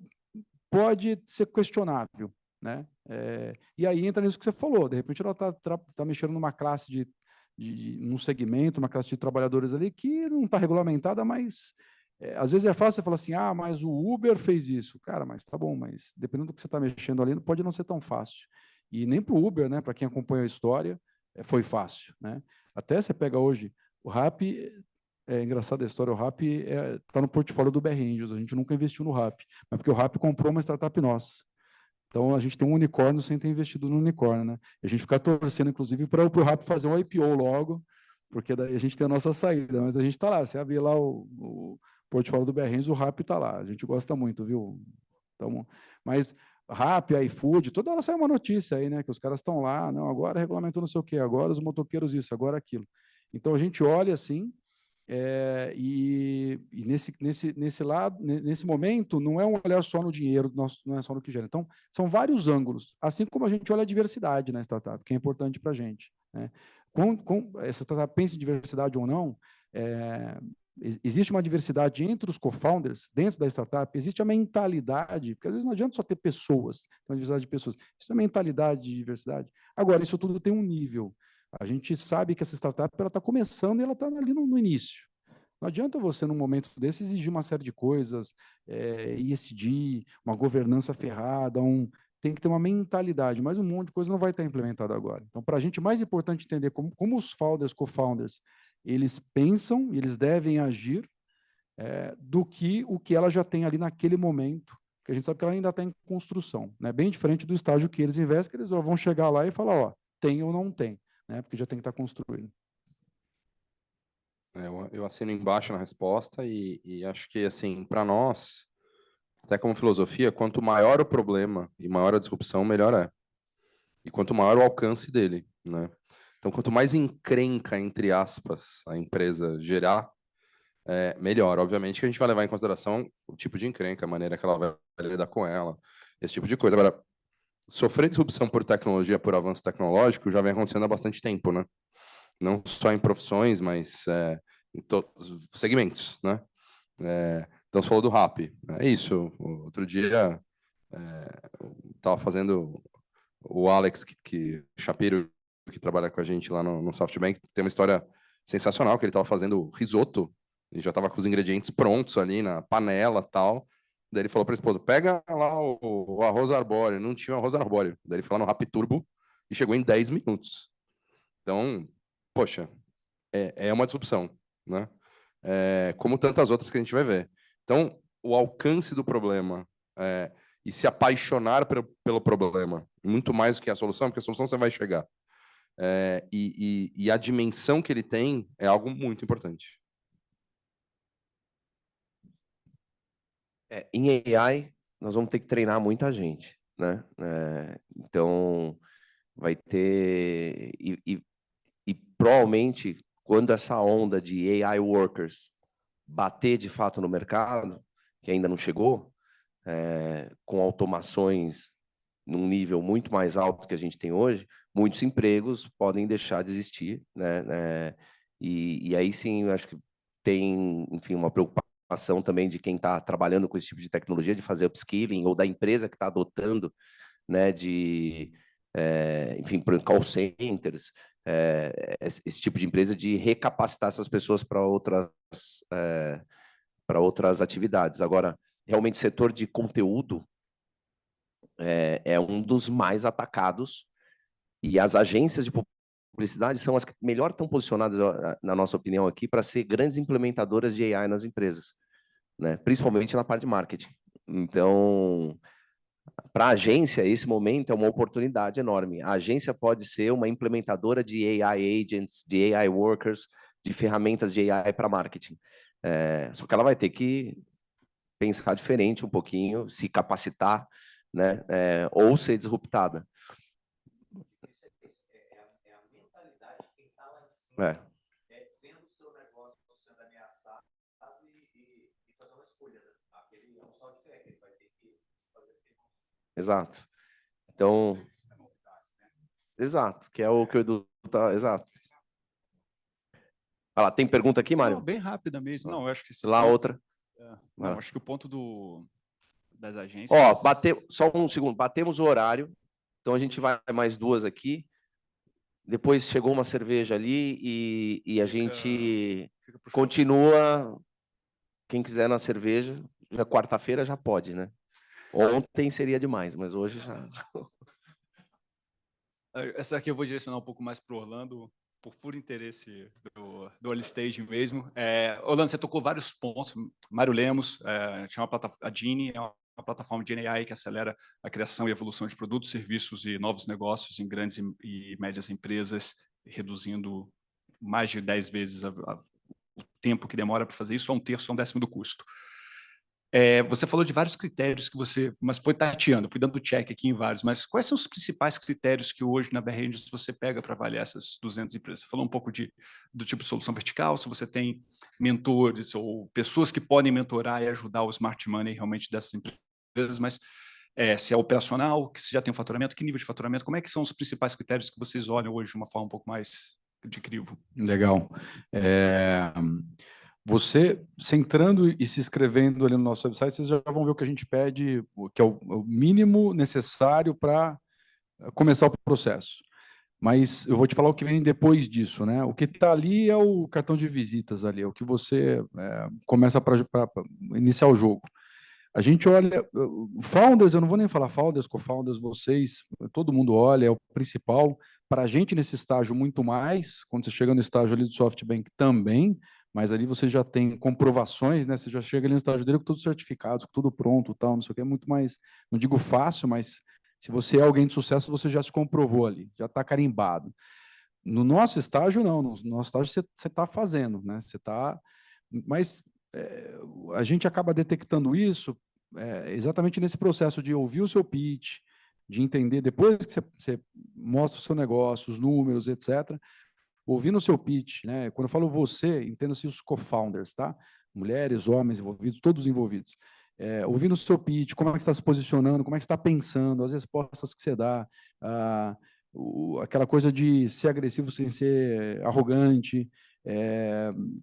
pode ser questionável, né? E aí entra nisso que você falou, de repente ela está mexendo numa classe num segmento, uma classe de trabalhadores ali que não está regulamentada, mas às vezes é fácil você falar assim, mas o Uber fez isso. Cara, mas tá bom, mas dependendo do que você está mexendo ali, pode não ser tão fácil. E nem para o Uber, né? Para quem acompanha a história, foi fácil, né? Até você pega hoje, o Rappi, é engraçada a história, o Rappi está no portfólio do BR Angels, a gente nunca investiu no Rappi, mas porque o Rappi comprou uma startup nossa. Então, a gente tem um unicórnio sem ter investido no unicórnio, né? E a gente fica torcendo, inclusive, para o Rappi fazer um IPO logo, porque daí a gente tem a nossa saída, mas a gente está lá, você abrir lá o portfólio do BR Angels, o Rappi está lá, a gente gosta muito, viu? Então, mas Rappi, iFood, toda hora sai uma notícia aí, né? Que os caras estão lá, não, agora regulamentou não sei o quê, agora os motoqueiros isso, agora aquilo. Então, a gente olha assim, e nesse lado, nesse momento, não é um olhar só no dinheiro, não é só no que gera. Então, são vários ângulos, assim como a gente olha a diversidade na startup, que é importante para a gente, né? Essa startup pensa em diversidade ou não, existe uma diversidade entre os co-founders, dentro da startup, existe a mentalidade, porque às vezes não adianta só ter pessoas, uma diversidade de pessoas, isso é mentalidade de diversidade. Agora, isso tudo tem um nível. A gente sabe que essa startup está começando e ela está ali no início. Não adianta você, num momento desse, exigir uma série de coisas, ESG, uma governança ferrada, tem que ter uma mentalidade, mas um monte de coisa não vai estar implementada agora. Então, para a gente, mais importante entender como os founders, co-founders, eles pensam, eles devem agir, do que o que ela já tem ali naquele momento, porque a gente sabe que ela ainda está em construção, né? Bem diferente do estágio que eles investem, que eles vão chegar lá e falar, tem ou não tem, né? Porque já tem que estar construído. Eu assino embaixo na resposta e acho que, assim, para nós, até como filosofia, quanto maior o problema e maior a disrupção, melhor é. E quanto maior o alcance dele, né? Então, quanto mais encrenca, entre aspas, a empresa gerar, melhor. Obviamente que a gente vai levar em consideração o tipo de encrenca, a maneira que ela vai lidar com ela, esse tipo de coisa. Agora, sofrer disrupção por tecnologia, por avanço tecnológico, já vem acontecendo há bastante tempo, né? Não só em profissões, mas em todos os segmentos, né? Então, você falou do rap. É isso. Outro dia, estava fazendo o Alex Shapiro, que trabalha com a gente lá no SoftBank, tem uma história sensacional, que ele estava fazendo risoto, e já estava com os ingredientes prontos ali na panela e tal. Daí ele falou para a esposa, pega lá o arroz arbóreo. Não tinha arroz arbóreo. Daí ele foi lá no Rap Turbo e chegou em 10 minutos. Então, poxa, é uma disrupção, né? Como tantas outras que a gente vai ver. Então, o alcance do problema e se apaixonar pelo problema, muito mais do que a solução, porque a solução você vai chegar. E a dimensão que ele tem é algo muito importante. Em AI, nós vamos ter que treinar muita gente, né? Então, vai ter... E provavelmente, quando essa onda de AI workers bater de fato no mercado, que ainda não chegou, com automações num nível muito mais alto que a gente tem hoje, muitos empregos podem deixar de existir, né? E aí sim, eu acho que tem, enfim, uma preocupação também de quem está trabalhando com esse tipo de tecnologia, de fazer upskilling, ou da empresa que está adotando, né, enfim, por call centers, esse tipo de empresa, de recapacitar essas pessoas para outras atividades. Agora, realmente, o setor de conteúdo é um dos mais atacados, e as agências de publicidade são as que melhor estão posicionadas, na nossa opinião aqui, para ser grandes implementadoras de AI nas empresas, né? Principalmente na parte de marketing. Então, para a agência, esse momento é uma oportunidade enorme. A agência pode ser uma implementadora de AI agents, de AI workers, de ferramentas de AI para marketing. Só que ela vai ter que pensar diferente um pouquinho, se capacitar, né? Ou ser disruptada. A mentalidade de quem está lá em cima, vendo o seu negócio sendo ameaçado e fazer uma escolha, né? Aquele é um salto de fé que ele vai ter que fazer. Exato. Então, exato, que é o que o Edu tá, exato. Ah, tem pergunta aqui, Mário? Não, bem rápida mesmo. Não, eu acho que lá ponto, outra. Não, acho que o ponto das agências. Ó, só um segundo, batemos o horário. Então a gente vai mais duas aqui. Depois chegou uma cerveja ali e a gente continua. Quem quiser na cerveja, já quarta-feira já pode, né? Ontem seria demais, mas hoje já. Essa aqui eu vou direcionar um pouco mais para o Orlando, por puro interesse do early stage mesmo. Orlando, você tocou vários pontos. Mário Lemos, tinha uma plataforma, a Genie é uma plataforma de AI que acelera a criação e evolução de produtos, serviços e novos negócios em grandes e médias empresas, reduzindo mais de 10 vezes o tempo que demora para fazer isso, a 1/3, a 1/10 do custo. Você falou de vários critérios mas foi tateando, fui dando check aqui em vários, mas quais são os principais critérios que hoje na BR Angels você pega para avaliar essas 200 empresas? Você falou um pouco do tipo de solução vertical, se você tem mentores ou pessoas que podem mentorar e ajudar o smart money realmente dessas empresas, mas se é operacional, se já tem um faturamento, que nível de faturamento, como é que são os principais critérios que vocês olham hoje de uma forma um pouco mais de crivo? Legal. Você, entrando e se inscrevendo ali no nosso website, vocês já vão ver o que a gente pede, que é o mínimo necessário para começar o processo. Mas eu vou te falar o que vem depois disso, né? O que está ali é o cartão de visitas ali, é o que você começa para iniciar o jogo. A gente olha, founders, eu não vou nem falar founders, co-founders, vocês, todo mundo olha, é o principal. Para a gente nesse estágio muito mais, quando você chega no estágio ali do SoftBank também, mas ali você já tem comprovações, né? Você já chega ali no estágio dele com todos os certificados, com tudo pronto, tal, não sei o que, é muito mais, não digo fácil, mas se você é alguém de sucesso, você já se comprovou ali, já está carimbado. No nosso estágio, não. No nosso estágio, você está fazendo, né? Você está... Mas a gente acaba detectando isso exatamente nesse processo de ouvir o seu pitch, de entender, depois que você mostra o seu negócio, os números, etc., ouvindo o seu pitch, né? Quando eu falo você, entenda-se os co-founders, tá? Mulheres, homens envolvidos, todos envolvidos. Ouvindo o seu pitch, como é que você está se posicionando, como é que você está pensando, as respostas que você dá, aquela coisa de ser agressivo sem ser arrogante,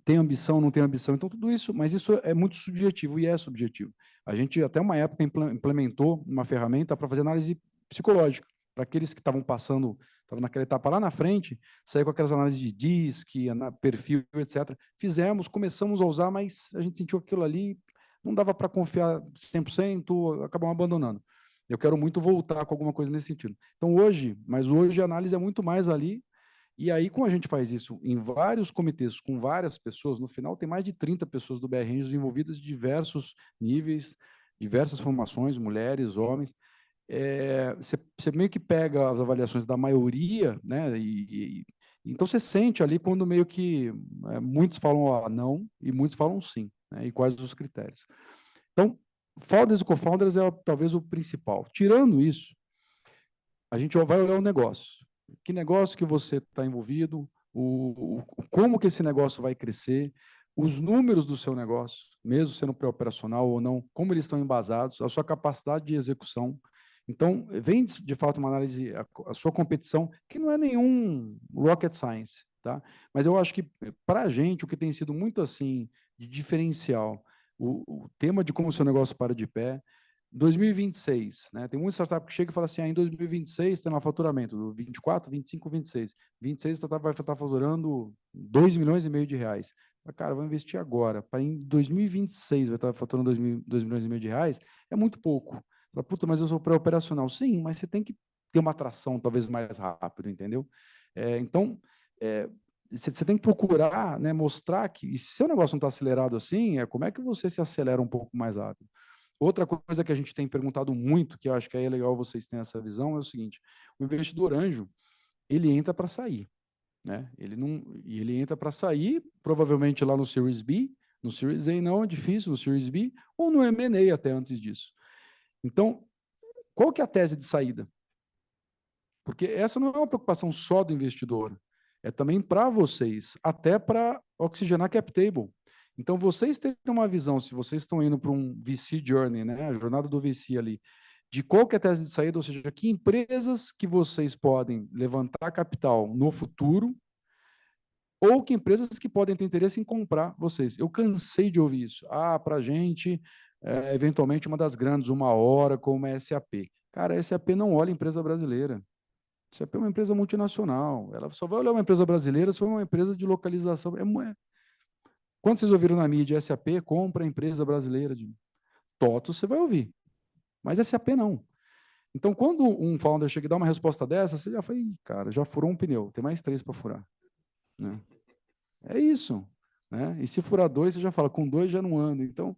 tem ambição, não tem ambição. Então, tudo isso, mas isso é muito subjetivo e é subjetivo. A gente, até uma época, implementou uma ferramenta para fazer análise psicológica, para aqueles que estavam passando, estavam naquela etapa lá na frente, sair com aquelas análises de DISC, perfil, etc. Fizemos, começamos a usar, mas a gente sentiu aquilo ali, não dava para confiar 100%, acabamos abandonando. Eu quero muito voltar com alguma coisa nesse sentido. Então, hoje a análise é muito mais ali, e aí, como a gente faz isso em vários comitês, com várias pessoas, no final tem mais de 30 pessoas do BR Angels envolvidas de diversos níveis, diversas formações, mulheres, homens. Você meio que pega as avaliações da maioria, né? Então você sente ali quando meio que muitos falam não e muitos falam sim, né? E quais os critérios. Então, founders e co-founders é talvez o principal. Tirando isso, a gente vai olhar o negócio. Que negócio que você está envolvido, como que esse negócio vai crescer, os números do seu negócio, mesmo sendo pré-operacional ou não, como eles estão embasados, a sua capacidade de execução. Então, vem de fato uma análise, a sua competição, que não é nenhum rocket science, tá? Mas eu acho que, para a gente, o que tem sido muito assim, de diferencial, o tema de como o seu negócio para de pé, 2026, né? Tem muita startup que chega e fala assim, em 2026 tem lá faturamento, do 24, 25, 26. 26 a startup vai estar faturando 2,5 milhões de reais. Cara, vou investir agora, para em 2026 vai estar faturando 2 milhões e meio de reais, é muito pouco. Fala, puta, mas eu sou pré-operacional. Sim, mas você tem que ter uma atração talvez mais rápido, entendeu? Então, você tem que procurar, né, mostrar que, e se seu negócio não está acelerado assim, como é que você se acelera um pouco mais rápido? Outra coisa que a gente tem perguntado muito, que eu acho que aí é legal vocês terem essa visão, é o seguinte: o investidor anjo, ele entra para sair, né? Ele entra para sair, provavelmente lá no Series B, no Series A não é difícil, no Series B, ou no M&A até antes disso. Então, qual que é a tese de saída? Porque essa não é uma preocupação só do investidor, é também para vocês, até para oxigenar cap table. Então, vocês terem uma visão, se vocês estão indo para um VC journey, né, a jornada do VC ali, de qual que é a tese de saída, ou seja, que empresas que vocês podem levantar capital no futuro, ou que empresas que podem ter interesse em comprar vocês. Eu cansei de ouvir isso. Para a gente, eventualmente, uma das grandes, uma hora, como a SAP. Cara, a SAP não olha empresa brasileira. A SAP é uma empresa multinacional. Ela só vai olhar uma empresa brasileira se for uma empresa de localização. Quando vocês ouviram na mídia, SAP compra a empresa brasileira de TOTOS, você vai ouvir. Mas SAP não. Então, quando um founder chega e dá uma resposta dessa, você já fala, cara, já furou um pneu, tem mais 3 para furar. Né? É isso. Né? E se furar 2, você já fala, com 2 já não anda. Então,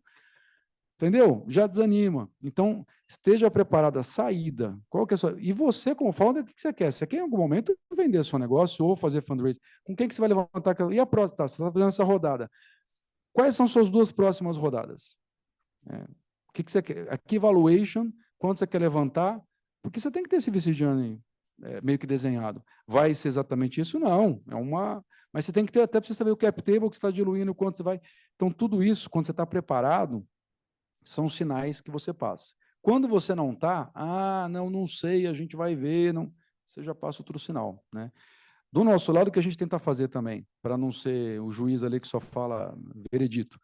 entendeu? Já desanima. Então, esteja preparado a saída. Qual que é a sua... E você, como founder, o que você quer? Você quer em algum momento vender seu negócio ou fazer fundraising? Com quem que você vai levantar? E a próxima? Tá, você está fazendo essa rodada. Quais são suas 2 próximas rodadas? O que você quer? A key valuation, quanto você quer levantar? Porque você tem que ter esse VC journey meio que desenhado. Vai ser exatamente isso? Não. Mas você tem que ter até para você saber o cap table que você está diluindo, quanto você vai. Então, tudo isso, quando você está preparado, são sinais que você passa. Quando você não está, não sei, a gente vai ver, não, você já passa outro sinal. Né? Do nosso lado, o que a gente tenta fazer também, para não ser o juiz ali que só fala veredito,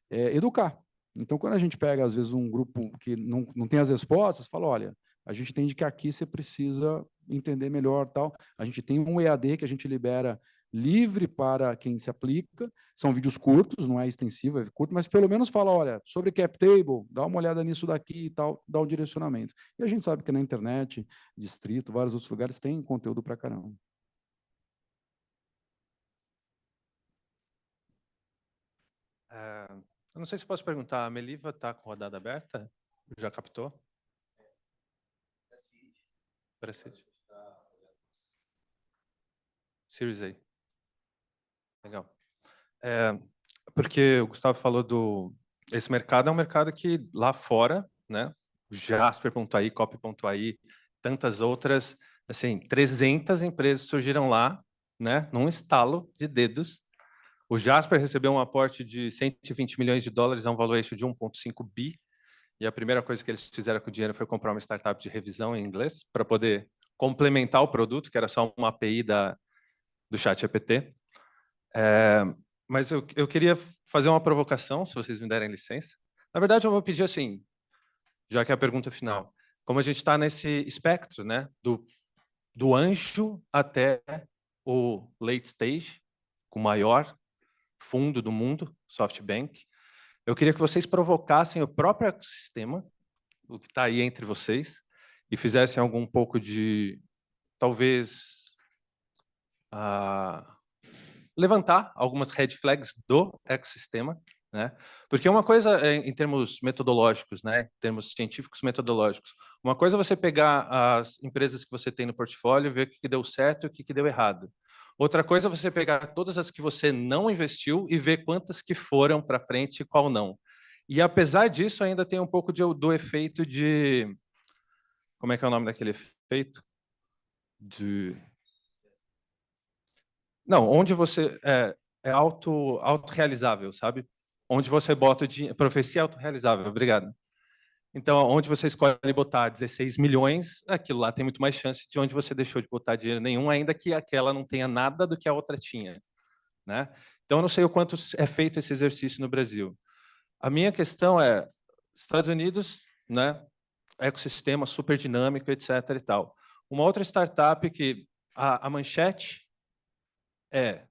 é educar. Então, quando a gente pega, às vezes, um grupo que não tem as respostas, fala, olha, a gente entende que aqui você precisa entender melhor, tal. A gente tem um EAD que a gente libera livre para quem se aplica, são vídeos curtos, não é extensivo, é curto, mas pelo menos fala, olha, sobre cap table, dá uma olhada nisso daqui e tal, dá um direcionamento. E a gente sabe que na internet, Distrito, vários outros lugares tem conteúdo para caramba. Eu não sei se posso perguntar, a Meliva está com rodada aberta? Já captou? Preside. Series A. Legal. Porque o Gustavo falou esse mercado é um mercado que lá fora, né? Jasper.ai, Copy.ai, tantas outras, assim, 300 empresas surgiram lá, né? Num estalo de dedos. O Jasper recebeu um aporte de 120 milhões de dólares, a um valuation de 1,5 bi. E a primeira coisa que eles fizeram com o dinheiro foi comprar uma startup de revisão em inglês para poder complementar o produto, que era só uma API do ChatGPT. Mas eu queria fazer uma provocação, se vocês me derem licença. Na verdade, eu vou pedir assim, já que é a pergunta final, como a gente está nesse espectro, né, do anjo até o late stage, com o maior fundo do mundo, SoftBank, eu queria que vocês provocassem o próprio ecossistema, o que está aí entre vocês, e fizessem algum pouco de, talvez, levantar algumas red flags do ecossistema, né? Porque uma coisa em termos metodológicos, né? Em termos científicos metodológicos, uma coisa é você pegar as empresas que você tem no portfólio e ver o que deu certo e o que deu errado. Outra coisa é você pegar todas as que você não investiu e ver quantas que foram para frente e qual não. E apesar disso, ainda tem um pouco do efeito de... Como é que é o nome daquele efeito? Não, onde você é autorrealizável, sabe? Onde você bota o dinheiro... Profecia autorrealizável, obrigado. Então, onde você escolhe botar 16 milhões, aquilo lá tem muito mais chance de onde você deixou de botar dinheiro nenhum, ainda que aquela não tenha nada do que a outra tinha, né? Então, eu não sei o quanto é feito esse exercício no Brasil. A minha questão é, Estados Unidos, né? Ecossistema super dinâmico, etc. e tal. Uma outra startup que a manchete é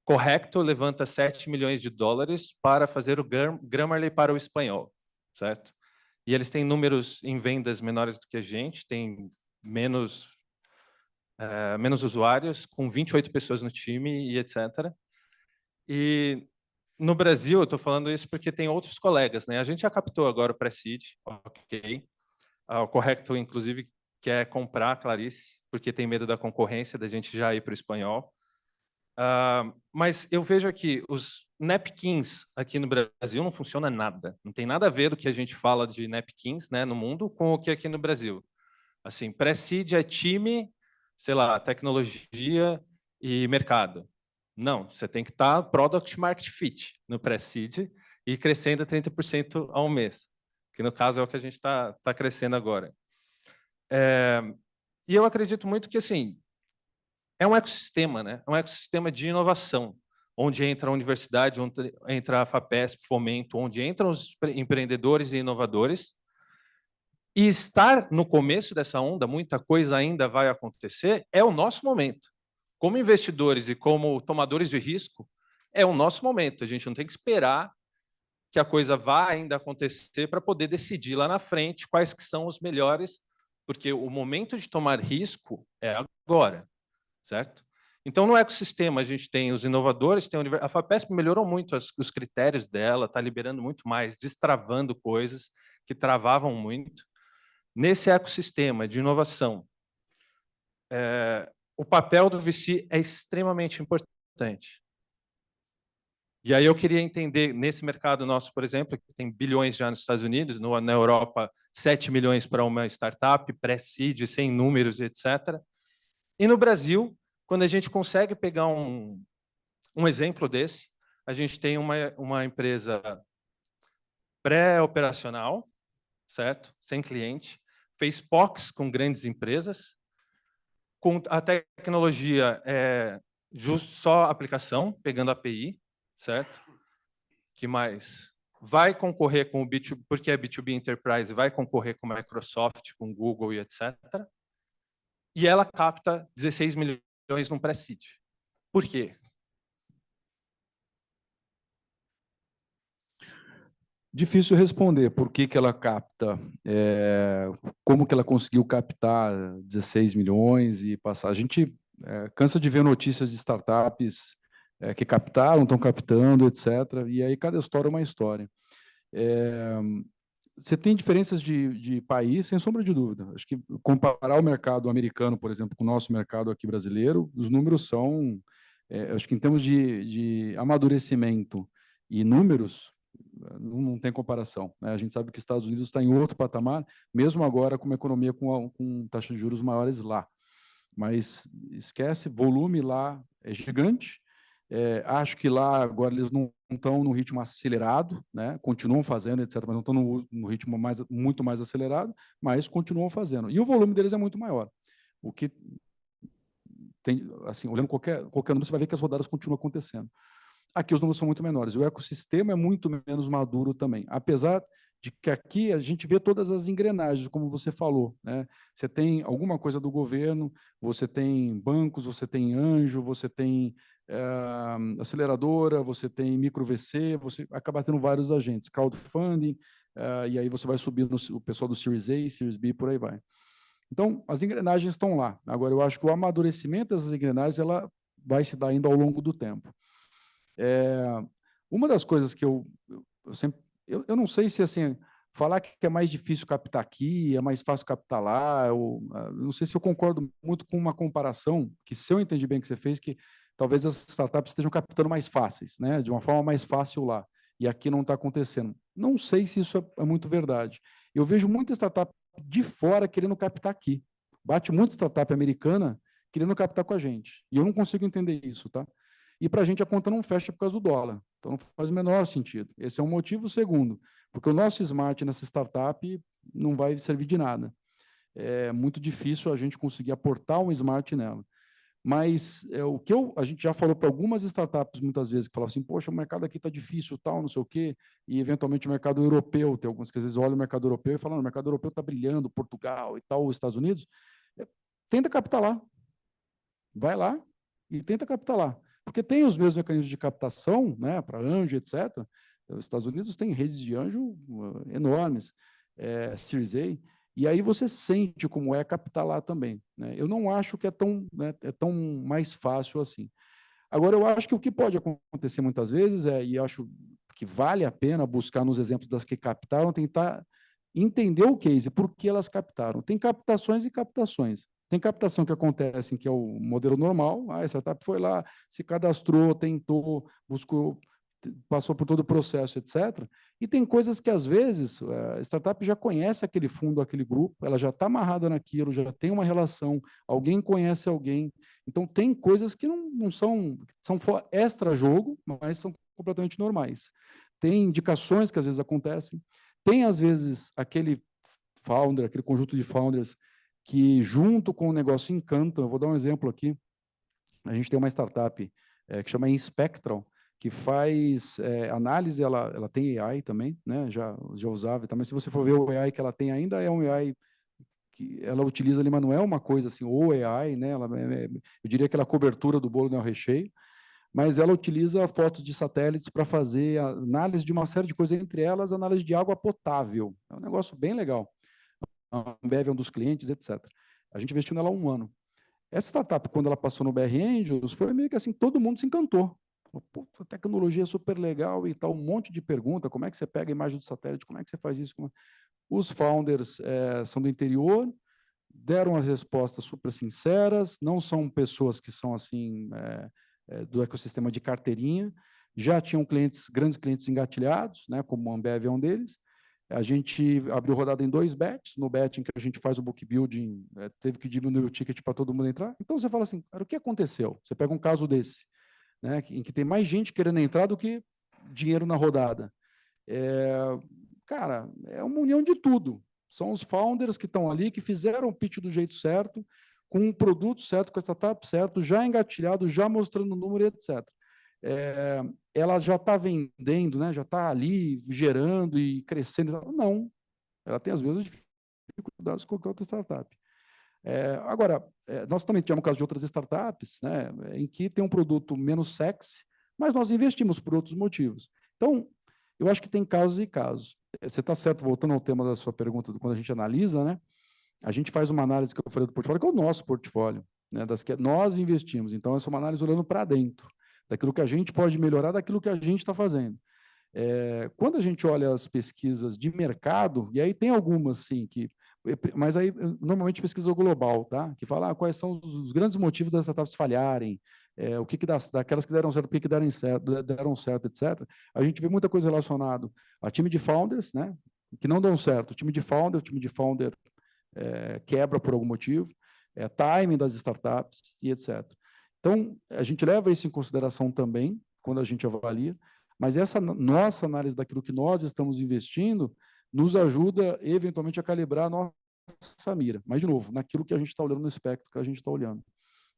Correcto levanta 7 milhões de dólares para fazer o Grammarly para o espanhol, certo? E eles têm números em vendas menores do que a gente, tem menos usuários, com 28 pessoas no time e etc. E no Brasil, eu estou falando isso porque tem outros colegas, né? A gente já captou agora o Pre-Seed, ok? O Correcto, inclusive, quer comprar a Clarice, porque tem medo da concorrência, da gente já ir para o espanhol. Mas eu vejo aqui, os napkins aqui no Brasil não funciona nada. Não tem nada a ver do que a gente fala de napkins, né, no mundo com o que é aqui no Brasil. Assim, Pre-Seed é time, sei lá, tecnologia e mercado. Não, você tem que estar product market fit no Pre-Seed e crescendo 30% ao mês, que no caso é o que a gente está crescendo agora. E eu acredito muito que, assim, é um ecossistema, né? É um ecossistema de inovação, onde entra a universidade, onde entra a FAPESP, Fomento, onde entram os empreendedores e inovadores. E estar no começo dessa onda, muita coisa ainda vai acontecer, é o nosso momento. Como investidores e como tomadores de risco, é o nosso momento. A gente não tem que esperar que a coisa vá ainda acontecer para poder decidir lá na frente quais que são os melhores, porque o momento de tomar risco é agora. Certo? Então, no ecossistema, a gente tem os inovadores, tem a FAPESP melhorou muito os critérios dela, está liberando muito mais, destravando coisas que travavam muito. Nesse ecossistema de inovação, o papel do VC é extremamente importante. E aí eu queria entender, nesse mercado nosso, por exemplo, que tem bilhões já nos Estados Unidos, na Europa, 7 milhões para uma startup, pré-seed, sem números, etc. E no Brasil, quando a gente consegue pegar um exemplo desse, a gente tem uma empresa pré-operacional, certo? Sem cliente, fez POCs com grandes empresas, com a tecnologia só aplicação, pegando API, certo? Que mais? Vai concorrer com o B2B, porque é B2B Enterprise, vai concorrer com Microsoft, com Google e etc. E ela capta 16 milhões num pré-seed. Por quê? Difícil responder por que ela capta, como que ela conseguiu captar 16 milhões e passar. A gente cansa de ver notícias de startups que captaram, estão captando, etc. E aí cada história é uma história. você tem diferenças de país, sem sombra de dúvida. Acho que comparar o mercado americano, por exemplo, com o nosso mercado aqui brasileiro, os números são, acho que em termos de amadurecimento e números, não tem comparação, né? A gente sabe que os Estados Unidos está em outro patamar, mesmo agora com uma economia com taxas de juros maiores lá. Mas esquece, volume lá é gigante. Acho que lá agora eles não estão no ritmo acelerado, né? Continuam fazendo, etc., mas não estão no ritmo muito mais acelerado, mas continuam fazendo. E o volume deles é muito maior. O que tem, assim, olhando qualquer número, você vai ver que as rodadas continuam acontecendo. Aqui os números são muito menores. O ecossistema é muito menos maduro também, apesar de que aqui a gente vê todas as engrenagens, como você falou, né? Você tem alguma coisa do governo, você tem bancos, você tem anjo, você tem aceleradora, você tem micro VC, você acaba tendo vários agentes, crowdfunding, e aí você vai subindo o pessoal do Series A, Series B, por aí vai. Então, as engrenagens estão lá. Agora, eu acho que o amadurecimento dessas engrenagens ela vai se dar ainda ao longo do tempo. Uma das coisas que eu sempre... Eu não sei se, assim, falar que é mais difícil captar aqui, é mais fácil captar lá, eu não sei se eu concordo muito com uma comparação, que se eu entendi bem o que você fez, que talvez as startups estejam captando mais fáceis, né, de uma forma mais fácil lá, e aqui não está acontecendo. Não sei se isso é muito verdade. Eu vejo muita startup de fora querendo captar aqui. Bate muita startup americana querendo captar com a gente, e eu não consigo entender isso, tá? E para a gente a conta não fecha por causa do dólar. Então não faz o menor sentido. Esse é um motivo. Segundo, porque o nosso smart nessa startup não vai servir de nada. É muito difícil a gente conseguir aportar um smart nela. Mas o que a gente já falou para algumas startups muitas vezes, que falavam assim, poxa, o mercado aqui está difícil, tal, não sei o quê, e eventualmente o mercado europeu, tem alguns que às vezes olham o mercado europeu e falam, o mercado europeu está brilhando, Portugal e tal, os Estados Unidos, tenta captar lá. Vai lá e tenta captar lá. Porque tem os mesmos mecanismos de captação, né, para anjo, etc. Os Estados Unidos têm redes de anjo enormes, Series A, e aí você sente como é captar lá também, né? Eu não acho que é tão mais fácil assim. Agora, eu acho que o que pode acontecer muitas vezes e acho que vale a pena buscar nos exemplos das que captaram, tentar entender o case, por que elas captaram. Tem captações e captações. Tem captação que acontece, que é o modelo normal, a startup foi lá, se cadastrou, tentou, buscou, passou por todo o processo, etc. E tem coisas que, às vezes, a startup já conhece aquele fundo, aquele grupo, ela já está amarrada naquilo, já tem uma relação, alguém conhece alguém. Então, tem coisas que não são extra-jogo, mas são completamente normais. Tem indicações que, às vezes, acontecem. Tem, às vezes, aquele founder, aquele conjunto de founders que, junto com o negócio, encantam. Eu vou dar um exemplo aqui. A gente tem uma startup que chama Inspectral, que faz análise, ela tem AI também, né? já usava, mas se você for ver o AI que ela tem ainda, é um AI que ela utiliza ali, mas não é uma coisa assim, ou AI, né? Eu diria que ela cobertura do bolo não é o recheio, mas ela utiliza fotos de satélites para fazer análise de uma série de coisas, entre elas análise de água potável. É um negócio bem legal. A Ambev é um dos clientes, etc. A gente investiu nela há 1 ano. Essa startup, quando ela passou no BR Angels, foi meio que assim, todo mundo se encantou. A tecnologia é super legal e tal, um monte de pergunta, como é que você pega a imagem do satélite, como é que você faz isso? Os founders são do interior, deram as respostas super sinceras, não são pessoas que são assim do ecossistema de carteirinha, já tinham grandes clientes engatilhados, né, como a Ambev é um deles. A gente abriu rodada em 2 bets, no bet em que a gente faz o book building, teve que diminuir o ticket para todo mundo entrar. Então você fala assim, cara, o que aconteceu? Você pega um caso desse, né, em que tem mais gente querendo entrar do que dinheiro na rodada. Cara, é uma união de tudo. São os founders que estão ali, que fizeram o pitch do jeito certo, com um produto certo, com a startup certo, já engatilhado, já mostrando o número, etc. Ela já está vendendo, né, já está ali gerando e crescendo. Não, ela tem as mesmas dificuldades que qualquer outra startup. Agora, nós também tivemos caso de outras startups, né, em que tem um produto menos sexy, mas nós investimos por outros motivos. Então, eu acho que tem casos e casos. Você está certo, voltando ao tema da sua pergunta, quando a gente analisa, né, a gente faz uma análise que eu falei do portfólio, que é o nosso portfólio, né, das que nós investimos. Então, essa é uma análise olhando para dentro, daquilo que a gente pode melhorar, daquilo que a gente está fazendo. Quando a gente olha as pesquisas de mercado, e aí tem algumas, sim, mas aí normalmente pesquisa global, tá? Que fala quais são os grandes motivos das startups falharem, o que daquelas que deram certo, por que deram certo, etc. A gente vê muita coisa relacionada a time de founders, né? Que não dão certo. O time de founder quebra por algum motivo, timing das startups e etc. Então, a gente leva isso em consideração também quando a gente avalia, mas essa nossa análise daquilo que nós estamos investindo nos ajuda, eventualmente, a calibrar a nossa mira. Mas, de novo, naquilo que a gente está olhando, no espectro que a gente está olhando.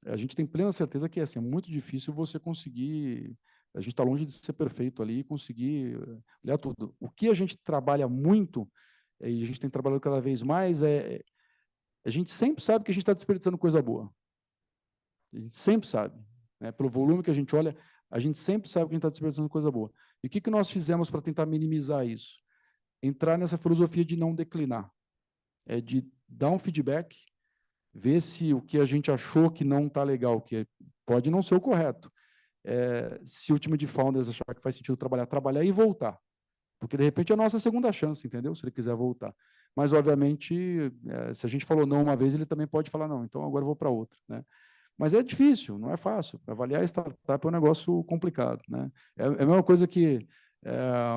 A gente tem plena certeza que assim, é muito difícil você conseguir... A gente está longe de ser perfeito ali e conseguir olhar tudo. O que a gente trabalha muito, e a gente tem trabalhado cada vez mais, a gente sempre sabe que a gente está desperdiçando coisa boa. A gente sempre sabe. Né? Pelo volume que a gente olha, a gente sempre sabe que a gente está desperdiçando coisa boa. E o que nós fizemos para tentar minimizar isso? Entrar nessa filosofia de não declinar. De dar um feedback, ver se o que a gente achou que não está legal, que pode não ser o correto. Se o time de founders achar que faz sentido trabalhar e voltar. Porque, de repente, é a nossa segunda chance, entendeu? Se ele quiser voltar. Mas, obviamente, se a gente falou não uma vez, ele também pode falar não, então agora eu vou para outra. Né? Mas é difícil, não é fácil. Avaliar startup é um negócio complicado. Né? É a mesma coisa que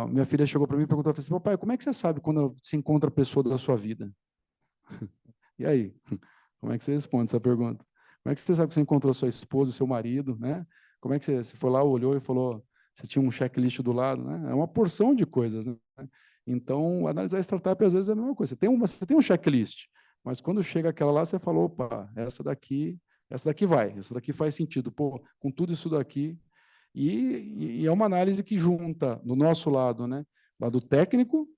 minha filha chegou para mim e perguntou assim, papai, como é que você sabe quando se encontra a pessoa da sua vida? E aí? Como é que você responde essa pergunta? Como é que você sabe que você encontrou sua esposa, seu marido? Né? Como é que você foi lá, olhou e falou, você tinha um checklist do lado? Né? É uma porção de coisas. Né? Então, analisar startup às vezes é a mesma coisa. Você tem um checklist, mas quando chega aquela lá, você falou, opa, essa daqui vai, essa daqui faz sentido. Pô, com tudo isso daqui. E é uma análise que junta, do nosso lado, né? Lado técnico,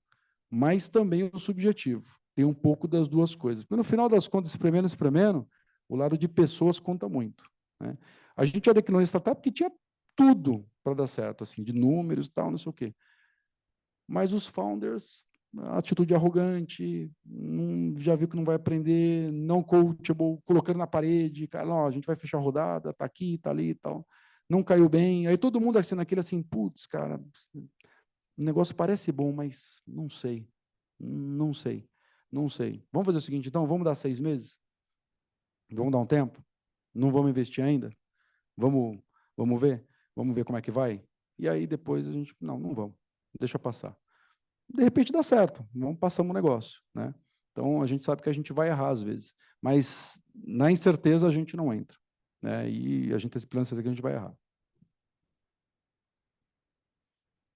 mas também o subjetivo. Tem um pouco das duas coisas. Porque no final das contas, espremendo, o lado de pessoas conta muito. Né? A gente já declinou em startup porque tinha tudo para dar certo, assim, de números e tal, não sei o quê. Mas os founders, atitude arrogante, já viu que não vai aprender, não coachable, colocando na parede, cara, não, a gente vai fechar a rodada, tá aqui, tá ali e tal. Não caiu bem. Aí todo mundo assim, naquele assim, putz, cara, o negócio parece bom, mas não sei. Não sei. Não sei. Vamos fazer o seguinte, então, vamos dar 6 meses? Vamos dar um tempo? Não vamos investir ainda? Vamos ver? Vamos ver como é que vai? E aí depois a gente, não vamos. Deixa passar. De repente dá certo, vamos passar um negócio, né? Então a gente sabe que a gente vai errar às vezes, mas na incerteza a gente não entra, né? E a gente tem plano de que a gente vai errar.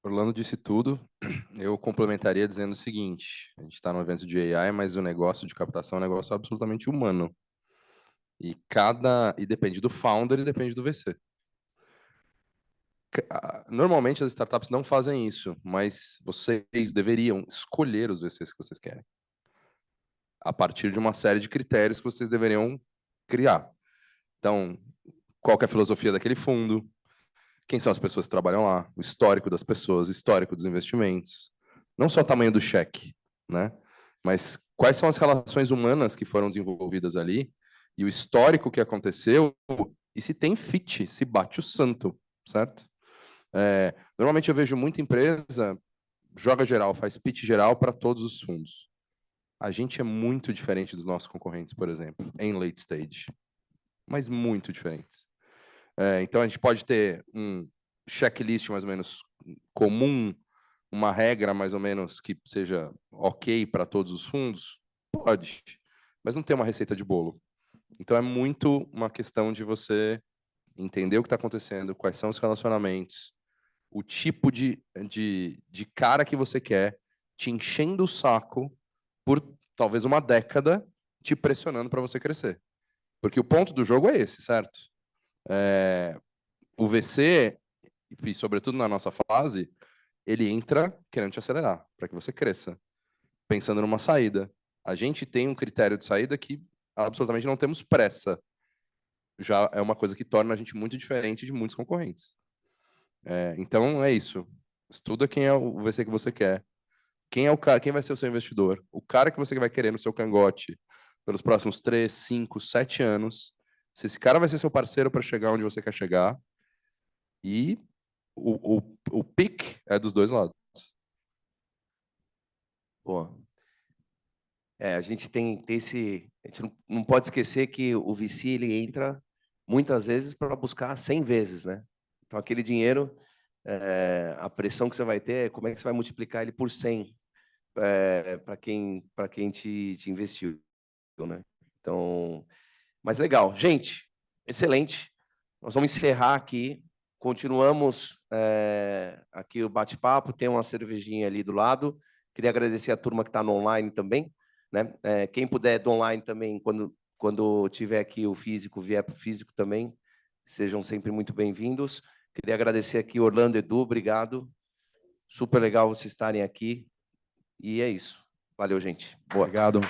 Orlando disse tudo. Eu complementaria dizendo o seguinte: a gente está no evento de AI, mas o negócio de captação é um negócio absolutamente humano. E depende do founder e depende do VC. Normalmente as startups não fazem isso, mas vocês deveriam escolher os VCs que vocês querem, a partir de uma série de critérios que vocês deveriam criar. Então, qual que é a filosofia daquele fundo? Quem são as pessoas que trabalham lá? O histórico das pessoas, histórico dos investimentos. Não só o tamanho do cheque, né? Mas quais são as relações humanas que foram desenvolvidas ali e o histórico que aconteceu e se tem fit, se bate o santo, certo? Normalmente eu vejo muita empresa joga geral, faz pitch geral para todos os fundos. A gente é muito diferente dos nossos concorrentes, por exemplo, em late stage, mas muito diferentes. Então a gente pode ter um checklist mais ou menos comum, uma regra mais ou menos que seja ok para todos os fundos? Pode, mas não tem uma receita de bolo. Então é muito uma questão de você entender o que está acontecendo, quais são os relacionamentos, o tipo de cara que você quer, te enchendo o saco por talvez uma década, te pressionando para você crescer. Porque o ponto do jogo é esse, certo? O VC, e sobretudo na nossa fase, ele entra querendo te acelerar, para que você cresça, pensando numa saída. A gente tem um critério de saída que absolutamente não temos pressa. Já é uma coisa que torna a gente muito diferente de muitos concorrentes. Então é isso. Estuda quem é o VC que você quer. Quem é o cara, quem vai ser o seu investidor? O cara que você vai querer no seu cangote pelos próximos 3, 5, 7 anos. Se esse cara vai ser seu parceiro para chegar onde você quer chegar. E o pick é dos dois lados. Pô. A gente tem esse... A gente não pode esquecer que o VC, ele entra muitas vezes para buscar 100 vezes, né? Então, aquele dinheiro, a pressão que você vai ter é como é que você vai multiplicar ele por 100 para quem te investiu, né? Então, mas legal. Gente, excelente. Nós vamos encerrar aqui. Continuamos aqui o bate-papo. Tem uma cervejinha ali do lado. Queria agradecer a turma que está no online também, né? Quem puder do online também, quando tiver aqui o físico, vier para o físico também, sejam sempre muito bem-vindos. Queria agradecer aqui Orlando, Edu, obrigado. Super legal vocês estarem aqui. E é isso. Valeu, gente. Boa. Obrigado.